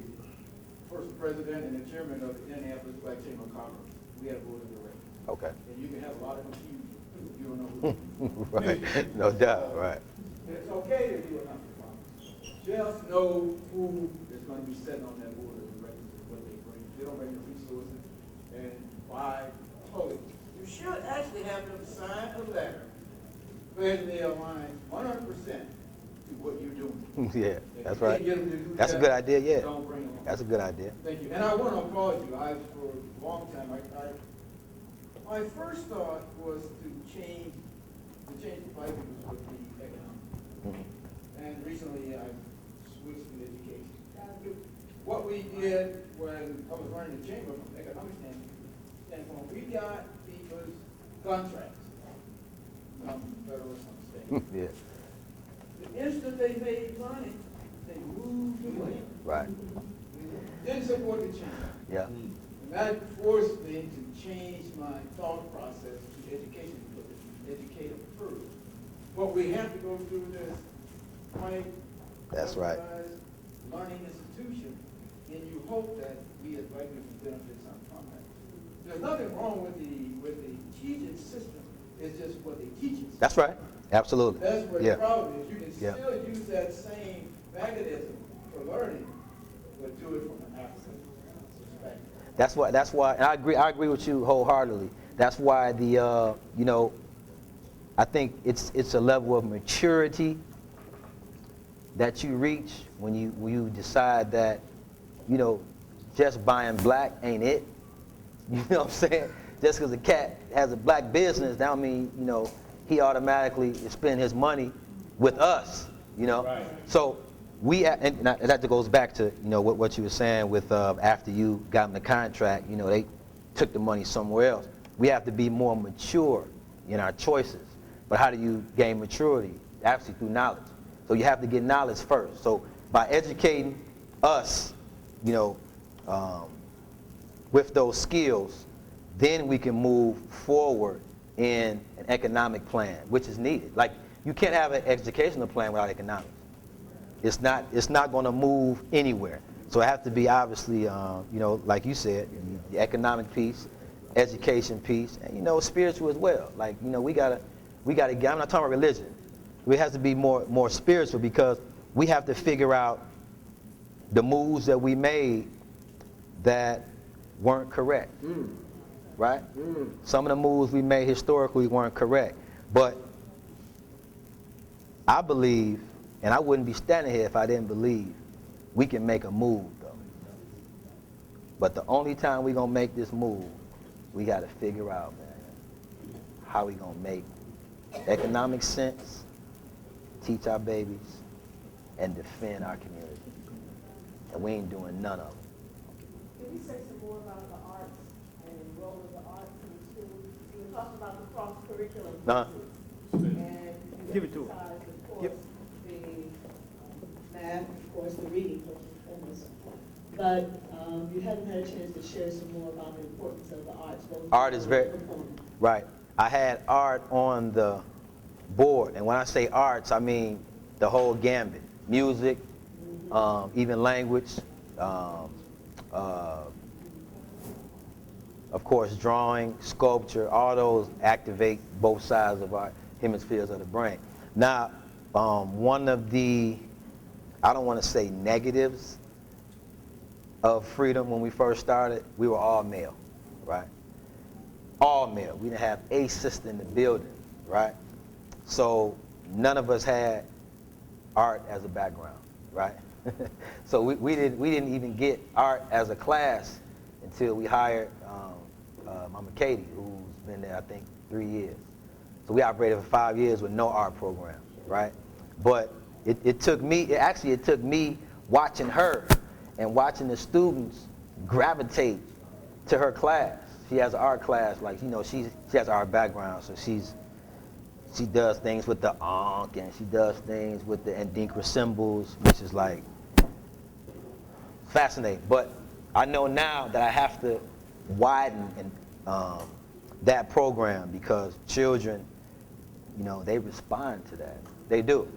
first president and the chairman of the Indianapolis Black Chamber of Commerce. We had a board of directors.
Okay.
And you can have a lot of confusion if you don't know who.
Right. No doubt. Right.
It's okay to do a non-profit. Just know who is going to be sitting on that board of directors and what they bring. They don't bring the resources. And by code, you should actually have them sign a letter pledging they align 100% to what you're doing.
Yeah,
If
that's
you
right.
can't get them to do
That's a
that,
good idea, yeah.
Don't bring them on.
That's a good idea.
Thank you. And I want to applaud you. For a long time, my first thought was to change the light with the economics.
Mm-hmm.
And recently I switched to education. What we did when I was running the chamber from an economic standpoint, we got people's contracts. Federal, state.
Yeah.
The instant they made money, they moved away.
Right.
Didn't support the chamber.
Yeah.
And that forced me to change my thought process to education, because it's educative first. But we have to go through this quite
That's right.
learning institution and you hope that we as white people benefit something from that. There's nothing wrong with the teaching system, it's just what they teach us.
That's right. Absolutely.
That's where
Yeah.
the problem is. You can
Yeah.
still use that same mechanism for learning, but do it from an African perspective.
That's why, and I agree with you wholeheartedly. That's why the, you know, I think it's a level of maturity that you reach when you decide that, you know, just buying black ain't it. You know what I'm saying? Just because a cat has a black business, that don't mean, you know, he automatically spend his money with us, you know?
Right.
So and that goes back to, you know, what you were saying with after you got in the contract, you know, they took the money somewhere else. We have to be more mature in our choices. But how do you gain maturity? Actually through knowledge. So you have to get knowledge first. So by educating us, you know, with those skills, then we can move forward in an economic plan, which is needed. Like, you can't have an educational plan without economics. It's not going to move anywhere. So it has to be obviously, you know, like you said, the economic piece, education piece, and, you know, spiritual as well. Like, you know, we gotta get, I'm not talking about religion. It has to be more spiritual, because we have to figure out the moves that we made that weren't correct, right? Some of the moves we made historically weren't correct. But I believe, and I wouldn't be standing here if I didn't believe, we can make a move, though. But the only time we're going to make this move, we got to figure out, man, how we going to make economic sense, teach our babies, and defend our community. And we ain't doing none of it.
Can you say some more about the arts and the role of the arts in the schools? You were talking about the cross-curriculum
Uh-huh.
pieces. And you
Give it to her.
emphasized, of course, the math, of course, the reading, performance. But you haven't had a chance to share some more about the importance of the arts. both
Art is very,
performance.
right. I had art on the board, and when I say arts, I mean the whole gambit. Music, even language, of course drawing, sculpture, all those activate both sides of our hemispheres of the brain. Now, one of the, I don't want to say negatives of freedom when we first started, we were all male, right? All male. We didn't have a sister in the building, right? So none of us had art as a background, right? So we didn't even get art as a class until we hired Mama Katie, who's been there, I think, 3 years. So we operated for 5 years with no art program, right? But it took me watching her and watching the students gravitate to her class. She has an art class, like, you know, she has art background, so she does things with the ankh, and she does things with the Adinkra symbols, which is like fascinating. But I know now that I have to widen that program, because children, you know, they respond to that. They do,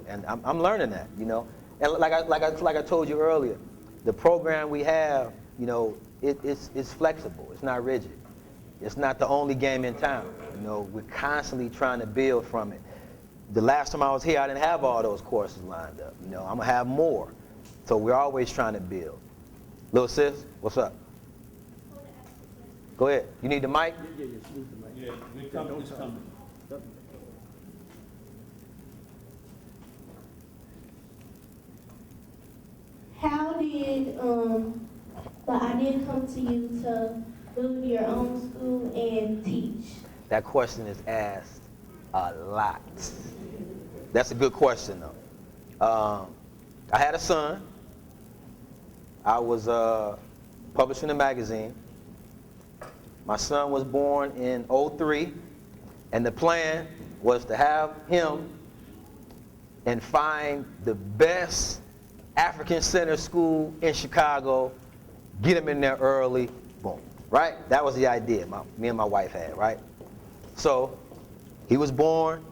and I'm learning that, you know. And like I told you earlier, the program we have, you know, it's flexible. It's not rigid. It's not the only game in town. You know, we're constantly trying to build from it. The last time I was here, I didn't have all those courses lined up. You know, I'm gonna have more. So we're always trying to build. Little sis, what's up? Go ahead. You need the mic?
Yeah, it's coming.
How did the idea come to you to build your own school and teach?
That question is asked a lot. That's a good question, though. I had a son. I was publishing a magazine. My son was born in '03, and the plan was to have him and find the best African Center school in Chicago, get him in there early, boom, right? That was the idea me and my wife had, right? So he was born,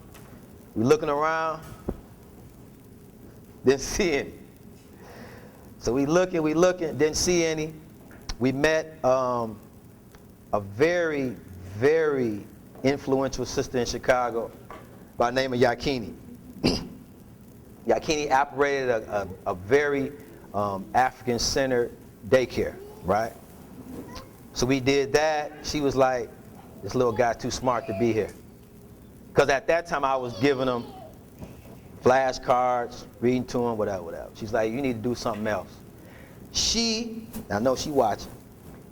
we looking around, didn't see any. So we looking, didn't see any. We met a very, very influential sister in Chicago by the name of Yakini. Yakini operated a very African-centered daycare, right? So we did that. She was like, this little guy's too smart to be here. Because at that time I was giving them flashcards, reading to them, whatever. She's like, you need to do something else. I know she watching,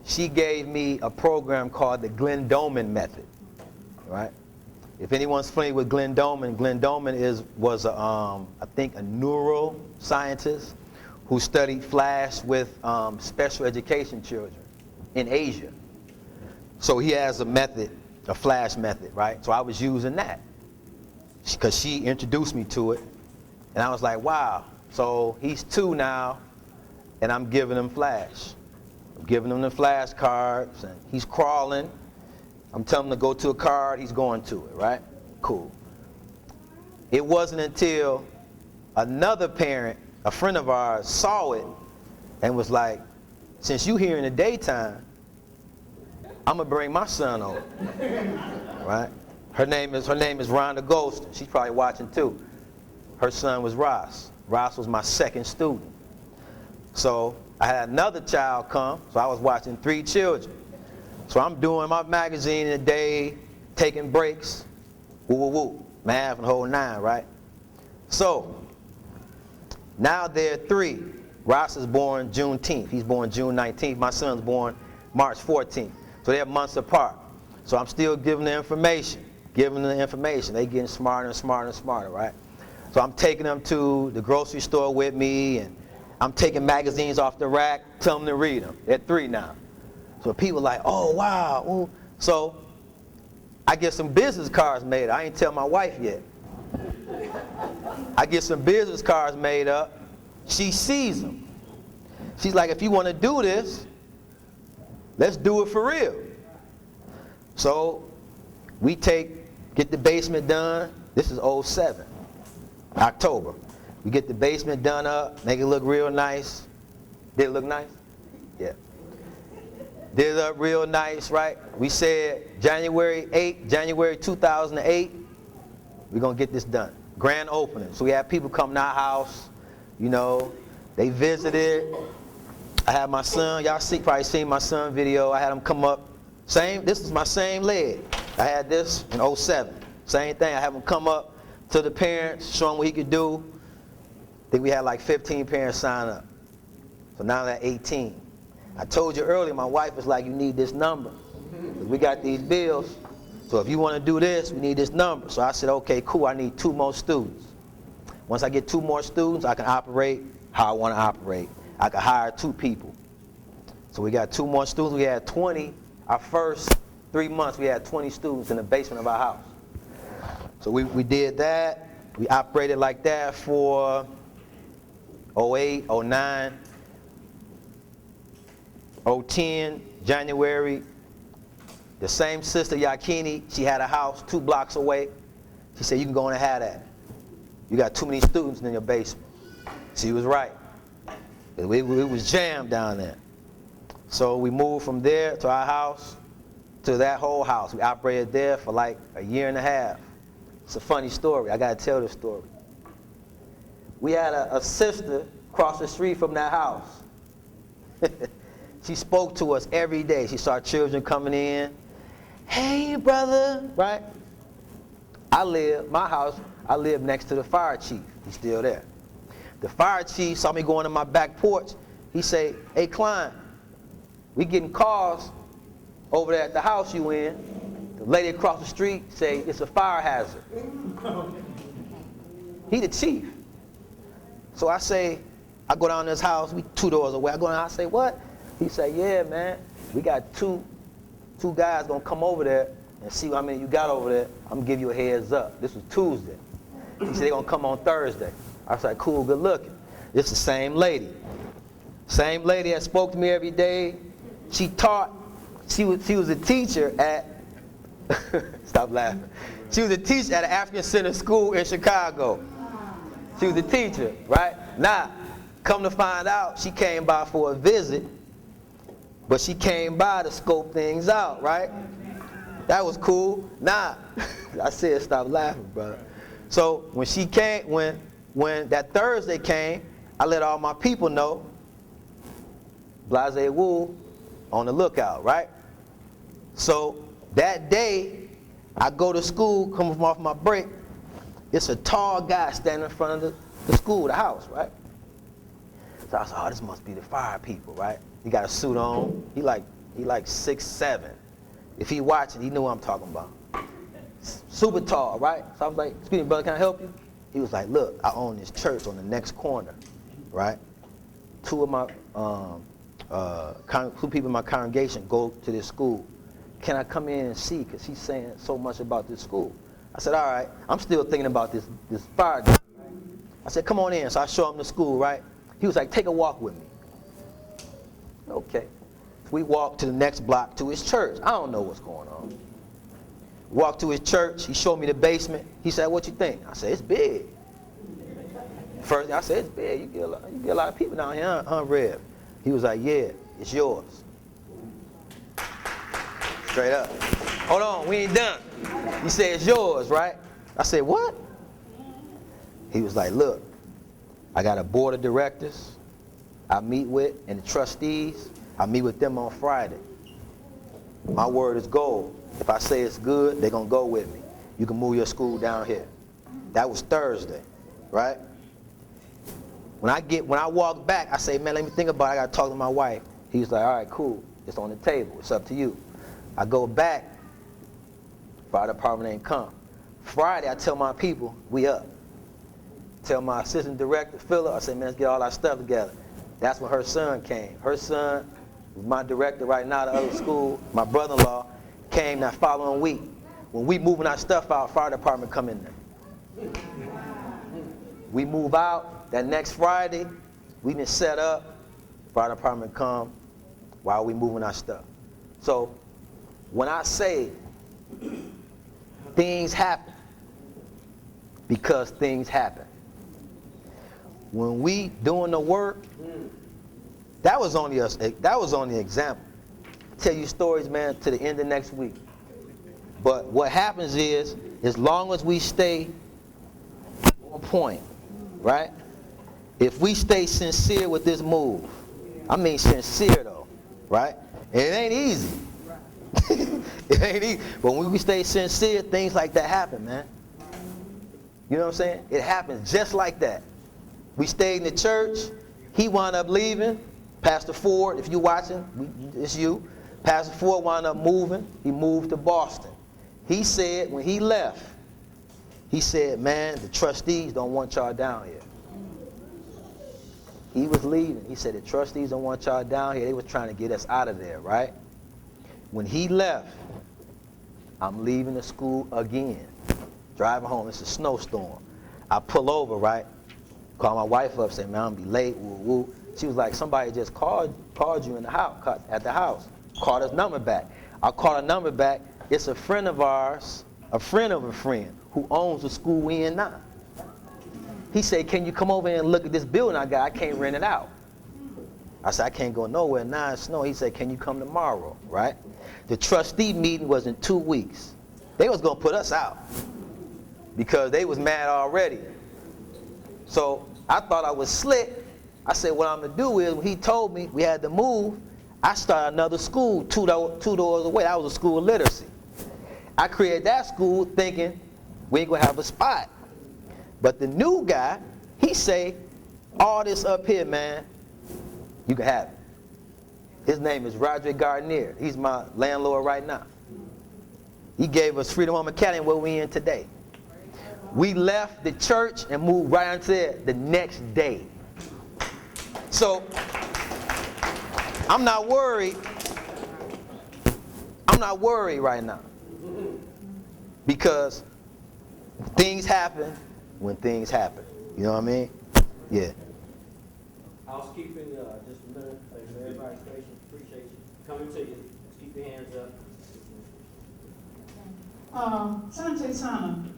she gave me a program called the Glendoman method, right? If anyone's familiar with Glendoman was I think a neuroscientist who studied Flash with special education children in Asia. So he has a method, a Flash method, right? So I was using that because she introduced me to it, and I was like, wow. So he's 2 now, and I'm giving him Flash. I'm giving him the flashcards, and he's crawling. I'm telling him to go to a card, he's going to it, right? Cool. It wasn't until another parent, a friend of ours, saw it and was like, since you here in the daytime, I'm gonna bring my son over, right? Her name is Rhonda Golston. She's probably watching too. Her son was Ross. Ross was my second student. So I had another child come, so I was watching 3 children. So I'm doing my magazine in a day, taking breaks, math and the whole 9, right? So now there are 3. Ross is born Juneteenth. He's born June 19th. My son's born March 14th. So they're months apart. So I'm still giving the information. They getting smarter and smarter and smarter, right? So I'm taking them to the grocery store with me, and I'm taking magazines off the rack, telling them to read them. They're 3 now. So people are like, oh, wow. Ooh. So I get some business cards made. I ain't tell my wife yet. I get some business cards made up. She sees them. She's like, if you want to do this, let's do it for real. So we get the basement done. This is 07, October. We get the basement done up, make it look real nice. Did it look nice? Yeah. Did it up real nice, right? We said January 2008, we're going to get this done. Grand opening. So we had people come to our house, they visited. I had my son, y'all probably seen my son video. I had him come up. This is my same leg. I had this in 07. Same thing. I had him come up to the parents, show him what he could do. I think we had like 15 parents sign up. So now they're 18. I told you earlier, my wife was like, you need this number. We got these bills. So if you want to do this, we need this number. So I said, okay, cool, I need 2 more students. Once I get 2 more students, I can operate how I want to operate. I can hire 2 people. So we got 2 more students. We had 20. Our first 3 months, we had 20 students in the basement of our house. So we did that. We operated like that for 08, 09, 010, January. The same sister, Yakini, she had a house 2 blocks away. She said, you can go in and have that. You got too many students in your basement. She was right. It was jammed down there. So we moved from there to our house to that whole house. We operated there for like a year and a half. It's a funny story. I got to tell this story. We had a sister across the street from that house. She spoke to us every day. She saw children coming in. Hey, brother, right? I live next to the fire chief. He's still there. The fire chief saw me going to my back porch. He say, hey, Kline, we getting calls over there at the house you in. The lady across the street say, it's a fire hazard. He the chief. So I go down to his house, we 2 doors away. I go down, I say, what? He say, yeah, man, we got two guys gonna come over there and see how many you got over there. I'm gonna give you a heads up. This was Tuesday. He said they're gonna come on Thursday. I was like, cool, good looking. This is the same lady. Same lady that spoke to me every day. She was a teacher at, stop laughing. She was a teacher at an African Center school in Chicago. She was a teacher, right? Now, Come to find out, she came by for a visit, but she came by to scope things out, right? That was cool. Nah, I said stop laughing, brother. So when she came, when that Thursday came, I let all my people know, Blase Woo, on the lookout, right? So that day, I go to school, coming off my break, it's a tall guy standing in front of the school, the house, right? So I said, oh, this must be the fire people, right? He got a suit on. He like 6'7". If he watching, he knew what I'm talking about. Super tall, right? So I was like, excuse me, brother, can I help you? He was like, look, I own this church on the next corner, right? Two of my, two people in my congregation go to this school. Can I come in and see? Because he's saying so much about this school. I said, all right. I'm still thinking about this fire guy. I said, come on in. So I show him the school, right? He was like, take a walk with me. Okay. We walked to the next block to his church. I don't know what's going on. Walked to his church. He showed me the basement. He said, what you think? I said, it's big. First, I said, it's big. You get a lot of people down here, huh, Rev? He was like, yeah, it's yours. Straight up. Hold on, we ain't done. He said, it's yours, right? I said, what? He was like, look, I got a board of directors I meet with, and the trustees, I meet with them on Friday. My word is gold. If I say it's good, they're going to go with me. You can move your school down here. That was Thursday, right? When I walk back, I say, man, let me think about it. I got to talk to my wife. He was like, all right, cool. It's on the table. It's up to you. I go back. Fire department ain't come. Friday, I tell my people, we up. Tell my assistant director, Philip, I say, man, let's get all our stuff together. That's when her son came. Her son, my director right now at the other school, my brother-in-law, came that following week. When we moving our stuff out, fire department come in there. We move out, that next Friday, we been set up, fire department come while we moving our stuff. So when I say things happen, because things happen. When we doing the work, that was only an example. Tell you stories, man, to the end of next week. But what happens is, as long as we stay on point, right? If we stay sincere with this move, I mean sincere though, right? And it ain't easy. It ain't easy. But when we stay sincere, things like that happen, man. You know what I'm saying? It happens just like that. We stayed in the church. He wound up leaving. Pastor Ford, if you watching, it's you. Pastor Ford wound up moving. He moved to Boston. He said when he left, he said, man, the trustees don't want y'all down here. He was leaving. He said the trustees don't want y'all down here. They were trying to get us out of there, right? When he left, I'm leaving the school again. Driving home, it's a snowstorm. I pull over, right? Call my wife up, say, man, I'm gonna be late, woo woo. She was like, somebody just called you in the house, at the house. Called his number back. I call her number back. It's a friend of ours, a friend of a friend, who owns the school we in now. He said, can you come over and look at this building I got? I can't rent it out. I said, I can't go nowhere, now it's snow. He said, can you come tomorrow, right? The trustee meeting was in 2 weeks. They was gonna put us out because they was mad already. So I thought I was slick. I said, what I'm gonna do is, when he told me we had to move, I started another school two doors away. That was a school of literacy. I created that school thinking we ain't gonna have a spot. But the new guy, he say, all this up here, man, you can have it. His name is Roderick Gardner. He's my landlord right now. He gave us Freedom Home Academy where we in today. We left the church and moved right into it the next day. So, I'm not worried. I'm not worried right now. Because things happen when things happen. You know what I mean? Yeah.
Housekeeping, just a minute. Thanks for everybody's patience. Appreciate you. Coming to you. Just keep your hands up.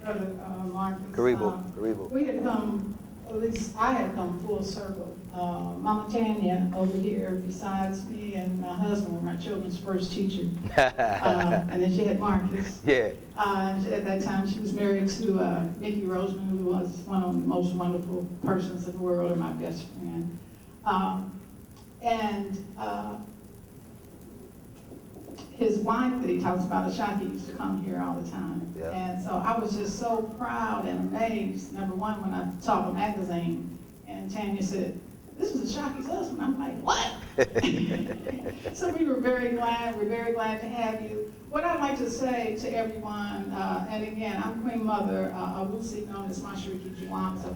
Brother Marcus.
Karibu.
We had come, at least I had come full circle
Mama Tanya over here, besides me and my husband, were my children's first teacher. And then she had Marcus.
Yeah.
At that time, she was married to Mickey Roseman, who was one of the most wonderful persons in the world and my best friend. His wife that he talks about, Ashaki, used to come here all the time.
Yeah.
And so I was just so proud and amazed, number one, when I saw the magazine, and Tanya said, "This is Ashaki's husband." I'm like, what? So we were very glad. We're very glad to have you. What I'd like to say to everyone, and again, I'm Queen Mother Awusi, known as Mashariki Jiwanza.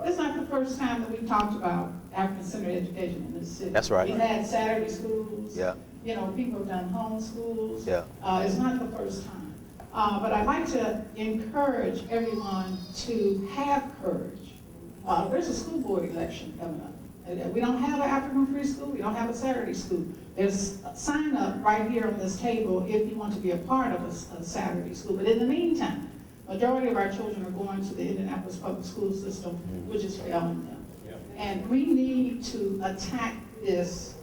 It's not the first time that we've talked about African-centered education in this city.
That's right.
We've had Saturday schools.
Yeah.
You know, people have done home schools.
Yeah.
It's not the first time. But I'd like to encourage everyone to have courage. There's a school board election coming up. We don't have an African free school. We don't have a Saturday school. There's a sign up right here on this table if you want to be a part of a Saturday school. But in the meantime, majority of our children are going to the Indianapolis public school system, which is failing them. And we need to attack this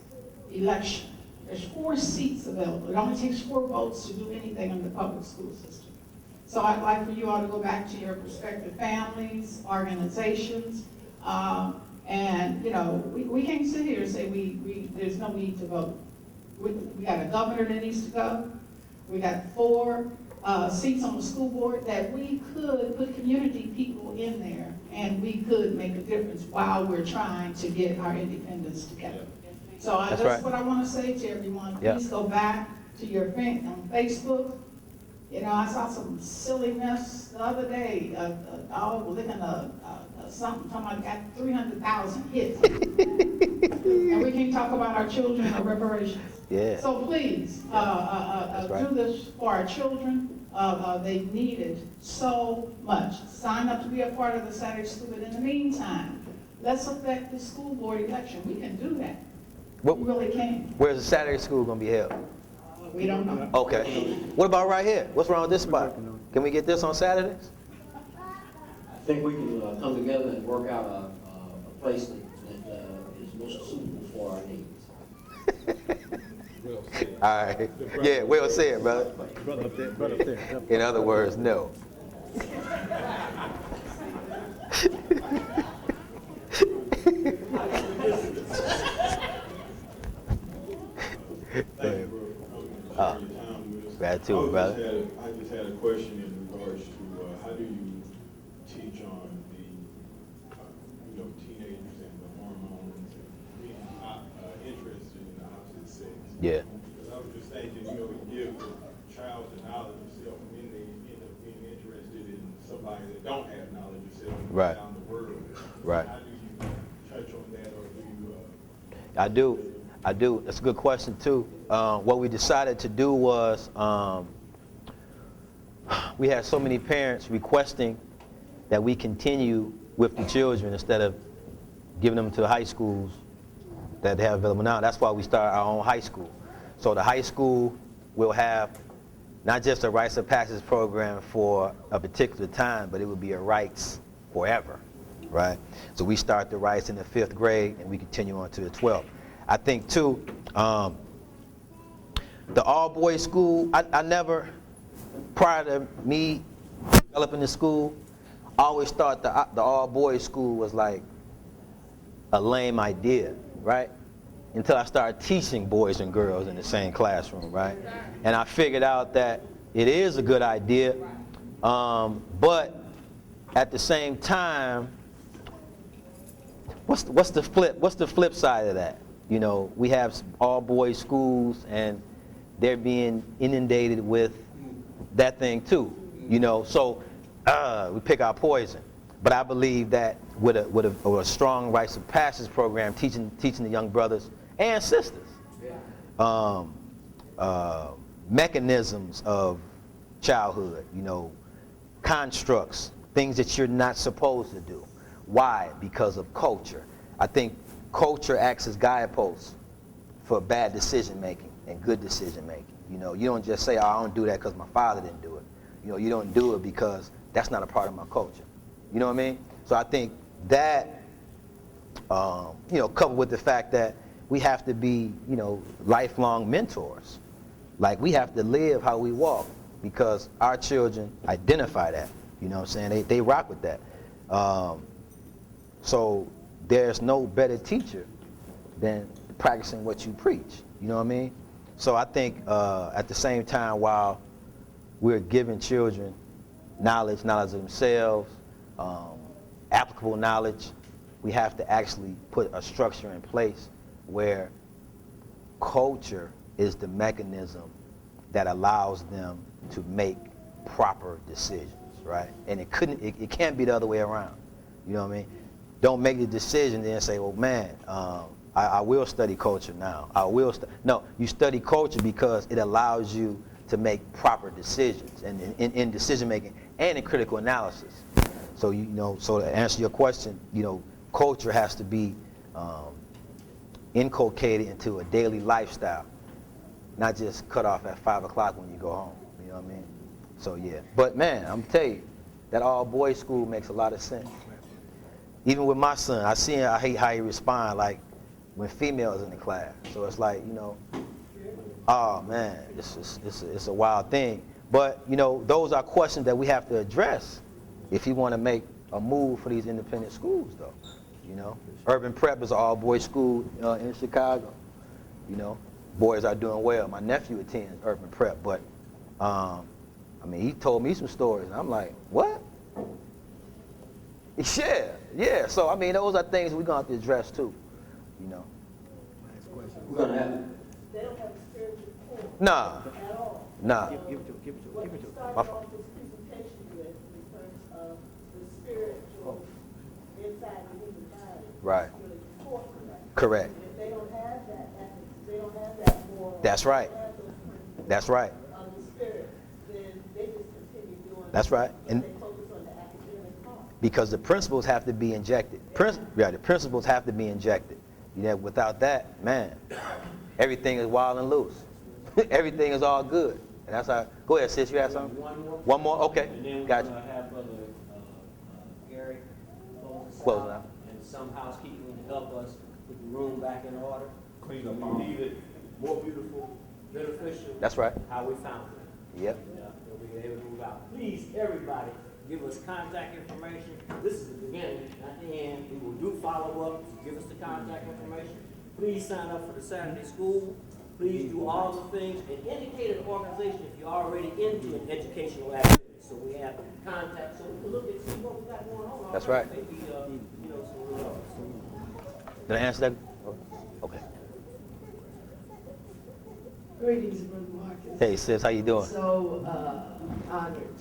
election. There's 4 seats available. It only takes 4 votes to do anything in the public school system. So I'd like for you all to go back to your prospective families, organizations, and you know, we can't sit here and say there's no need to vote. We got a governor that needs to go. We got 4 seats on the school board that we could put community people in there, and we could make a difference while we're trying to get our independence together. So that's
right.
what I want to say to everyone.
Yeah.
Please go back to your friend on Facebook. You know, I saw some silliness the other day. A dog licking something, talking about got 300,000 hits. And we can't talk about our children or reparations.
Yeah.
So please,
right.
do this for our children. They need it so much. Sign up to be a part of the Saturday school. But in the meantime, let's affect the school board election. We can do that. We really can.
Where's the Saturday school going to be held?
We don't know.
Okay. What about right here? What's wrong with this spot? Can we get this on Saturdays?
I think we can come together and work out a place that is most suitable for our needs.
All right. Yeah, well said, brother.
Brother up there.
In other words, no. Gratitude, brother.
I just had a question in regards to how do you teach on the teenagers and the hormones and being interested in the opposite sex?
Yeah.
Because I was just thinking, you give the child the knowledge of self, and then they end up being interested in somebody that don't have knowledge of self
Right.
down the world.
Right.
How do you touch on that, or do you?
I do. That's a good question too. What we decided to do was we had so many parents requesting that we continue with the children instead of giving them to the high schools that they have available now. That's why we started our own high school. So the high school will have not just a rites of passage program for a particular time, but it will be a rites forever, right? So we start the rites in the 5th grade and we continue on to the 12th. I think too, the all-boys school, I never, prior to me developing the school, I always thought the all-boys school was like a lame idea, right? Until I started teaching boys and girls in the same classroom, right? And I figured out that it is a good idea, but at the same time, what's the flip side of that? You know, we have all boys schools and they're being inundated with that thing too. You know, so we pick our poison. But I believe that with a strong rites of passage program, teaching the young brothers and sisters mechanisms of childhood, you know, constructs, things that you're not supposed to do. Why? Because of culture. I think culture acts as guideposts for bad decision making and good decision making. You know, you don't just say, oh, I don't do that because my father didn't do it. You know, you don't do it because that's not a part of my culture. You know what I mean? So I think that coupled with the fact that we have to be, lifelong mentors. Like, we have to live how we walk because our children identify that. You know what I'm saying? They rock with that. So there's no better teacher than practicing what you preach. You know what I mean? So I think at the same time, while we're giving children knowledge of themselves, applicable knowledge, we have to actually put a structure in place where culture is the mechanism that allows them to make proper decisions, right? And it can't be the other way around. You know what I mean? Don't make the decision and then say, well, man, I will study culture now. No, you study culture because it allows you to make proper decisions and in decision making and in critical analysis. So so to answer your question, culture has to be inculcated into a daily lifestyle, not just cut off at 5 o'clock when you go home. You know what I mean? So yeah. But man, I'm telling you, that all boys school makes a lot of sense. Even with my son, I hate how he respond like when females in the class. So it's like, oh man, it's a wild thing. But those are questions that we have to address if you want to make a move for these independent schools, though. Urban Prep is an all-boys school in Chicago. Boys are doing well. My nephew attends Urban Prep, but he told me some stories, and I'm like, what? Yeah. So those are things we're gonna have to address too.
We're gonna have.
They don't have a spiritual core
Nah.
at all.
Nah.
So what you started off this presentation with in terms of the spiritual inside the human body.
Right.
Is really important to that.
Correct.
If they don't have that ethics, they don't have that moral.
That's right.
They don't have those principles
That's right.
of the spirit, then they just continue doing.
That's right.
And
And
they focus on the academic part.
because the principles have to be injected. The principles have to be injected. Without that, man, everything is wild and loose. Everything is all good. And that's how. Go ahead, sis. You have something? One more. Okay.
And then we're
Gotcha.
gonna have Brother Gary
Close it out.
and some housekeeping to help us put the room back in order.
Clean up, you leave it more beautiful, beneficial.
That's right.
How we found it.
Yep.
That we were able to move out. Please, everybody, give us contact information. This is the beginning, not the end. We will do follow-up. Give us the contact information. Please sign up for the Saturday school. Please do all the things and indicate an organization if you're already into an educational activity. So we have contact, so we can look and see what we got going on.
That's right.
Maybe, some
Did I answer that? Okay.
Greetings, Brother Marcus.
Hey, sis, how you doing?
So honored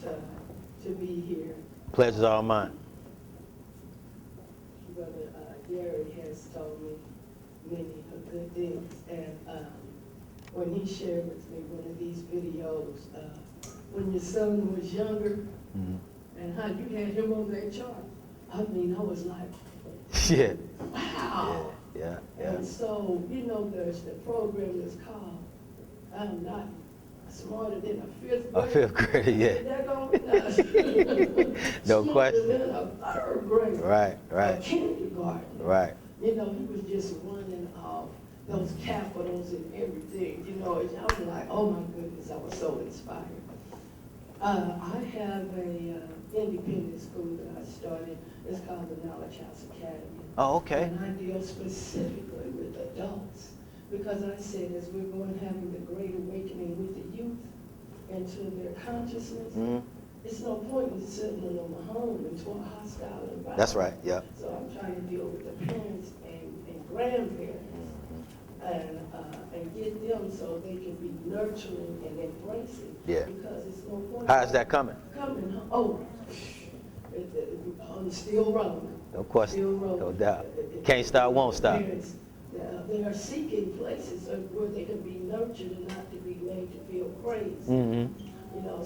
to be here.
Pleasure's all mine.
Brother Gary has told me many of good things, and when he shared with me one of these videos, when your son was younger, and how you had him on that chart, I was like,
Yeah.
wow.
Yeah.
And so, there's the program that's called I'm Not Smarter Than a Fifth Grader.
A fifth grader, yeah.
They're gonna
No question.
Than a third grader.
Right.
A kindergarten.
Right.
He was just running off those capitals and everything. I was like, oh my goodness, I was so inspired. I have a independent school that I started. It's called the Knowledge House Academy.
Oh, okay.
And I deal specifically with adults because I said as we're going having the great awakening with the youth into their consciousness, it's no point in sending them home into a hostile environment.
That's right, yeah.
So I'm trying to deal with the parents and grandparents and get them so they can be nurturing and embracing.
Yeah.
Because it's no point.
How's that coming?
Still rolling.
No question.
Still rolling.
No doubt. Can't stop, won't stop.
Parents, they are seeking places where they can be nurtured and not to be made to feel praised.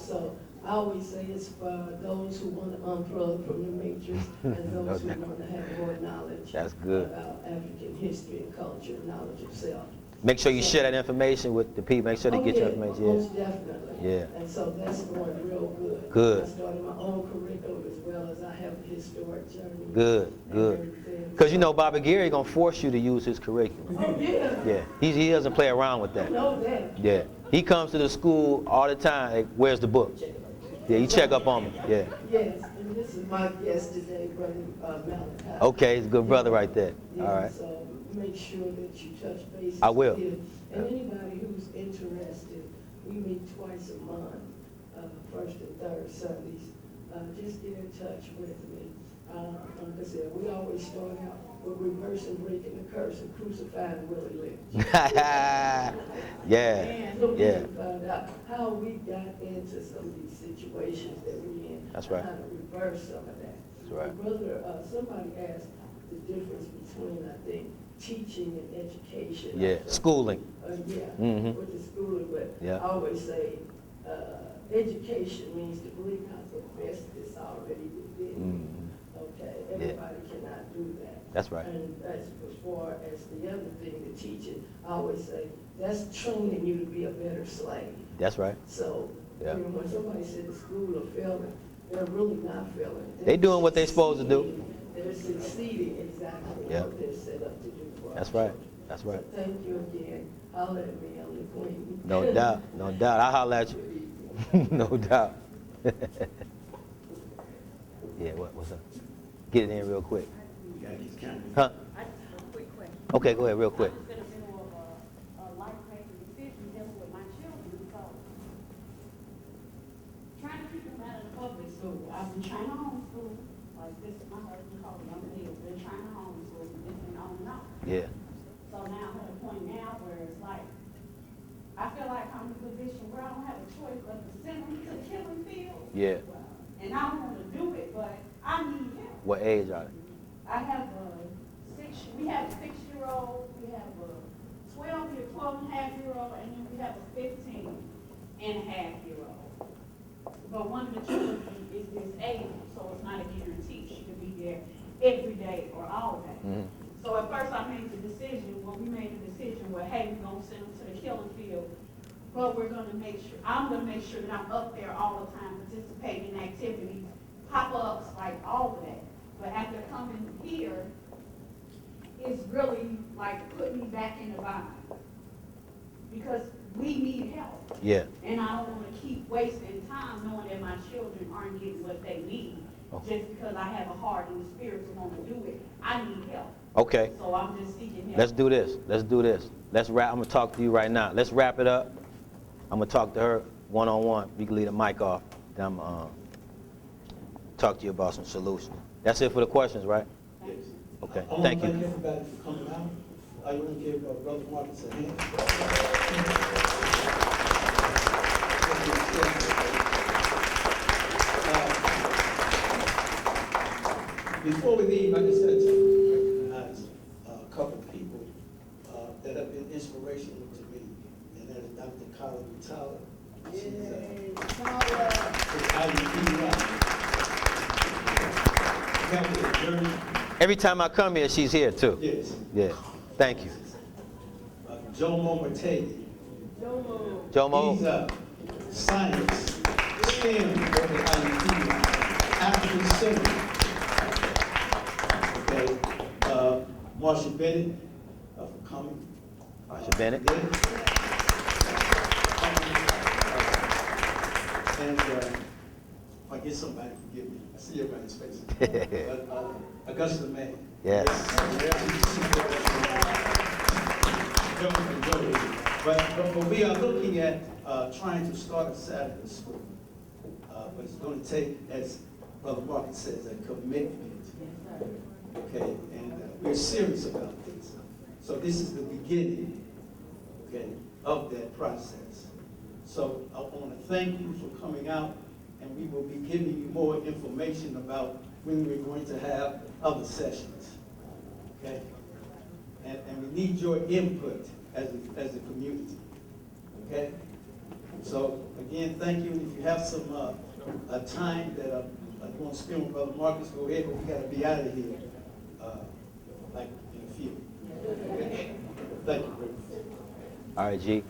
So I always say it's for those who want to unplug from the matrix and those who want to have more knowledge
That's good.
about African history and culture and knowledge of self.
Make sure you share that information with the people. Make sure they get your information.
Most definitely.
Yeah.
And so that's going real good.
Good.
I started my own curriculum as well as I have a historic journey.
Good, good. Because you know, Bobby Gary gonna force you to use his curriculum.
Oh, yeah.
Yeah, he doesn't play around with
I
that.
know that.
Yeah, he comes to the school all the time. Hey, where's the book? Yeah, he check up on me. Yeah.
Yes, and this is my guest today, Brother Malachi.
Okay, he's a good brother right there.
Yeah,
All right.
so make sure that you touch base.
I will.
with him. And anybody who's interested, we meet twice a month, first and third Sundays. Just get in touch with me. Like I said, we always start out with reversing, breaking the curse, and crucifying Willie Lynch.
Yeah,
And so we
yeah.
can find out how we got into some of these situations that we're in.
That's right.
How to reverse some of that.
That's right.
Brother, somebody asked the difference between, I think, teaching and education.
Yeah, schooling.
Yeah,
Mhm.
with the schooling, but
Yeah.
I always say, education means to believe how the best is already within you.
Mhm.
Okay, everybody cannot do that.
That's right.
And as far as the other thing, the teaching, I always say, that's training you to be a better slave.
That's right.
So,
Yeah.
you know, when somebody says the school are failing, they're really not failing.
They doing what they supposed to do.
They're succeeding exactly
Yeah.
what they're set up to do for
That's
our
right.
children.
That's right.
So thank you again. Holler at me, I'm the queen.
No doubt. No doubt. I'll holler at you. No doubt. Yeah, what's up? Get it in real quick. Huh?
I just have a quick question.
Okay, go ahead real quick.
I'm just in the middle of a life-making decision dealing with my children, so trying to keep them out of the public school. I've been trying to homeschool, like this, my husband called me, I've been trying to homeschool, and it's been on and off.
Yeah.
So now I'm at a point now where it's like, I feel like I'm in a position where I don't have a choice but to send them to the killing field.
Yeah.
And I don't want to do it, but I need help.
What age are they?
I have we have a 6-year-old, we have a 12 and a half-year-old, and then we have a 15 and a half-year-old. But one of the children is disabled, so it's not a guarantee she could be there every day or all day.
Mhm.
So at first I made the decision, when we made the decision, well, hey, we're gonna send them to the killing field, but I'm gonna make sure that I'm up there all the time, participating in activities, pop-ups, like all of that. But after coming here, it's really like putting me back in the bind. Because we need help.
Yeah.
And I don't want to keep wasting time knowing that my children aren't getting what they need.
Okay.
Just because I have a heart and the spirit to want to do it. I need help.
Okay.
So I'm just seeking help.
Let's do this. Let's do this. Let's wrap. I'm gonna talk to you right now. Let's wrap it up. I'm gonna talk to her one-on-one. You can leave the mic off. Then I'm talk to you about some solutions. That's it for the questions, right?
Yes.
Okay.
I want
Thank
to thank
you.
everybody for coming out. I want to give Brother Marcus a hand. Before we leave, I just had to recognize a couple of people that have been inspirational to me, and that is Dr. Colin Tyler.
Every time I come here, she's here too.
Yes.
Yeah. Thank you.
Jomo Matei.
Jomo.
He's a science, STEM, for the IUP, African Center. Okay. Marsha Bennett for coming.
Marsha Bennett.
And if I get somebody, forgive me. I see everybody's face. Augusta May.
Yes.
But we are looking at trying to start a Saturday school. But it's going to take, as Brother Marcus says, a commitment. Okay, and we're serious about this. So this is the beginning, okay, of that process. So I want to thank you for coming out, and we will be giving you more information about when we're going to have other sessions, okay? And we need your input as a community, okay? So again, thank you. And if you have some a time that you want to spend with Brother Marcus, go ahead, but we got to be out of here like in a few. Okay? Thank you, Rick.
All right, G.